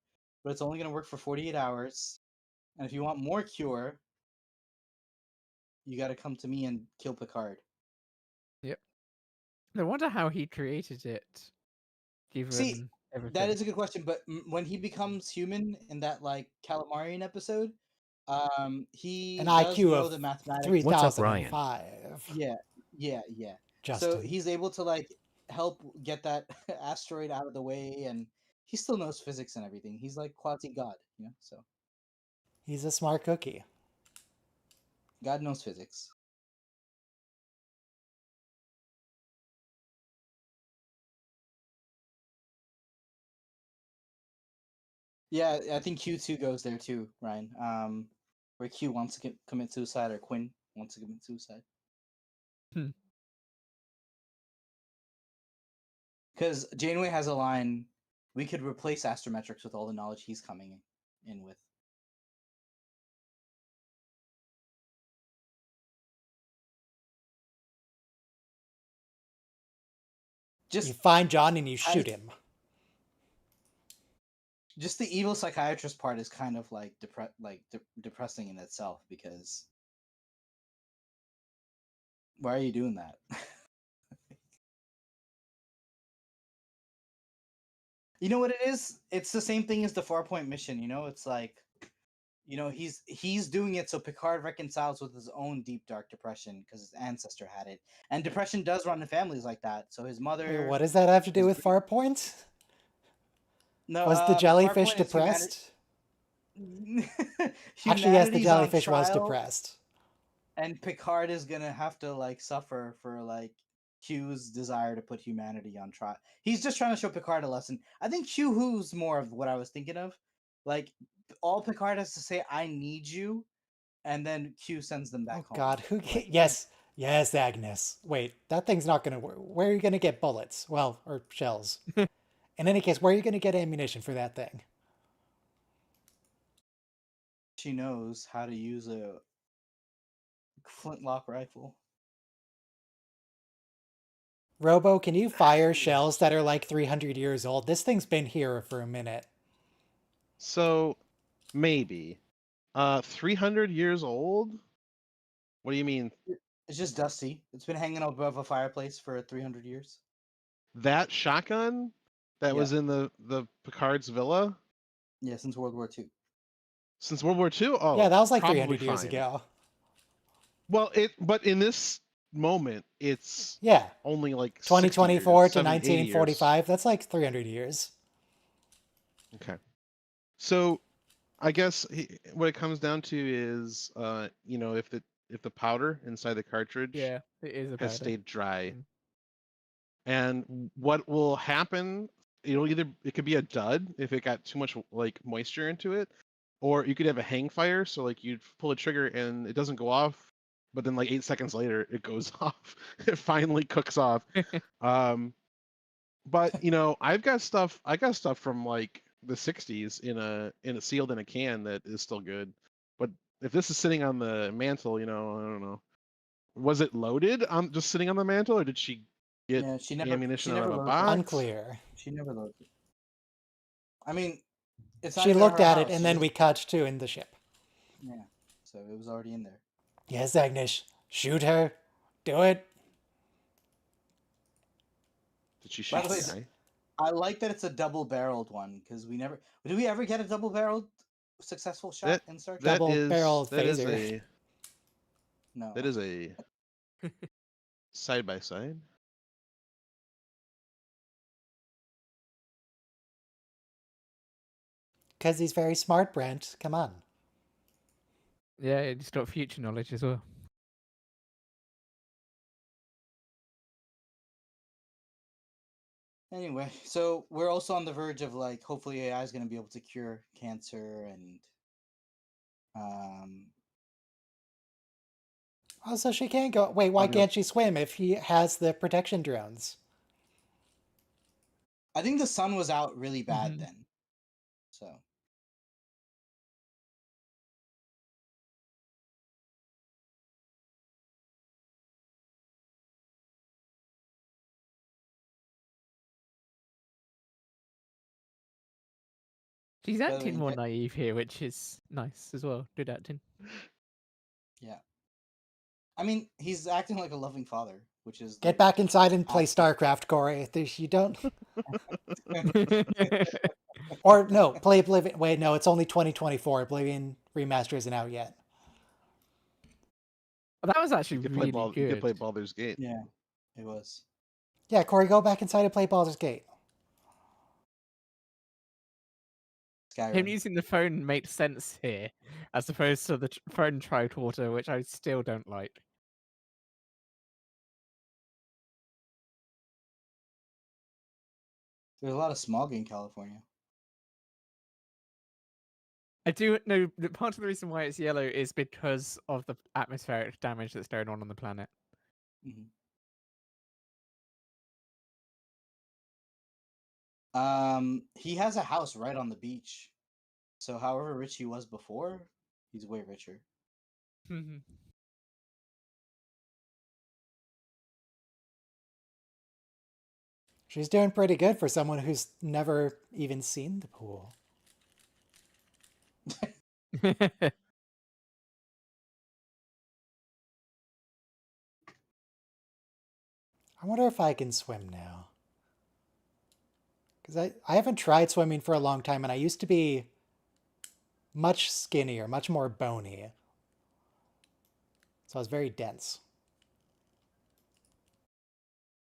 but it's only going to work for 48 hours. And if you want more cure, you got to come to me and kill Picard. Yep. I wonder how he created it, given See, everything. that is a good question. But when he becomes human in that like Calamarian episode, he An does IQ know of the mathematics. 3005. Yeah. So Justin. he's able to like help get that asteroid out of the way, and he still knows physics and everything. He's like quasi god, you know. So He's a smart cookie. God knows physics. Yeah, I think Q2 goes there too, Ryan. Where Q wants to commit suicide, or Quinn wants to commit suicide. Because Janeway has a line, we could replace astrometrics with all the knowledge he's coming in with. You Just find John and you shoot him. just the evil psychiatrist part is kind of like depressing in itself, because why are you doing that? You know what it is? It's the same thing as the Farpoint mission, you know? It's like, you know, he's doing it so Picard reconciles with his own deep dark depression because his ancestor had it. And depression does run in families like that. So his mother. Wait, what does that have to do with Farpoint? No, Was the jellyfish Farpoint is depressed? Actually, yes, the humanity's on jellyfish was trial, depressed. and Picard is gonna have to like suffer for like Q's desire to put humanity on trial. He's just trying to show Picard a lesson. I think Q who's more of what I was thinking of. Like, all Picard has to say, "I need you," and then Q sends them back Oh home. God, who? Like, Yes, Agnes. Wait, that thing's not gonna work. Where are you gonna get bullets? Well, or shells. In any case, where are you gonna get ammunition for that thing? she knows how to use a flintlock rifle. Robo, can you fire shells that are like 300 years old? This thing's been here for a minute. So maybe 300 years old. What do you mean? It's just dusty. It's been hanging above a fireplace for 300 years. That shotgun that was in the Picard's villa Yeah, since World War II. since World War II? Oh, Yeah, that was like probably 300 years fine. ago. Well, but in this moment, it's Yeah, only like 2024 to 70, 80 years. 1945. That's like 300 years. Okay. So I guess what it comes down to is, you know, if the powder inside the cartridge Yeah, it is has about it. stayed dry, Mm. and what will happen? It could be a dud if it got too much like moisture into it, or you could have a hang fire. So like you pull a trigger and it doesn't go off, but then like 8 seconds later it goes off. It finally cooks off. But you know, I got stuff from like the 60s in a sealed in a can that is still good. But if this is sitting on the mantle, you know, I don't know. Was it loaded just sitting on the mantle, or did she Get Yeah, she the never ammunition out of a loaded. box. Unclear. She never loaded. I mean, it's not She even looked her at house. it, and She then just- we cut to in the ship. Yeah, so it was already in there. Yes, Agnes. Shoot her. Do it. Did she By shoot the way, Yes. the guy? I like that it's a double-barreled one because we never. Did we ever get a double-barreled successful shot in Star Trek? Double-barreled that is phaser. No. a side by side. Because he's very smart, Brent. Come on. Yeah, it's got future knowledge as well. Anyway, so we're also on the verge of like hopefully AI is going to be able to cure cancer and Also, she can't go. Wait, why Other- can't she swim if he has the protection drones? I think the sun was out really bad Mhm. then. So She's the way, acting more you naive here, which is nice as well. Good acting. yeah. I mean, he's acting like a loving father, which is Get the- back inside and play Ask- StarCraft, Corey. You don't. Or no, play Oblivion. Wait, no, it's only 2024. Oblivion Remaster isn't out yet. That was actually You could really play good. You could play Baldur's Gate. Yeah, it was. Yeah, Corey, go back inside and play Baldur's Gate. Him Skyrim. using the phone makes sense here, as opposed to the phone tricorder, which I still don't like. There's a lot of smog in California. I do know that part of the reason why it's yellow is because of the atmospheric damage that's going on the planet. Mhm. He has a house right on the beach. So however rich he was before, he's way richer. She's doing pretty good for someone who's never even seen the pool. I wonder if I can swim now. Because I haven't tried swimming for a long time, and I used to be much skinnier, much more bony. So I was very dense.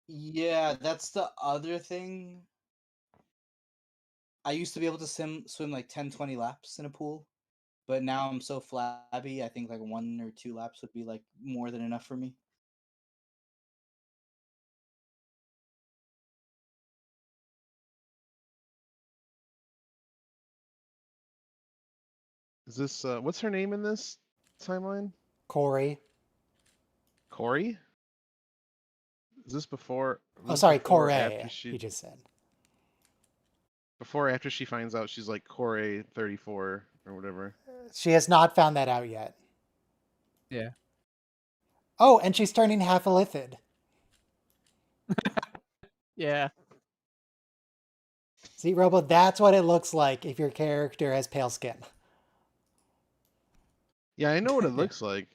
Yeah, that's the other thing. I used to be able to swim like 10, 20 laps in a pool, but now I'm so flabby, I think like 1 or 2 laps would be like more than enough for me. Is this what's her name in this timeline? Corey. Corey? Is this before? Oh, this sorry, before or Corey, After she he just said. before or after she finds out she's like Corey 34 or whatever. She has not found that out yet. Yeah. Oh, and she's turning half illithid. Yeah. See, Robo, that's what it looks like if your character has pale skin. Yeah, I know what it looks like.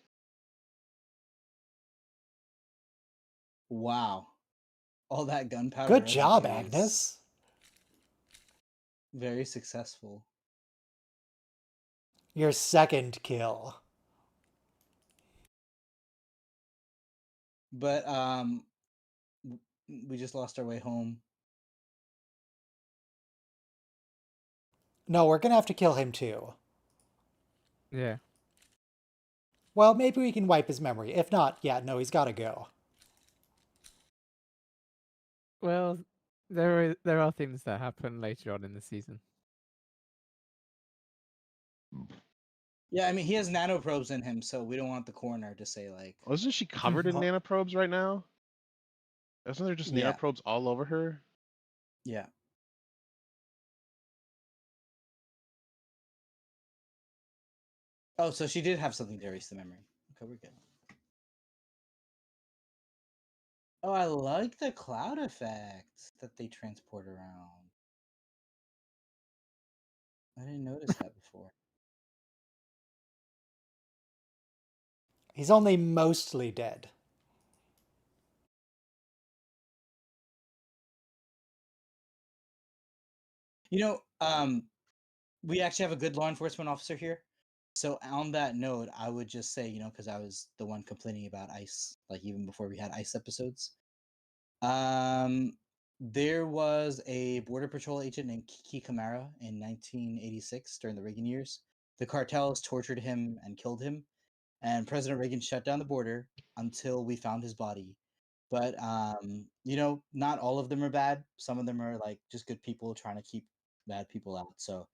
Wow. All that gunpowder. Good as a job, base. Agnes. Very successful. Your second kill. But we just lost our way home. No, we're gonna have to kill him too. Yeah. Well, maybe we can wipe his memory. If not, yeah, no, he's gotta go. Well, there are things that happen later on in the season. Yeah, I mean he has nanoprobes in him, so we don't want the coroner to say like Wasn't she covered in nanoprobes right now? Isn't there just Yeah. nanoprobes all over her? Yeah. Oh, so she did have something to erase the memory. Okay, we're good. Oh, I like the cloud effect that they transport around. I didn't notice that before. He's only mostly dead. You know, we actually have a good law enforcement officer here. So on that note, I would just say, because I was the one complaining about ICE, like even before we had ICE episodes. There was a Border Patrol agent named Kiki Camara in 1986 during the Reagan years. The cartels tortured him and killed him, and President Reagan shut down the border until we found his body. But not all of them are bad. Some of them are like just good people trying to keep bad people out. So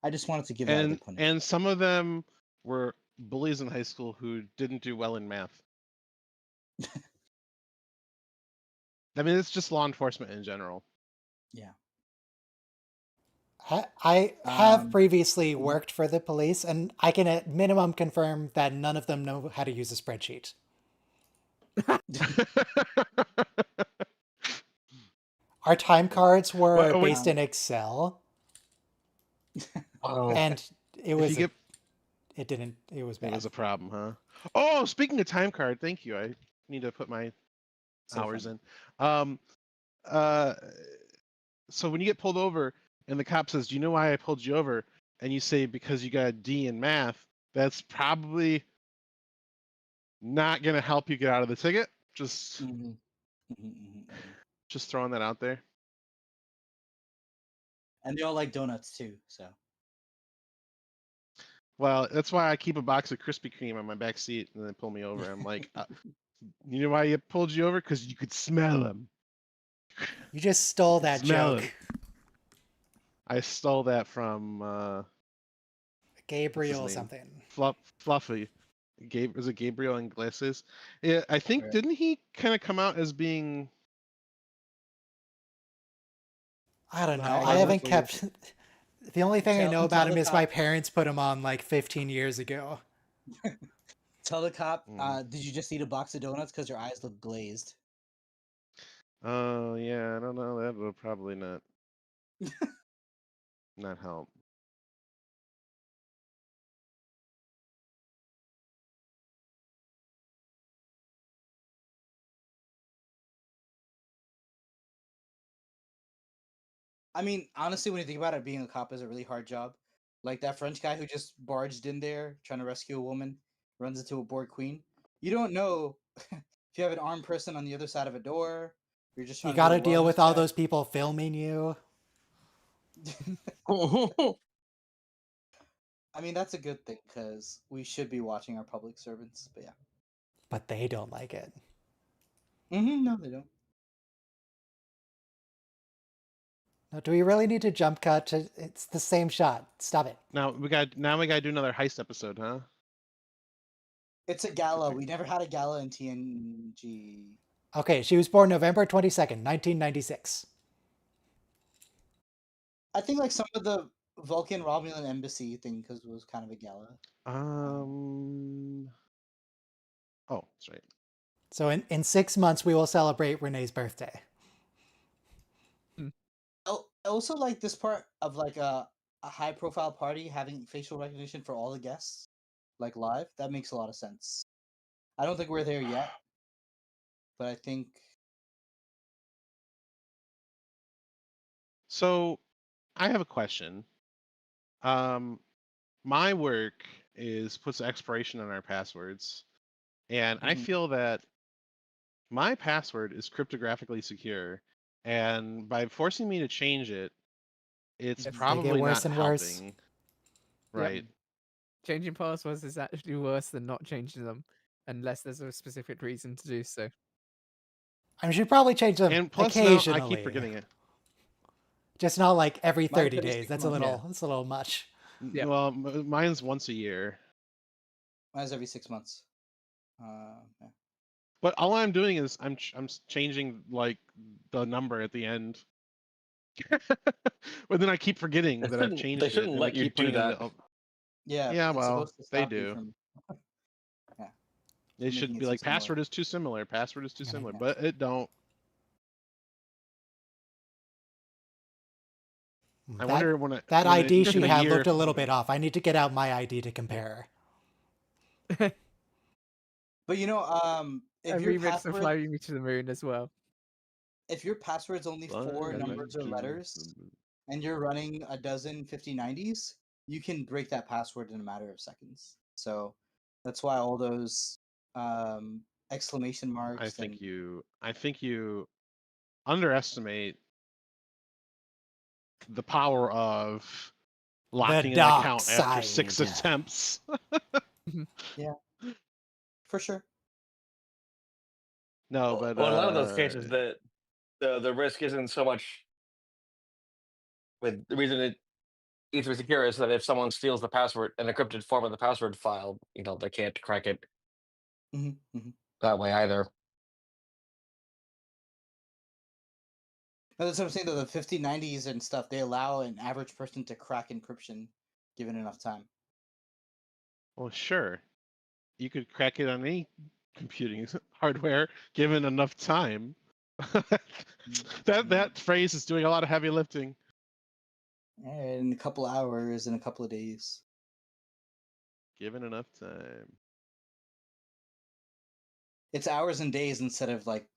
I just wanted to give that a good punishment. And some of them were bullies in high school who didn't do well in math. I mean, it's just law enforcement in general. Yeah. I have Um, previously worked for the police, and I can at minimum confirm that none of them know how to use a spreadsheet. Our time cards were Well, based in Excel, Oh, and it if was you get, it was it bad. was a problem, huh? Oh, speaking of time card, thank you. I need to put my So hours funny. in. So when you get pulled over and the cop says, "Do you know why I pulled you over?" and you say, "Because you got a D in math," that's probably not going to help you get out of the ticket. Just Mhm. Mhm, mhm, mhm. just throwing that out there. And they all like donuts too. So Well, that's why I keep a box of Krispy Kreme on my back seat and they pull me over. I'm like, you know why you pulled you over? Because you could smell them. You just stole that Smell joke, it. I stole that from what's his Gabriel name? something. Fluffy. Was it Gabriel Iglesias? Yeah, I think Right. didn't he kind of come out as being? I don't know. Right, I it haven't was weird. kept. The only thing I know about Tell him the is my cop. parents put him on like 15 years ago. Tell the cop. Mm. Did you just eat a box of donuts because your eyes look glazed? Oh yeah, I don't know. That would probably not help. I mean, honestly, when you think about it, being a cop is a really hard job. Like that French guy who just barged in there trying to rescue a woman, runs into a bored queen. You don't know if you have an armed person on the other side of a door. You're just You trying to got do a to deal wellness with all check. those people filming you, I mean, that's a good thing because we should be watching our public servants. But yeah. but they don't like it. No, they don't. Now, do we really need to jump cut to? It's the same shot. Stop it. Now we got to do another heist episode, huh? It's a gala. We never had a gala in TNG. Okay, she was born November 22nd, 1996. I think like some of the Vulcan Romulan embassy thing because it was kind of a gala. Oh, that's right. So in 6 months, we will celebrate Renee's birthday. I also like this part of like a high profile party having facial recognition for all the guests, like live. That makes a lot of sense. I don't think we're there yet, but I think So I have a question. My work puts expiration on our passwords, and I Mhm. feel that my password is cryptographically secure, and by forcing me to change it, it's Yes. They get probably worse not and worse. helping. Yep. Right. Changing passwords is actually worse than not changing them, unless there's a specific reason to do so. I should probably change them And plus now I keep occasionally, forgetting it. just not like every Mine's 30 every days. 6 That's months. a little much. Yep. Well, mine's once a year. Mine's every 6 months. Yeah. But all I'm doing is I'm changing like the number at the end. But then I keep forgetting that I've they changed it, shouldn't and I let you keep do putting in that. the. Yeah, Yeah, it's well, supposed to they stop you do. from. Yeah. It should making be it like too similar. password is too similar. Password is too Yeah, similar, yeah. but it don't. I wonder when it, that when it, ID in she a had year, looked a little bit off. I need to get out my ID to compare. But you know, A if your remix of password Fly Me to the Moon as well. if your password's only 4 numbers or letters and you're running a dozen 5090s, you can break that password in a matter of seconds. So that's why all those exclamation marks I think you underestimate the power of locking an dark account after 6 side. attempts. yeah, for sure. No, but Well, in a lot of those cases, the risk isn't so much with the reason it needs to be secure is that if someone steals the password, an encrypted form of the password file, they can't crack it Mm-hmm. that way either. That's what I'm saying though, the 5090s and stuff, they allow an average person to crack encryption given enough time. well, sure, you could crack it on any computing hardware given enough time. that phrase is doing a lot of heavy lifting. In a couple hours, in a couple of days. Given enough time. It's hours and days instead of like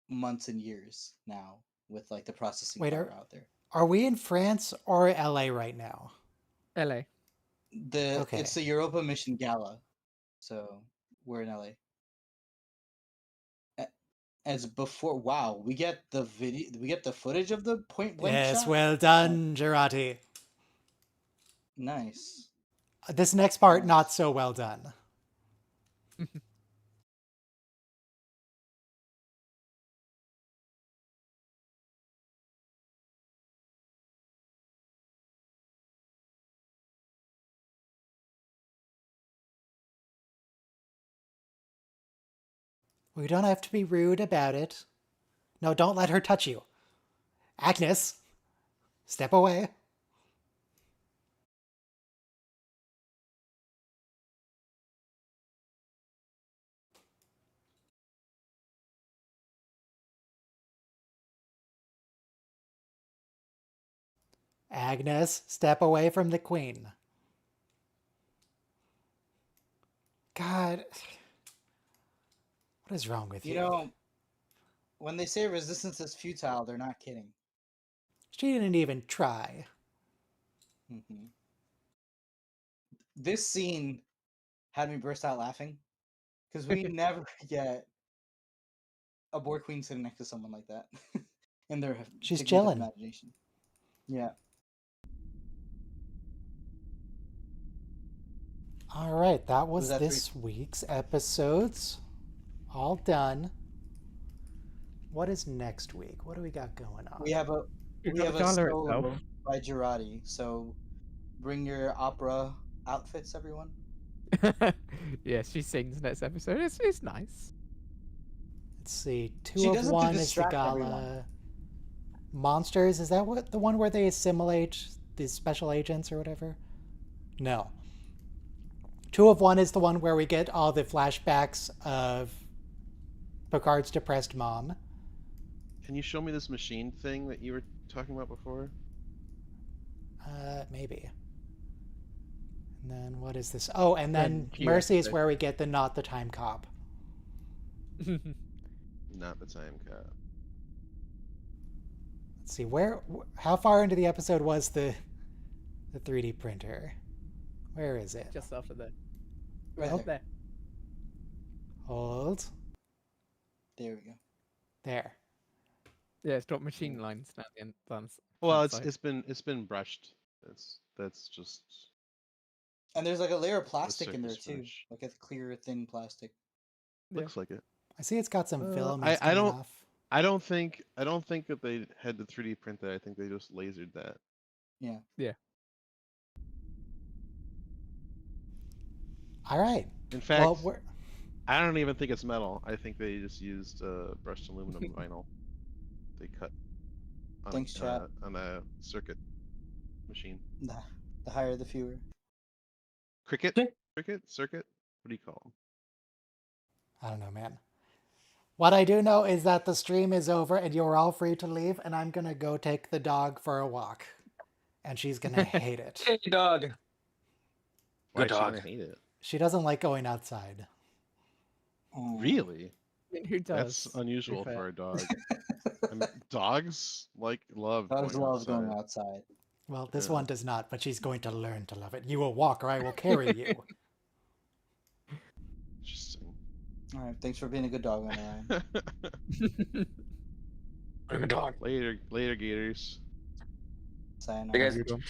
months and years now with like the processing Wait, power out there. Are we in France or LA right now? LA. It's the Europa Mission Gala, so we're in LA. As before, wow, we get the video, we get the footage of the point blank Yes, shot. well done, Girati. Nice. This next part, Nice. not so well done. We don't have to be rude about it. No, don't let her touch you. Agnes, step away. Agnes, step away from the queen. God, what is wrong with you? You know, when they say resistance is futile, they're not kidding. She didn't even try. Mm-hmm. This scene had me burst out laughing because we never get a board queen sitting next to someone like that in their She's figment of chilling. imagination. Yeah. All right, that was that this week's episodes. All done. What is next week? What do we got going on? We have a You've we got have the a gala solo itself. by Girardi. So bring your opera outfits, everyone. Yeah, she sings next episode. It's nice. Let's see. She 2 of does it to 1 is the distract gala. everyone. Monsters, is that what the one where they assimilate these special agents or whatever? No. 2 of 1 is the one where we get all the flashbacks of Picard's depressed mom. Can you show me this machine thing that you were talking about before? Maybe. And then what is this? Oh, and then Few Mercy is episodes. where we get the not the time cop. Not the time cop. Let's see, how far into the episode was the 3D printer? Where is it? Just after that. Right Oh, there. there. Hold. There we go. There. Yeah, it's got machine lines now. The Well, side. it's been brushed. That's just. And there's like a layer of plastic in there surface too, finish. like a clear, thin plastic. Looks like it. I see it's got some film I coming don't- off. I don't think that they had to 3D print that. I think they just lasered that. Yeah. All right. In fact, Well, I don't even think it's metal. I think they just used brushed aluminum vinyl. They cut on, Thanks, chat. on a circuit machine. The higher the fewer. Cricket? Yeah. Cricket? Circuit? What do you call them? I don't know, man. What I do know is that the stream is over and you're all free to leave, and I'm gonna go take the dog for a walk. And she's gonna hate it. Hey, dog. Why Good is she dog. gonna hate it? She doesn't like going outside. Oh. Really? I mean, who does? That's unusual fair. for a dog. Dogs love Dogs going love going outside. outside. Well, this Yeah. one does not, but she's going to learn to love it. You will walk or I will carry you. Interesting. All right, thanks for being a good dog, Ryan. Good dog. Later, Gators. Sayonara. Hey guys, Good one.